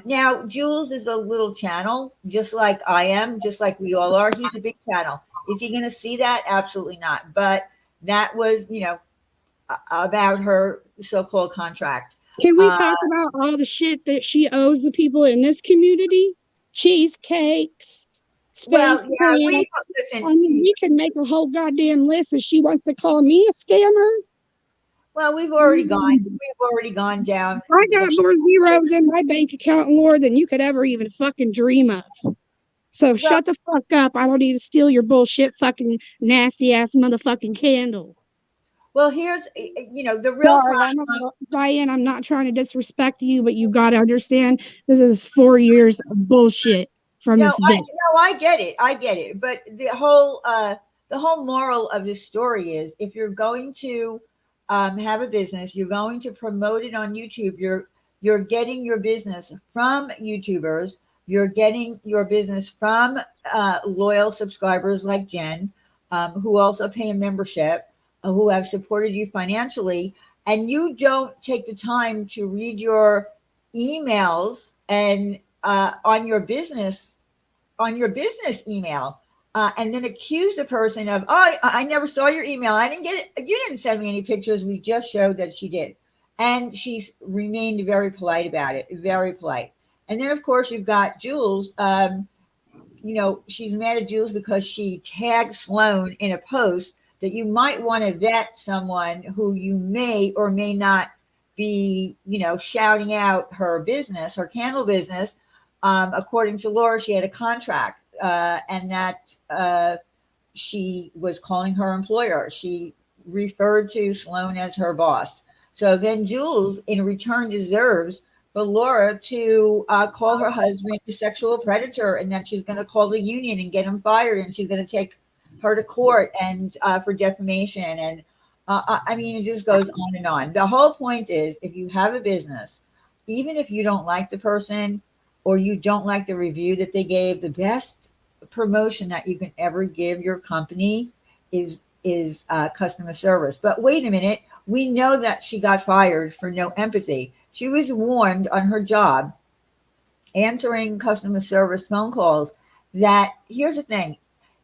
Now, Jules is a little channel, just like I am, just like we all are. He's a big channel. Is he going to see that? Absolutely not. But that was, about her so-called contract. Can we talk about all the shit that she owes the people in this community? Cheesecakes, space plants. We can make a whole goddamn list if she wants to call me a scammer. Well, we've already gone down. I got more zeros in my bank account, Lord, than you could ever even fucking dream of. So shut the fuck up. I don't need to steal your bullshit fucking nasty ass motherfucking candle. Well, here's, the real problem. Diane, I'm not trying to disrespect you, but you got to understand this is 4 years of bullshit from this bitch. I get it. But the whole moral of this story is, if you're going to have a business, you're going to promote it on YouTube, you're getting your business from YouTubers, you're getting your business from loyal subscribers like Jen, who also pay a membership, who have supported you financially, and you don't take the time to read your emails and on your business email, and then accuse the person of, oh, I never saw your email. I didn't get it. You didn't send me any pictures. We just showed that she did. And she's remained very polite about it, very polite. And then, of course, you've got Jules. She's mad at Jules because she tagged Sloan in a post that you might want to vet someone who you may or may not be, shouting out her business, her candle business. According to Laura, she had a contract, and that she was calling her employer. She referred to Sloan as her boss. So then Jules, in return, deserves for Laura to call her husband a sexual predator, and that she's going to call the union and get him fired, and she's going to take her to court and for defamation. And I mean, it just goes on and on. The whole point is, if you have a business, even if you don't like the person or you don't like the review that they gave, the best promotion that you can ever give your company is customer service. But wait a minute, we know that she got fired for no empathy. She was warned on her job answering customer service phone calls that here's the thing.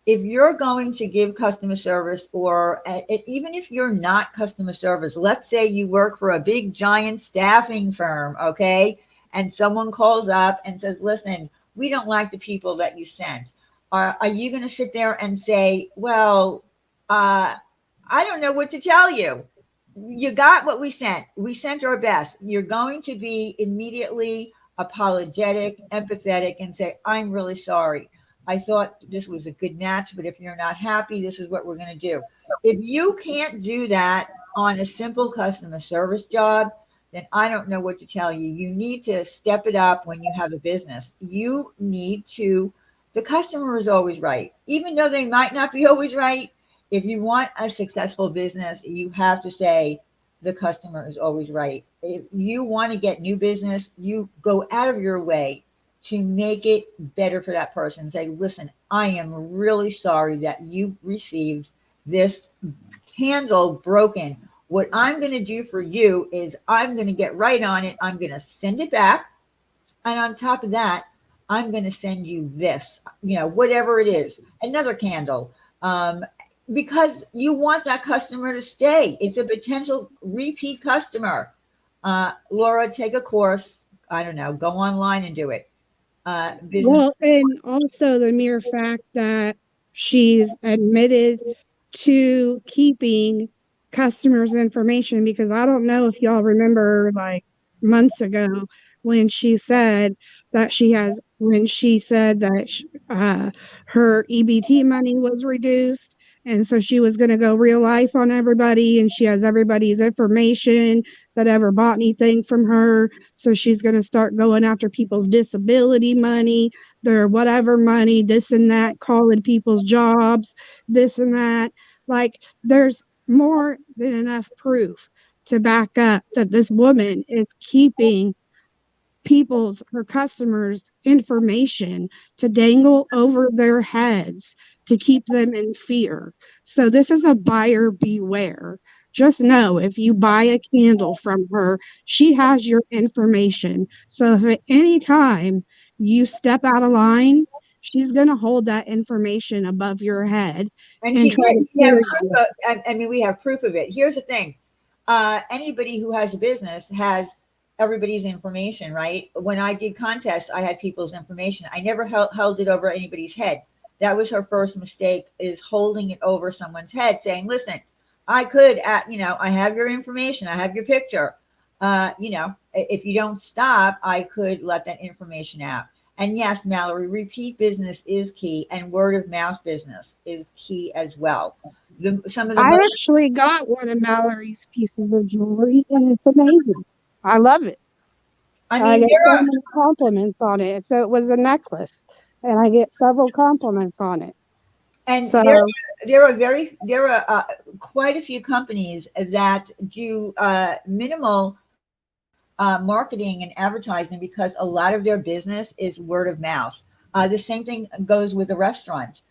If you're going to give customer service, or even if you're not customer service, let's say you work for a big giant staffing firm, okay, and someone calls up and says, listen, we don't like the people that you sent. Are you going to sit there and say, well, I don't know what to tell you. You got what we sent. We sent our best. You're going to be immediately apologetic, empathetic, and say, I'm really sorry. I thought this was a good match, but if you're not happy, this is what we're going to do. If you can't do that on a simple customer service job, then I don't know what to tell you. You need to step it up when you have a business. You need to, the customer is always right. Even though they might not be always right, if you want a successful business, you have to say the customer is always right. If you want to get new business, you go out of your way to make it better for that person. Say, listen, I am really sorry that you received this candle broken. What I'm going to do for you is I'm going to get right on it. I'm going to send it back. And on top of that, I'm going to send you this, whatever it is, another candle. Because you want that customer to stay. It's a potential repeat customer. Laura, take a course. I don't know, go online and do it. Well, and also the mere fact that she's admitted to keeping customers' information, because I don't know if y'all remember, like months ago, when she said that her EBT money was reduced, and so she was going to go real life on everybody, and she has everybody's information that ever bought anything from her. So she's going to start going after people's disability money, their whatever money, this and that, calling people's jobs, this and that. Like, there's more than enough proof to back up that this woman is keeping her customers' information to dangle over their heads to keep them in fear. So this is a buyer beware. Just know, if you buy a candle from her, she has your information. So if at any time you step out of line, she's going to hold that information above your head and and try to scare you. we have proof of it. Here's the thing. Anybody who has a business has everybody's information, right? When I did contests, I had people's information. I never held it over anybody's head. That was her first mistake, is holding it over someone's head, saying, listen, I could, I have your information. I have your picture. If you don't stop, I could let that information out. And yes, Mallory, repeat business is key, and word of mouth business is key as well. I actually got one of Mallory's pieces of jewelry, and it's amazing. I love it. I get so many compliments on it. So it was a necklace, and I get several compliments on it. And so there are quite a few companies that do minimal marketing and advertising, because a lot of their business is word of mouth. The same thing goes with the restaurant.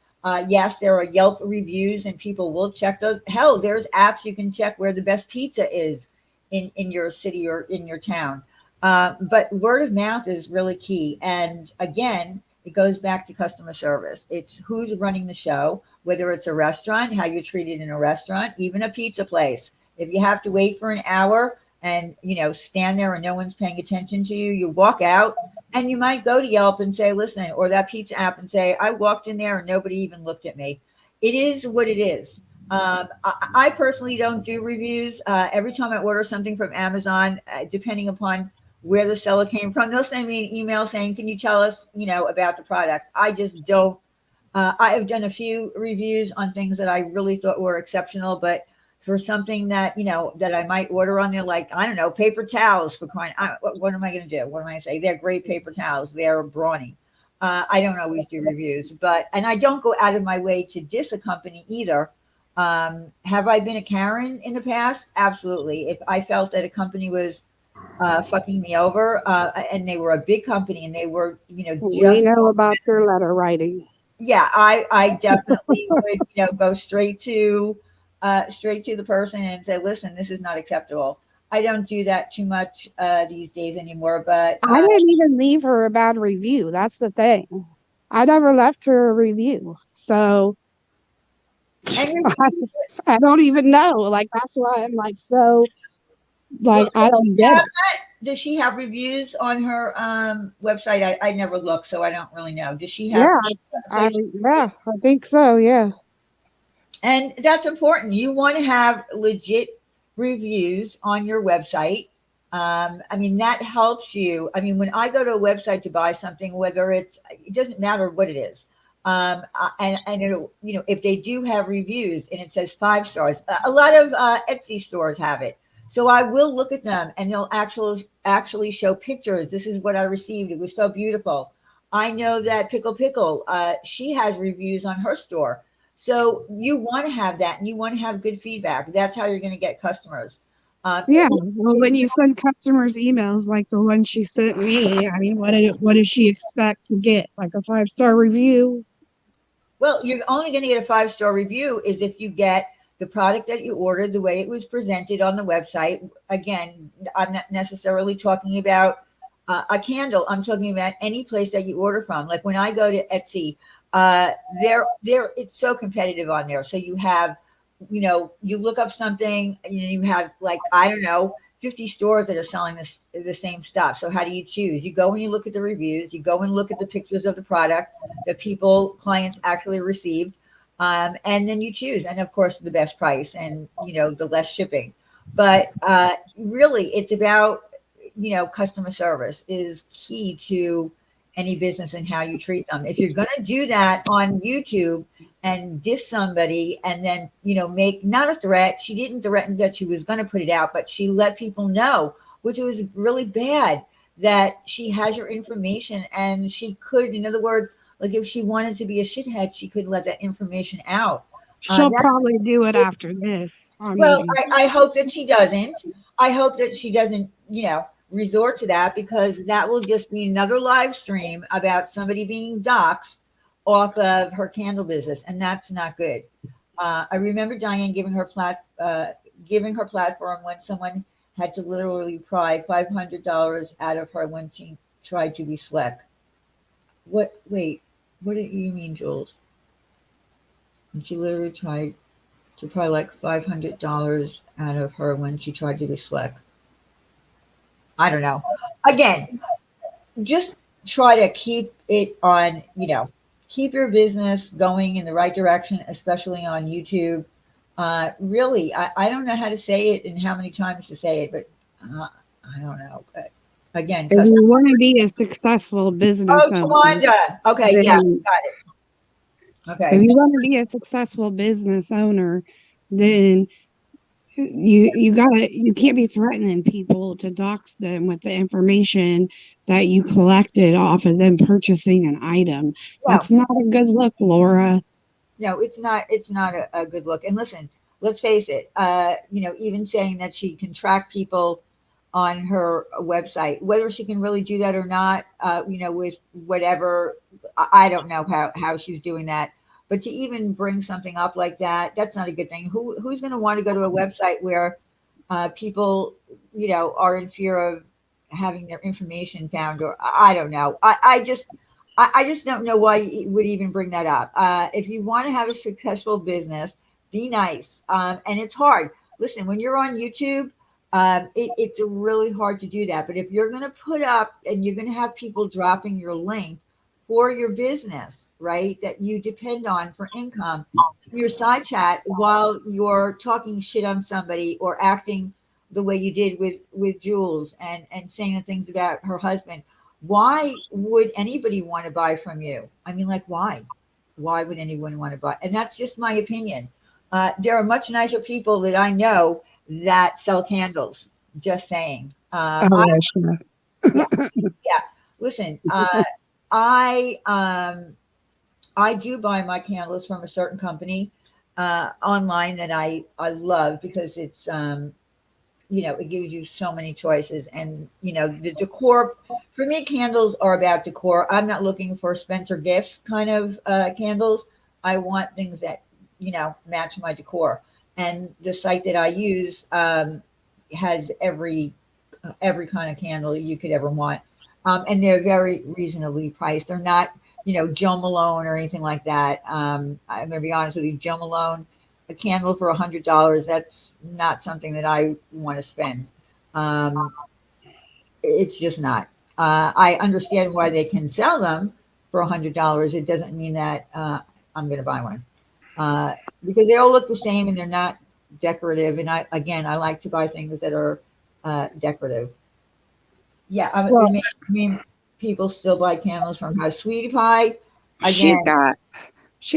Yes, there are Yelp reviews, and people will check those. Hell, there's apps you can check where the best pizza is in your city or in your town. But word of mouth is really key. And again, it goes back to customer service. It's who's running the show, whether it's a restaurant, how you're treated in a restaurant, even a pizza place. If you have to wait for an hour and, stand there and no one's paying attention to you, you walk out And you might go to Yelp and say, listen, or that pizza app and say, I walked in there and nobody even looked at me. It is what it is. I personally don't do reviews. Every time I order something from Amazon, depending upon where the seller came from, they'll send me an email saying, can you tell us, about the product? I just don't. I have done a few reviews on things that I really thought were exceptional, but for something that, that I might order on there, like, I don't know, paper towels for crying. What am I going to do? What am I going to say? They're great paper towels. They're brawny. I don't always do reviews, and I don't go out of my way to diss a company either. Have I been a Karen in the past? Absolutely. If I felt that a company was fucking me over, and they were a big company and they were, We just, know about your letter writing. yeah, I definitely would, go straight to the person and say, listen, this is not acceptable. I don't do that too much these days anymore, but I didn't even leave her a bad review. That's the thing. I never left her a review. So and I don't even know. Like, that's why I'm like, so, well, like, I don't get it. does she have reviews on her website? I never look, so I don't really know. Does she have Yeah, yeah, I think so. Yeah. And that's important. You want to have legit reviews on your website. I mean, that helps you. I mean, when I go to a website to buy something, whether it doesn't matter what it is. And it'll, if they do have reviews and it says 5 stars, a lot of Etsy stores have it. So I will look at them and they'll actually show pictures. This is what I received. It was so beautiful. I know that Pickle, she has reviews on her store. So you want to have that and you want to have good feedback. That's how you're going to get customers. Yeah. Well, when you send customers emails like the one she sent me, I mean, what does she expect to get? Like a 5-star review? Well, you're only going to get a 5-star review is if you get the product that you ordered, the way it was presented on the website. Again, I'm not necessarily talking about a candle. I'm talking about any place that you order from. Like when I go to Etsy, there, it's so competitive on there. So you have, you look up something, and you have like, I don't know, 50 stores that are selling the same stuff. So how do you choose? You go and you look at the reviews, you go and look at the pictures of the product that clients actually received. And then you choose, and of course the best price and, the less shipping. But really it's about, customer service is key to any business and how you treat them. If you're going to do that on YouTube and diss somebody and then, make not a threat, she didn't threaten that she was going to put it out, but she let people know, which was really bad, that she has your information and she could, in other words, like if she wanted to be a shithead, she could let that information out. She'll probably do it after this. Well, I hope that she doesn't. I hope that she doesn't, resort to that, because that will just be another live stream about somebody being doxxed off of her candle business, and that's not good. I remember Diane giving her platform when someone had to literally pry $500 out of her when she tried to be slick. What? Wait, what do you mean, Jules? And she literally tried to pry like $500 out of her when she tried to be slick. I don't know. Again, just try to keep it on, keep your business going in the right direction, especially on YouTube. Really, I don't know how to say it and how many times to say it, but I don't know. But again, if you want to be a successful business owner, Tawanda. Okay, yeah, got it. Okay. If you want to be a successful business owner, then you can't be threatening people to dox them with the information that you collected off of them purchasing an item. That's not a good look, Laura. No, it's not a good look. And listen, let's face it, even saying that she can track people on her website, whether she can really do that or not, with whatever, I don't know how she's doing that. But to even bring something up like that, that's not a good thing. Who's going to want to go to a website where people, are in fear of having their information found? Or I don't know. I just don't know why you would even bring that up. If you want to have a successful business, be nice. And it's hard. Listen, when you're on YouTube, It's really hard to do that. But if you're going to put up and you're going to have people dropping your link for your business, right, that you depend on for income, your side chat while you're talking shit on somebody or acting the way you did with Jules and saying the things about her husband, why would anybody want to buy from you? I mean, like, why? Why would anyone want to buy? And that's just my opinion. There are much nicer people that I know that sell candles. Just saying. Oh, yeah, sure. Yeah, yeah. Listen, I I do buy my candles from a certain company online that I love because it's it gives you so many choices, and the decor. For me, candles are about decor. I'm not looking for Spencer Gifts kind of candles. I want things that match my decor, and the site that I use has every kind of candle you could ever want, and they're very reasonably priced. They're not Joe Malone or anything like that. I'm going to be honest with you, Joe Malone, a candle for $100, that's not something that I want to spend. It's just not. I understand why they can sell them for $100. It doesn't mean that I'm going to buy one because they all look the same and they're not decorative. And I like to buy things that are decorative. Yeah, Well, I mean, people still buy candles from her Sweetie Pie. she's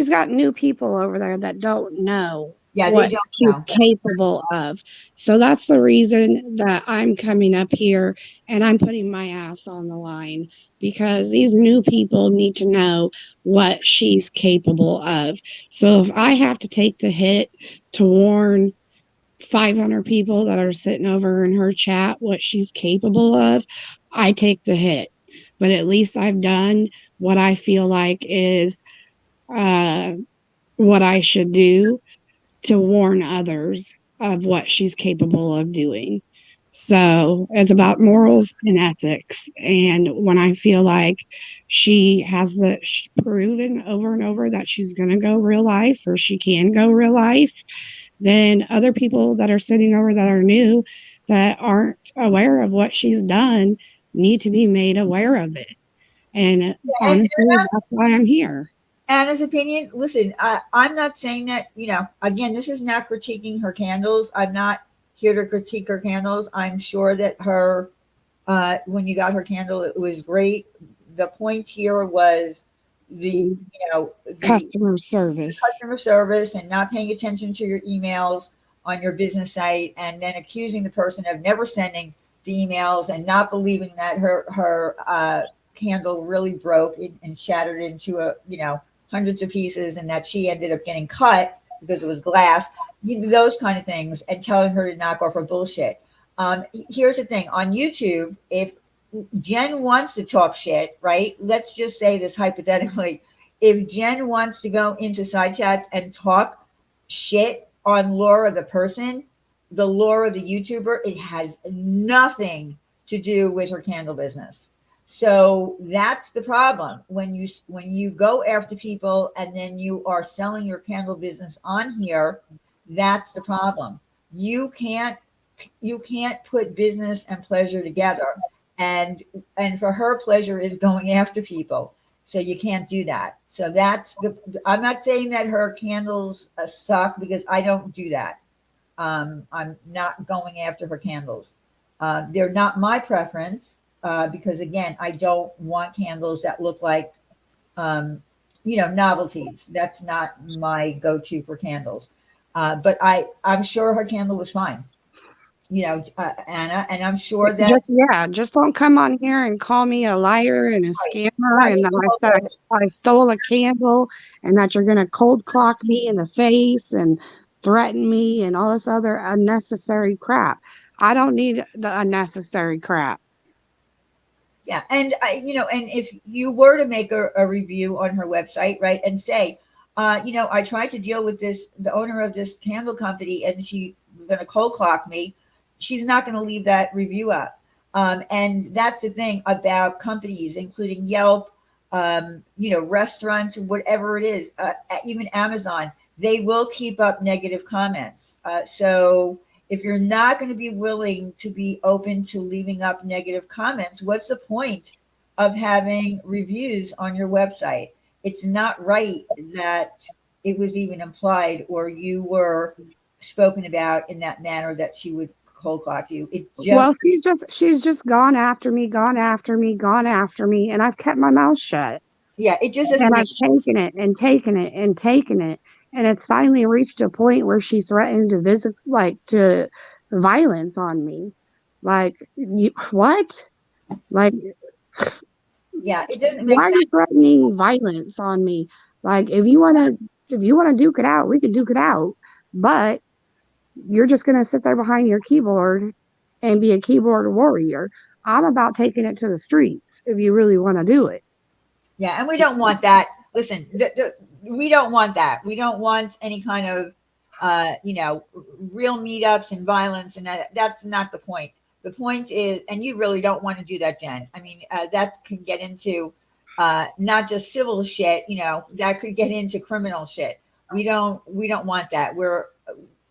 Again, got new people over there that don't know yeah, they what don't she's know. capable of. So that's the reason that I'm coming up here and I'm putting my ass on the line, because these new people need to know what she's capable of. So if I have to take the hit to warn 500 people that are sitting over in her chat what she's capable of, I take the hit. But at least I've done what I feel like is uh, what I should do to warn others of what she's capable of doing. So it's about morals and ethics. And when I feel like she has proven over and over that she's going to go real life, or she can go real life, then other people that are sitting over that are new, that aren't aware of what she's done, need to be made aware of it. And And honestly, that's why I'm here. Anna's opinion, listen, I'm not saying that, again, this is not critiquing her candles. I'm not here to critique her candles. I'm sure that when you got her candle, it was great. The point here was the Customer service. customer service and not paying attention to your emails on your business site, and then accusing the person of never sending the emails and not believing that her candle really broke and shattered into hundreds of pieces, and that she ended up getting cut because it was glass. Those kind of things, and telling her to knock off her bullshit. Here's the thing on YouTube: if Jen wants to talk shit, right? Let's just say this hypothetically. If Jen wants to go into side chats and talk shit on Laura the person, the Laura the YouTuber, it has nothing to do with her candle business. So that's the problem when you go after people and then you are selling your candle business on here. That's the problem. You can't put business and pleasure together, and for her, pleasure is going after people. So you can't do that. So I'm not saying that her candles suck, because I don't do that. I'm not going after her candles. They're not my preference, because again, I don't want candles that look like, novelties. That's not my go-to for candles. But I'm sure her candle was fine. Anna, and I'm sure that Just don't come on here and call me a liar and a scammer, right, and that I stole a candle, and that you're going to cold clock me in the face and threaten me and all this other unnecessary crap. I don't need the unnecessary crap. yeah, and and if you were to make a review on her website, right, and say, I tried to deal with the owner of this candle company, and she was going to cold clock me. She's not going to leave that review up. And that's the thing about companies, including Yelp, restaurants, whatever it is, even Amazon, they will keep up negative comments. So if you're not going to be willing to be open to leaving up negative comments, what's the point of having reviews on your website? It's not right that it was even implied or you were spoken about in that manner that she would cold clock you. It Well, just, she's just gone after me, gone after me, gone after me, and I've kept my mouth shut. yeah, it just doesn't And make I've sense. taken it and taken it and taken it. And it's finally reached a point where she threatened to visit, like, to violence on me. Like, what? Like, Yeah, it doesn't why make are sense. you threatening violence on me? Like, if you wanna duke it out, we can duke it out. But you're just gonna sit there behind your keyboard and be a keyboard warrior. I'm about taking it to the streets if you really want to do it. Yeah, and we don't want that. Listen, we don't want that. We don't want any kind of, real meetups and violence, and that's not the point. The point is, and you really don't want to do that, Jen. I mean, that can get into not just civil shit. That could get into criminal shit. We don't want that.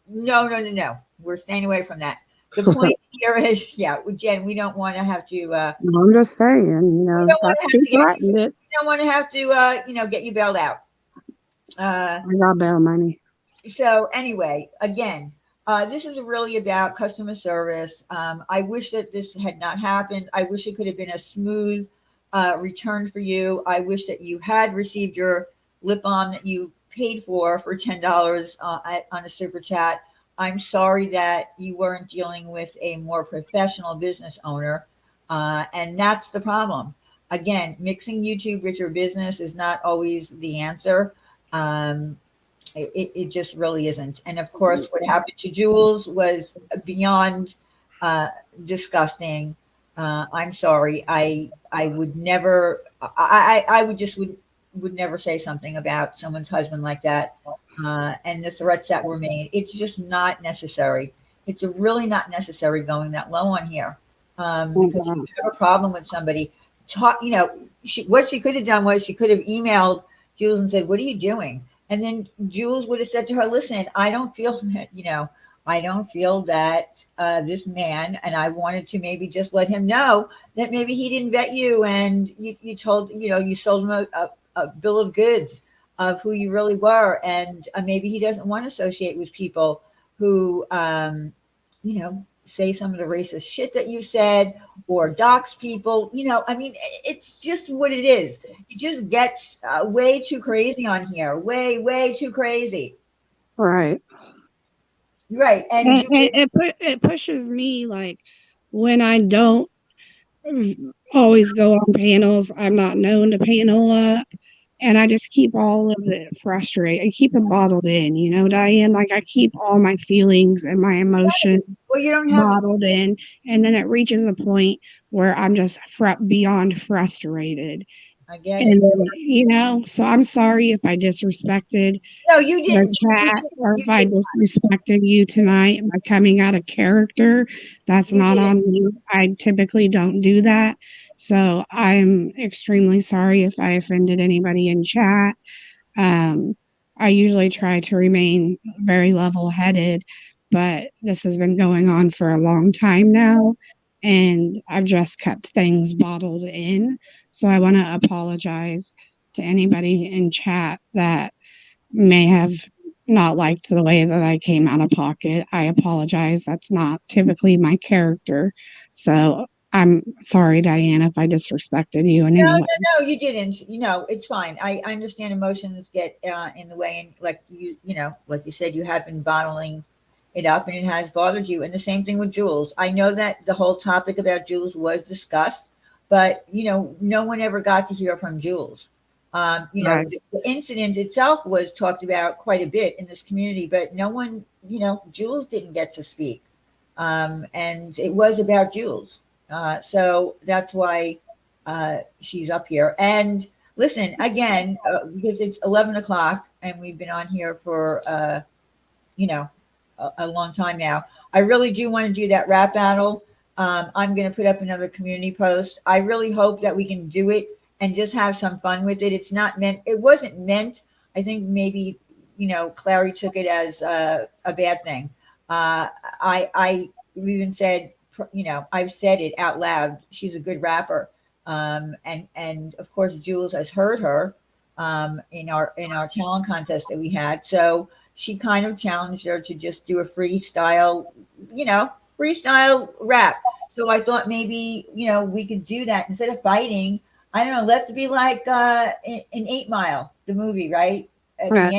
No, no, no, no. We're staying away from that. The point here is, yeah, Jen, we don't want to have to. I'm just saying, We don't want that to have she to get you. threatened it. We don't want to have to, get you bailed out. I got bail money. So anyway, again, this is really about customer service. I wish that this had not happened. I wish it could have been a smooth return for you. I wish that you had received your lip balm that you paid for $10 on a super chat. I'm sorry that you weren't dealing with a more professional business owner, and that's the problem. Again, mixing YouTube with your business is not always the answer. Um, it just really isn't. And of course, what happened to Jules was beyond disgusting. I'm sorry. I would never. I would never say something about someone's husband like that. And the threats that were made, it's just not necessary. It's really not necessary going that low on here, because if you have a problem with somebody, talk. What she could have done was she could have emailed Jules and said, "What are you doing?" And then Jules would have said to her, "Listen, I don't feel that, I don't feel that this man," and I wanted to maybe just let him know that maybe he didn't vet you, and you told, you sold him a bill of goods of who you really were, and maybe he doesn't want to associate with people who, say some of the racist shit that you said or dox people. I mean, it's just what it is. It just gets way too crazy on here. Way too crazy. Right. Right. And And it pushes me, like, when I don't always go on panels, I'm not known to panel up. And I just keep all of it frustrated. I keep it bottled in, Diane. Like, I keep all my feelings and my emotions well, you don't have, bottled in. And then it reaches a point where I'm just beyond frustrated. I get it. And then, so I'm sorry if I disrespected No, you the didn't. chat or if You I did. disrespected you tonight by coming out of character. That's You not on didn't. me. I typically don't do that. So I'm extremely sorry if I offended anybody in chat. Um, I usually try to remain very level headed, but this has been going on for a long time now. And I've just kept things bottled in. So I want to apologize to anybody in chat that may have not liked the way that I came out of pocket. I apologize. That's not typically my character. So I'm sorry, Diane, if I disrespected you in No, any way. no, no, you didn't. It's fine. I understand emotions get in the way, and like you said, you have been bottling it up, and it has bothered you. And the same thing with Jules. I know that the whole topic about Jules was discussed, but no one ever got to hear from Jules. Right. The incident itself was talked about quite a bit in this community, but no one, Jules didn't get to speak, and it was about Jules. So that's why she's up here. And listen, again, because it's 11 o'clock and we've been on here for, a long time now. I really do want to do that rap battle. I'm going to put up another community post. I really hope that we can do it and just have some fun with it. It wasn't meant. I think maybe, Clary took it as a bad thing. I even said, I've said it out loud. She's a good rapper. And of course, Jules has heard her in our talent contest that we had. So she kind of challenged her to just do a freestyle rap. So I thought maybe we could do that instead of fighting. I don't know. Let it be like in 8 Mile, the movie, right? At Yeah.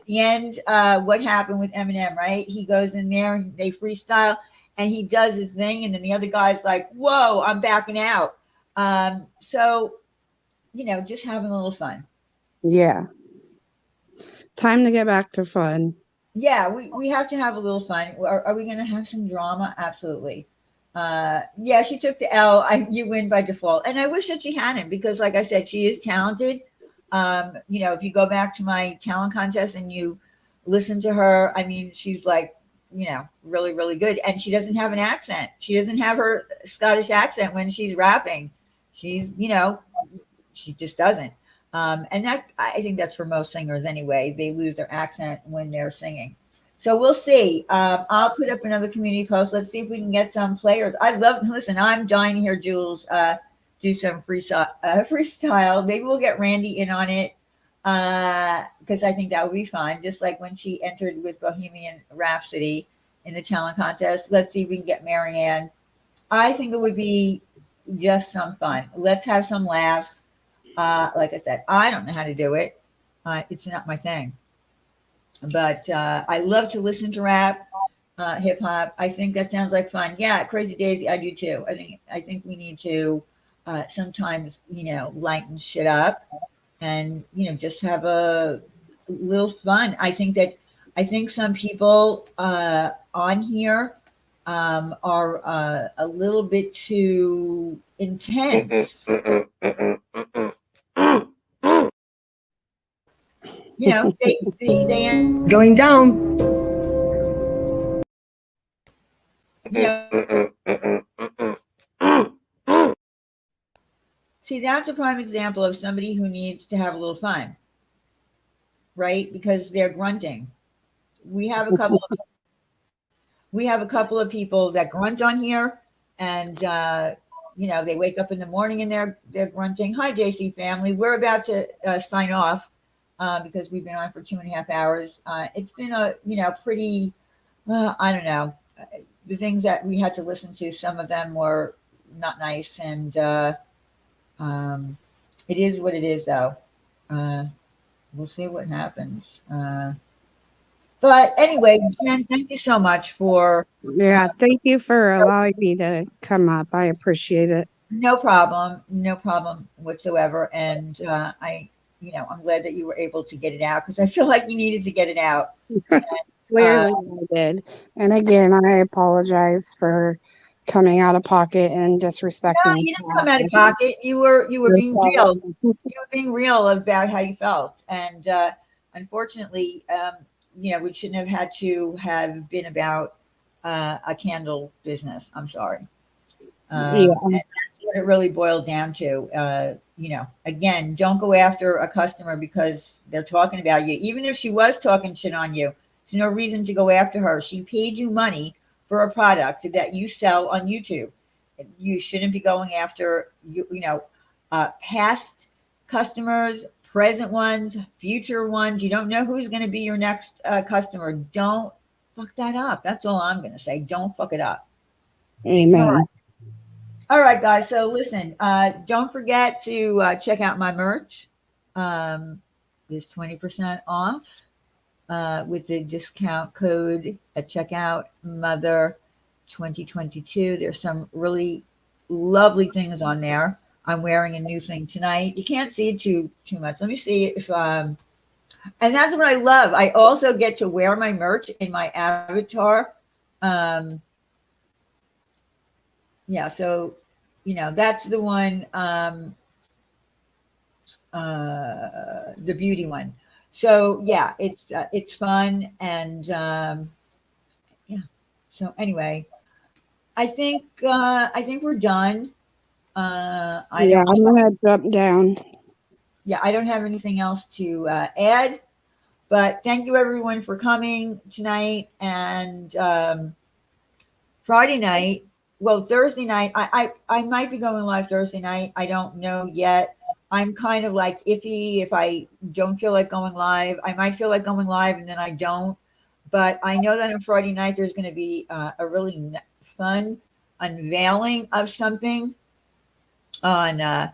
the end, what happened with Eminem, right? He goes in there and they freestyle, and he does his thing, and then the other guy's like, "Whoa, I'm backing out." So just having a little fun. Yeah. Time to get back to fun. Yeah, we have to have a little fun. Are we going to have some drama? Absolutely. Yeah, she took the L. You win by default, and I wish that she hadn't, because, like I said, she is talented. If you go back to my talent contest and you listen to her, I mean, she's like, really, really good, and she doesn't have an accent. She doesn't have her Scottish accent when she's rapping. She's, she just doesn't. And that, I think that's for most singers anyway. They lose their accent when they're singing. So we'll see. I'll put up another community post. Let's see if we can get some players. Listen, I'm dying to hear Jules do some freestyle. Maybe we'll get Randy in on it, because I think that would be fun. Just like when she entered with Bohemian Rhapsody in the talent contest. Let's see if we can get Marianne. I think it would be just some fun. Let's have some laughs. Like I said, I don't know how to do it. It's not my thing. But I love to listen to rap, hip hop. I think that sounds like fun. Yeah, Crazy Daisy, I do too. I think we need to sometimes lighten shit up and just have a little fun. I think some people on here are a little bit too intense. They Going down. See, that's a prime example of somebody who needs to have a little fun, right? Because they're grunting. We have a couple of people that grunt on here, and they wake up in the morning and they're grunting. Hi, JC family. We're about to sign off because we've been on for 2.5 hours. It's been a pretty I don't know, the things that we had to listen to. Some of them were not nice, and it is what it is, though. We'll see what happens. But anyway, Jen, thank you so much for. Yeah, thank you for allowing me to come up. I appreciate it. No problem whatsoever. And I'm glad that you were able to get it out, because I feel like you needed to get it out. Clearly, I did. And again, I apologize for coming out of pocket and disrespecting. No, you didn't come out of pocket. You were being real. You were being real about how you felt, and unfortunately, we shouldn't have had to have been about a candle business. I'm sorry. And that's what it really boiled down to. Again, don't go after a customer because they're talking about you. Even if she was talking shit on you, there's no reason to go after her. She paid you money for a product that you sell on YouTube. You shouldn't be going after past customers, present ones, future ones. You don't know who's going to be your next customer. Don't fuck that up. That's all I'm going to say. Don't fuck it up. Amen. All right, guys. So listen, don't forget to check out my merch. There's 20% off with the discount code at checkout, Mother 2022. There's some really lovely things on there. I'm wearing a new thing tonight. You can't see it too much. Let me see if and that's what I love. I also get to wear my merch in my avatar. Yeah, so that's the one, the beauty one. So yeah, it's fun, and yeah. So anyway, I think we're done. I'm gonna jump down. Yeah, I don't have anything else to add. But thank you everyone for coming tonight and Friday night. Well, Thursday night, I might be going live Thursday night. I don't know yet. I'm kind of like iffy if I don't feel like going live. I might feel like going live and then I don't. But I know that on Friday night there's going to be a really fun unveiling of something on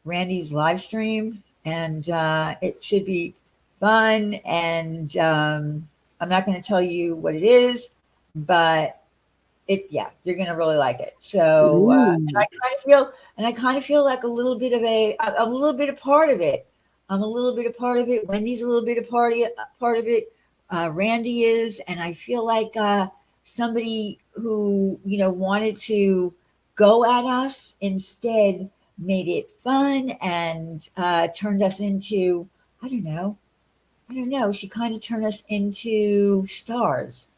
Randy's live stream, and it should be fun. And I'm not going to tell you what it is, but yeah, you're gonna really like it. So and I kind of feel like a little bit of a little bit of part of it. I'm a little bit a part of it. Wendy's a little bit of part of it. Randy is, and I feel like somebody who wanted to go at us instead made it fun and turned us into I don't know. She kind of turned us into stars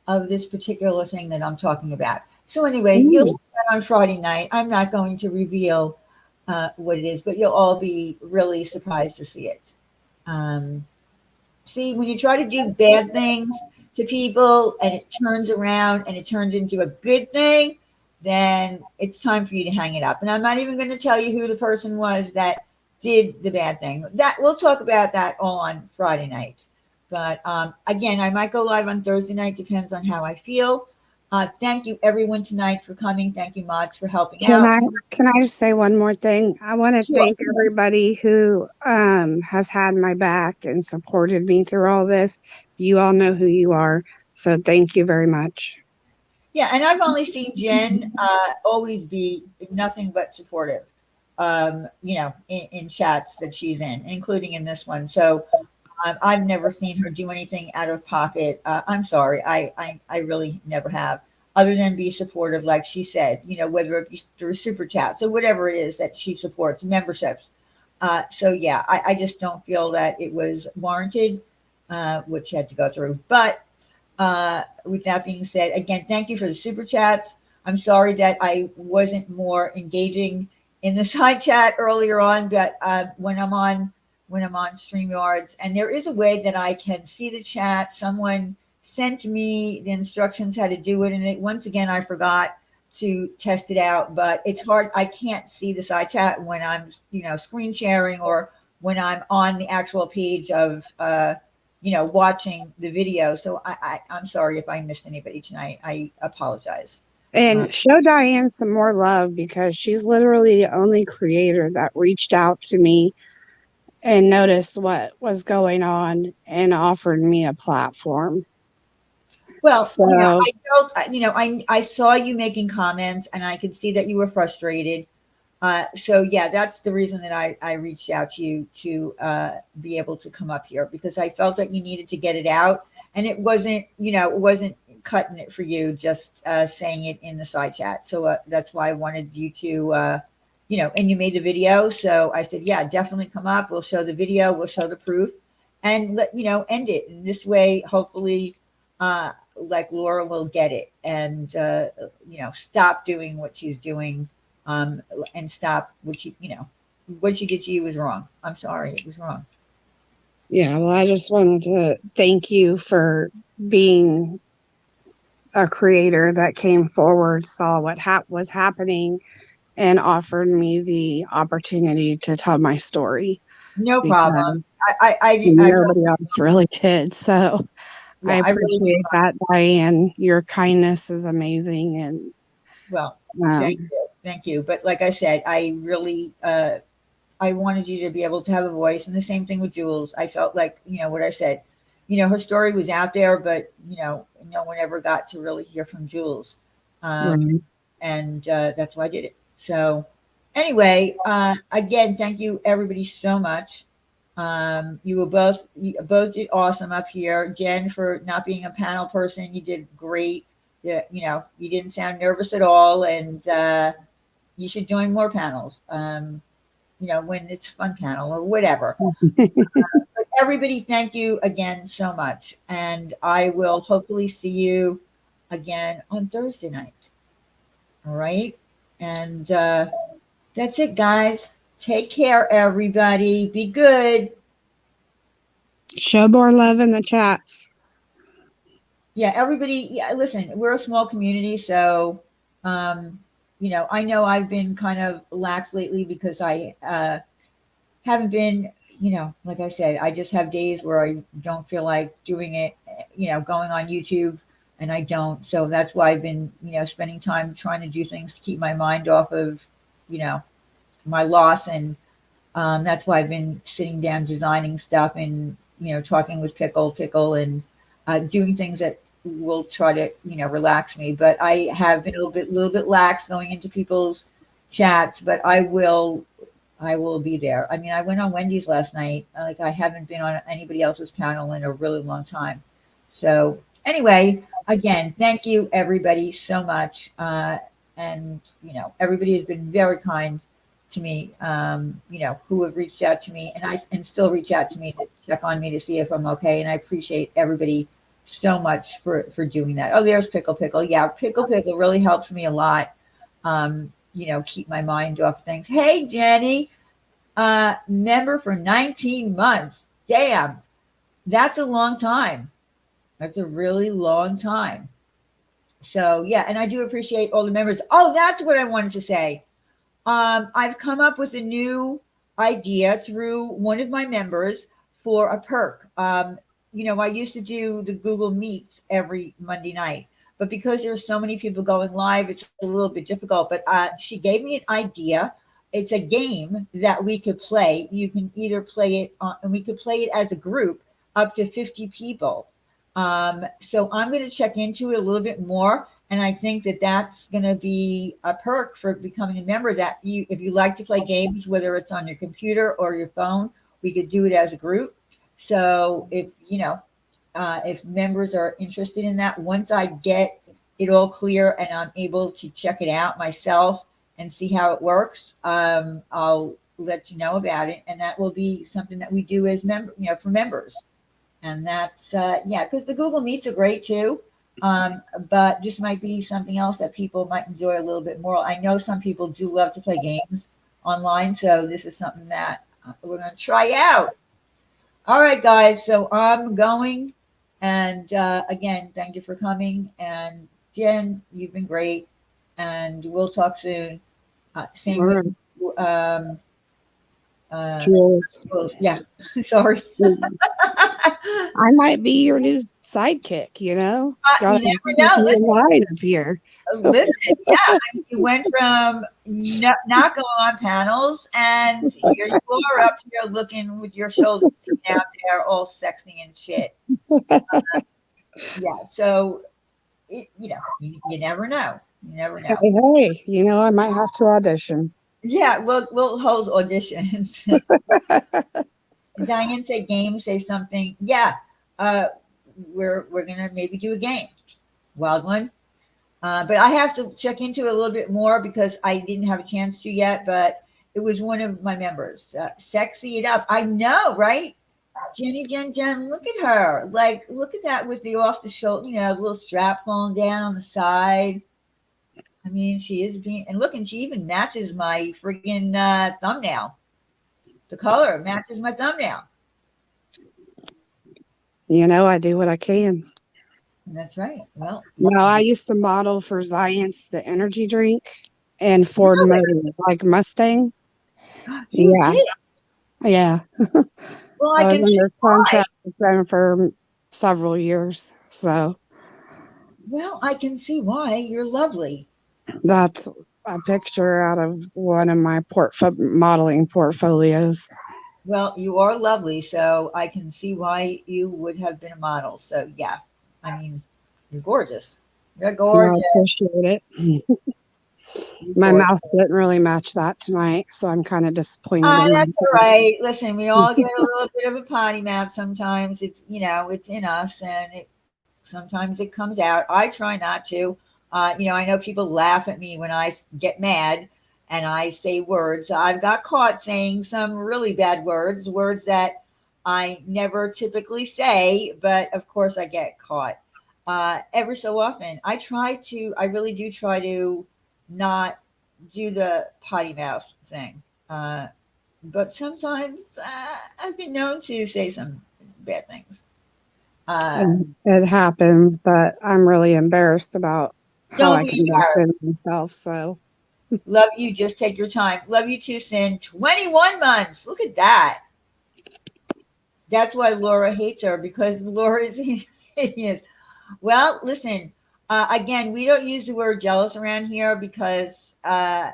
of this particular thing that I'm talking about. So anyway, you'll see that on Friday night. I'm not going to reveal what it is, but you'll all be really surprised to see it. See, when you try to do bad things to people and it turns around and it turns into a good thing, then it's time for you to hang it up. And I'm not even going to tell you who the person was that did the bad thing. That we'll talk about that all on Friday night. But again, I might go live on Thursday night. Depends on how I feel. Thank you everyone tonight for coming. Thank you, mods, for helping Can out. I just say one more thing? I want to Sure. thank everybody who has had my back and supported me through all this. You all know who you are, so thank you very much. Yeah, and I've only seen Jen always be nothing but supportive. In chats that she's in, including in this one. So I've never seen her do anything out of pocket. I'm sorry, I really never have, other than be supportive, like she said. Whether it be through super chats or whatever it is that she supports, memberships. So yeah, I just don't feel that it was warranted, what she had to go through. But with that being said, again, thank you for the super chats. I'm sorry that I wasn't more engaging in the side chat earlier on, but when I'm on StreamYards, and there is a way that I can see the chat. Someone sent me the instructions how to do it, and once again I forgot to test it out. But it's hard. I can't see the side chat when I'm screen sharing or when I'm on the actual page of watching the video. So I'm sorry if I missed anybody tonight. I apologize. And show Diane some more love, because she's literally the only creator that reached out to me and noticed what was going on and offered me a platform. Well, So, I felt, I saw you making comments and I could see that you were frustrated. So yeah, that's the reason that I reached out to you to be able to come up here, because I felt that you needed to get it out, and it wasn't cutting it for you just saying it in the side chat. So that's why I wanted you to, and you made the video. So I said, yeah, definitely come up. We'll show the video. We'll show the proof, and end it. And this way, hopefully, like Laura will get it and, stop doing what she's doing, and stop what she did to you was wrong. I'm sorry. It was wrong. yeah, well, I just wanted to thank you for being a creator that came forward, saw what was happening, and offered me the opportunity to tell my story. No problem. Nobody else really did. So Yeah, I appreciate that, Diane. Your kindness is amazing. And well, thank you. But like I said, I really I wanted you to be able to have a voice, and the same thing with Jules. I felt like what I said. Her story was out there, but no one ever got to really hear from Jules, and that's why I did it. So anyway, again, thank you everybody so much. You both did awesome up here. Jen, for not being a panel person, you did great. Yeah, you didn't sound nervous at all, and you should join more panels. When it's a fun panel or whatever. But everybody, thank you again so much, and I will hopefully see you again on Thursday night. All right, and that's it, guys. Take care, everybody. Be good. Show more love in the chats. Yeah, everybody. Yeah, listen, we're a small community, so I know I've been kind of lax lately because I haven't been, like I said, I just have days where I don't feel like doing it, going on YouTube, and I don't. So that's why I've been, spending time trying to do things to keep my mind off of, you know, my loss. And that's why I've been sitting down designing stuff and, talking with Pickle, and doing things that will try to, relax me. But I have been a little bit lax going into people's chats, but I will be there. I mean, I went on Wendy's last night. Like, I haven't been on anybody else's panel in a really long time. So anyway, again, thank you everybody so much. And everybody has been very kind to me. Who have reached out to me and still reach out to me to check on me to see if I'm okay. And I appreciate everybody so much for doing that. Oh, there's Pickle. Yeah, Pickle really helps me a lot. Keep my mind off things. Hey, Jenny, member for 19 months. Damn, that's a long time. That's a really long time. So, yeah, and I do appreciate all the members. Oh, that's what I wanted to say. I've come up with a new idea through one of my members for a perk. I used to do the Google Meets every Monday night, but because there's so many people going live, it's a little bit difficult. But she gave me an idea. It's a game that we could play. You can either play it and we could play it as a group up to 50 people. So I'm going to check into it a little bit more. And I think that that's going to be a perk for becoming a member, that if you like to play games, whether it's on your computer or your phone, we could do it as a group. So if members are interested in that, once I get it all clear and I'm able to check it out myself and see how it works, I'll let you know about it. And that will be something that we do as for members. And that's, because the Google Meets are great too. But this might be something else that people might enjoy a little bit more. I know some people do love to play games online, so this is something that we're going to try out. All right, guys, so I'm going. And again, thank you for coming. And Jen, you've been great. And we'll talk soon. Same with Jules. Yeah, sorry. I might be your new sidekick, You never know. Line up here. Listen, yeah, you went from not going on panels, and here you are up here looking with your shoulders out there, all sexy and shit. Yeah, so you never know. You never know. Hey, I might have to audition. Yeah, we'll hold auditions. Diane say game, say something. Yeah, we're gonna maybe do a game, wild one. But I have to check into it a little bit more because I didn't have a chance to yet. But it was one of my members. Sexy it up. I know, right? Jen, look at her. Like, look at that with the off the shoulder, the little strap falling down on the side. I mean, she is being, and look, and she even matches my friggin' thumbnail. The color matches my thumbnail. I do what I can. That's right. Well, I used to model for Zions, the energy drink, and Ford Motors, like Mustang. You did? Yeah. Well, I can was see under why. contract with them for several years. So. Well, I can see why. You're lovely. That's a picture out of one of my modeling portfolios. Well, you are lovely, so I can see why you would have been a model. So, yeah, I mean, you're gorgeous. You're gorgeous. I appreciate it. My mouth didn't really match that tonight, so I'm kind of disappointed. That's all right. Listen, we all get a little bit of a potty mouth sometimes. It's, it's in us, and sometimes it comes out. I try not to. I know people laugh at me when I get mad and I say words. I've got caught saying some really bad words that I never typically say, but of course I get caught every so often. I really do try to not do the potty mouth thing. But sometimes I've been known to say some bad things. And it happens, but I'm really embarrassed about how Don't I be embarrassed. conducted myself. So Love you. Just take your time. Love you too, Sin. 21 months. Look at that. That's why Laura hates her, because Laura is hideous. Well, listen, again, we don't use the word jealous around here because, I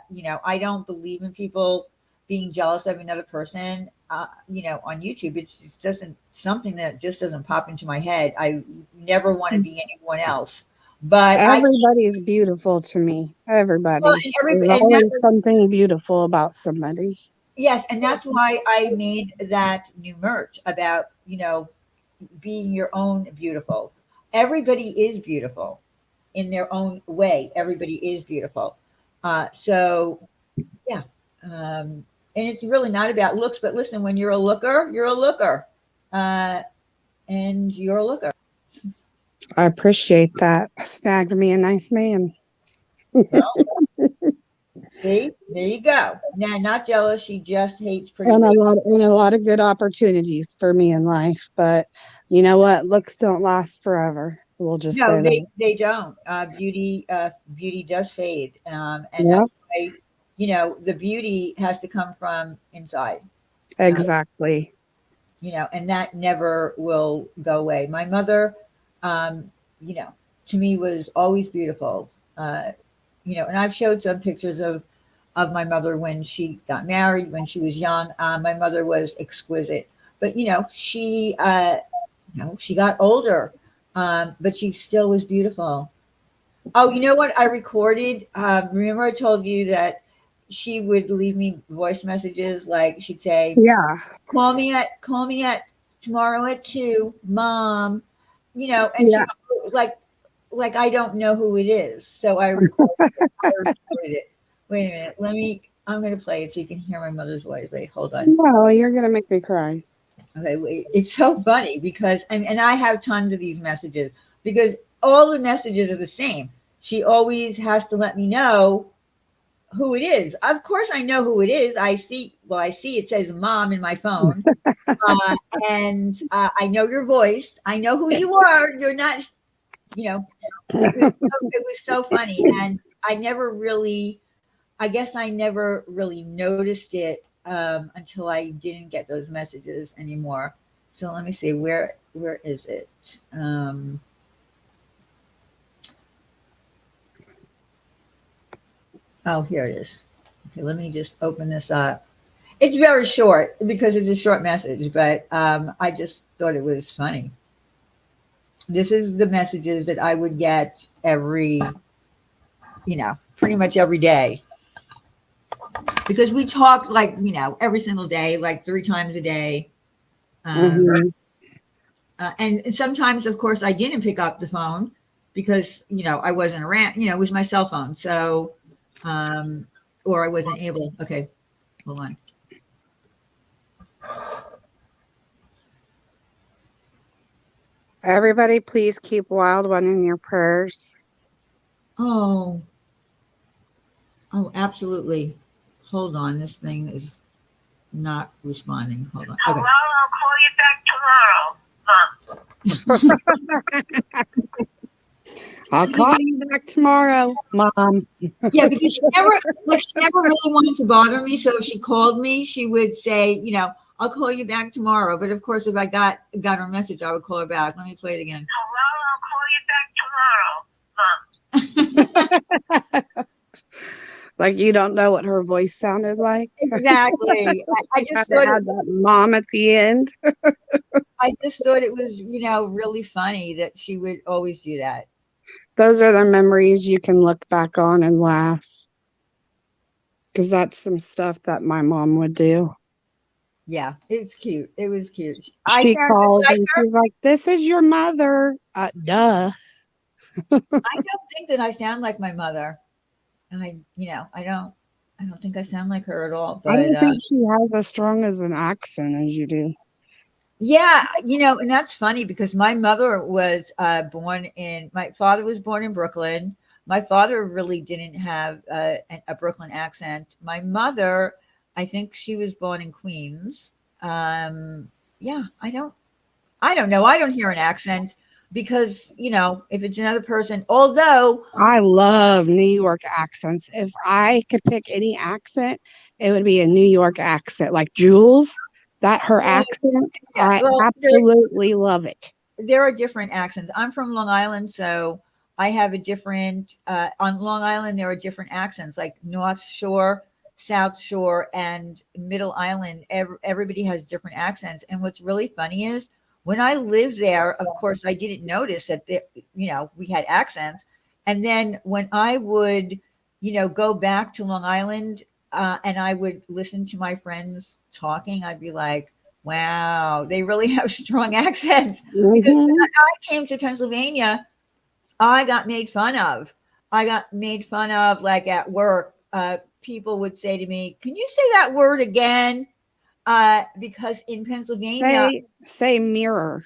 don't believe in people being jealous of another person, on YouTube. It just doesn't, something that just doesn't pop into my head. I never want to be anyone else. But everybody's beautiful to me. well, Everybody. and There's always something beautiful about somebody. yes, and that's why I made that new merch about, being your own beautiful. Everybody is beautiful in their own way. Everybody is beautiful. So yeah. And it's really not about looks, but listen, when you're a looker, you're a looker. And you're a looker. I appreciate that. Snagged me a nice man. Well, see, there you go. Now, not jealous. She just hates pretty And looks. a lot of good opportunities for me in life. But you know what? Looks don't last forever. We'll just No, say that. they don't. Beauty does fade. And Yeah, that's why, the beauty has to come from inside. Uh, exactly. and that never will go away. My mother, um, you know, to me was always beautiful. And I've showed some pictures of my mother when she got married, when she was young. My mother was exquisite, but she got older, but she still was beautiful. Oh, you know what? I recorded. Remember, I told you that she would leave me voice messages, like she'd say, Yeah. call me at tomorrow at 2, mom. And she Yeah. like I don't know who it is, so I recorded it. Wait a minute, I'm gonna play it so you can hear my mother's voice. Wait, hold on. No, you're gonna make me cry. Okay, wait. It's so funny because and I have tons of these messages because all the messages are the same. She always has to let me know who it is. Of course, I know who it is. I see it says mom in my phone. Uh, and I know your voice. I know who you are. You're not, you know, it was so funny. And I guess I never really noticed it until I didn't get those messages anymore. So let me see, where is it? Oh, here it is. Okay, let me just open this up. It's very short because it's a short message, but I just thought it was funny. This is the messages that I would get pretty much every day because we talk like, every single day, like 3 times a day. Mhm. And sometimes, of course, I didn't pick up the phone because, I wasn't around, it was my cell phone. So, or I wasn't able. Okay, hold on. Everybody, please keep Wild One in your prayers. Oh, oh, absolutely. Hold on. This thing is not responding. Hold on. Okay. Hello, I'll call you back tomorrow, Mom. I'll call you back tomorrow, Mom. Yeah, because she never really wanted to bother me. So if she called me, she would say, I'll call you back tomorrow. But of course, if I got her message, I would call her back. Let me play it again. Hello, I'll call you back tomorrow, Mom. Like you don't know what her voice sounded like. Exactly. I You had just to thought add that mom at the end. it was, really funny that she would always do that. Those are the memories you can look back on and laugh. Because that's some stuff that my mom would do. Yeah, it's cute. It was cute. I She sound just calls like and her. she's like, "This is your mother." Duh. I don't think that I sound like my mother. I don't think I sound like her at all. I But don't think she has as strong as an accent as you do. yeah, and that's funny because my mother was my father was born in Brooklyn. My father really didn't have a Brooklyn accent. My mother, I think she was born in Queens. Yeah, I don't. I don't know. I don't hear an accent because, if it's another person, although, I love New York accents. If I could pick any accent, it would be a New York accent. Like Jules, that her well, accent, yeah, I well, absolutely love it. there are different accents. I'm from Long Island, so I have a different, on Long Island, there are different accents like North Shore, South Shore, and Middle Island. Everybody has different accents. And what's really funny is when I lived there, of course, I didn't notice that, we had accents. And then when I would, go back to Long Island, and I would listen to my friends talking, I'd be like, wow, they really have strong accents. Because when Hmm. I came to Pennsylvania, I got made fun of. I got made fun of like at work. People would say to me, "Can you say that word again?" Because in Pennsylvania, Say mirror.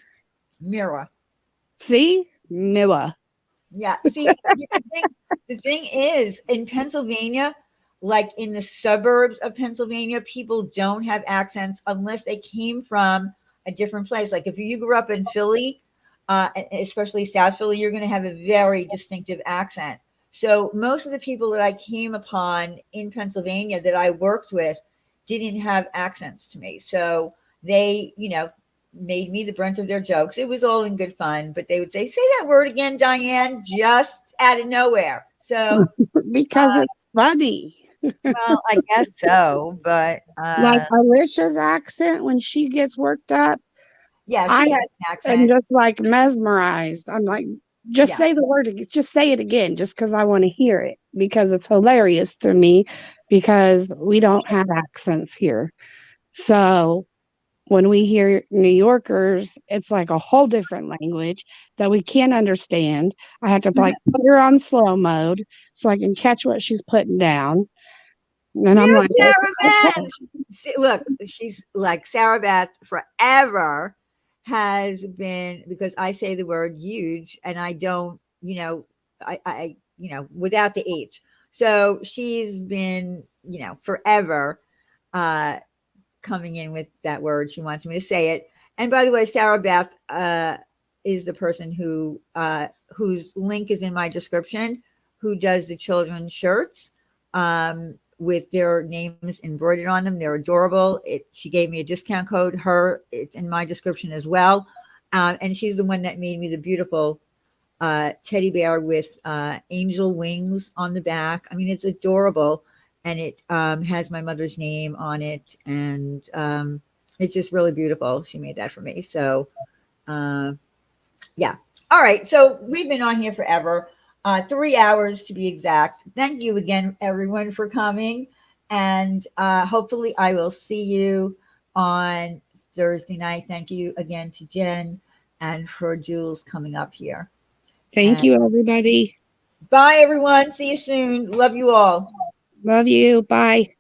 mirror. See? Mirror. Yeah. See, the thing is, in Pennsylvania, like in the suburbs of Pennsylvania, people don't have accents unless they came from a different place. Like if you grew up in Philly, especially South Philly, you're going to have a very distinctive accent. So most of the people that I came upon in Pennsylvania that I worked with didn't have accents to me. So they, made me the brunt of their jokes. It was all in good fun, but they would say that word again, Diane, just out of nowhere. So, Because it's funny. well, I guess so, but Like Alicia's accent when she gets worked up, yeah, I she has an am accent. just like mesmerized. I'm like, just Yeah. say the word, just say it again, just because I want to hear it, because it's hilarious to me, because we don't have accents here. So when we hear New Yorkers, it's like a whole different language that we can't understand. I have to like put her on slow mode so I can catch what she's putting down. And I'm There's like, Sarah okay. Beth. See, look, she's like Sarah Beth forever has been because I say the word huge and I don't, without the H. So she's been, forever uh, coming in with that word. She wants me to say it. And by the way, Sarah Beth is the person whose link is in my description, who does the children's shirts with their names embroidered on them. They're adorable. She gave me a discount code. It's in my description as well. And she's the one that made me the beautiful teddy bear with angel wings on the back. I mean, it's adorable, and it has my mother's name on it, and it's just really beautiful. She made that for me. So, uh, yeah. All right. So we've been on here forever, 3 hours to be exact. Thank you again, everyone, for coming, and hopefully, I will see you on Thursday night. Thank you again to Jen and for Jules coming up here. Thank And you, everybody. bye, everyone. See you soon. Love you all. Love you. Bye.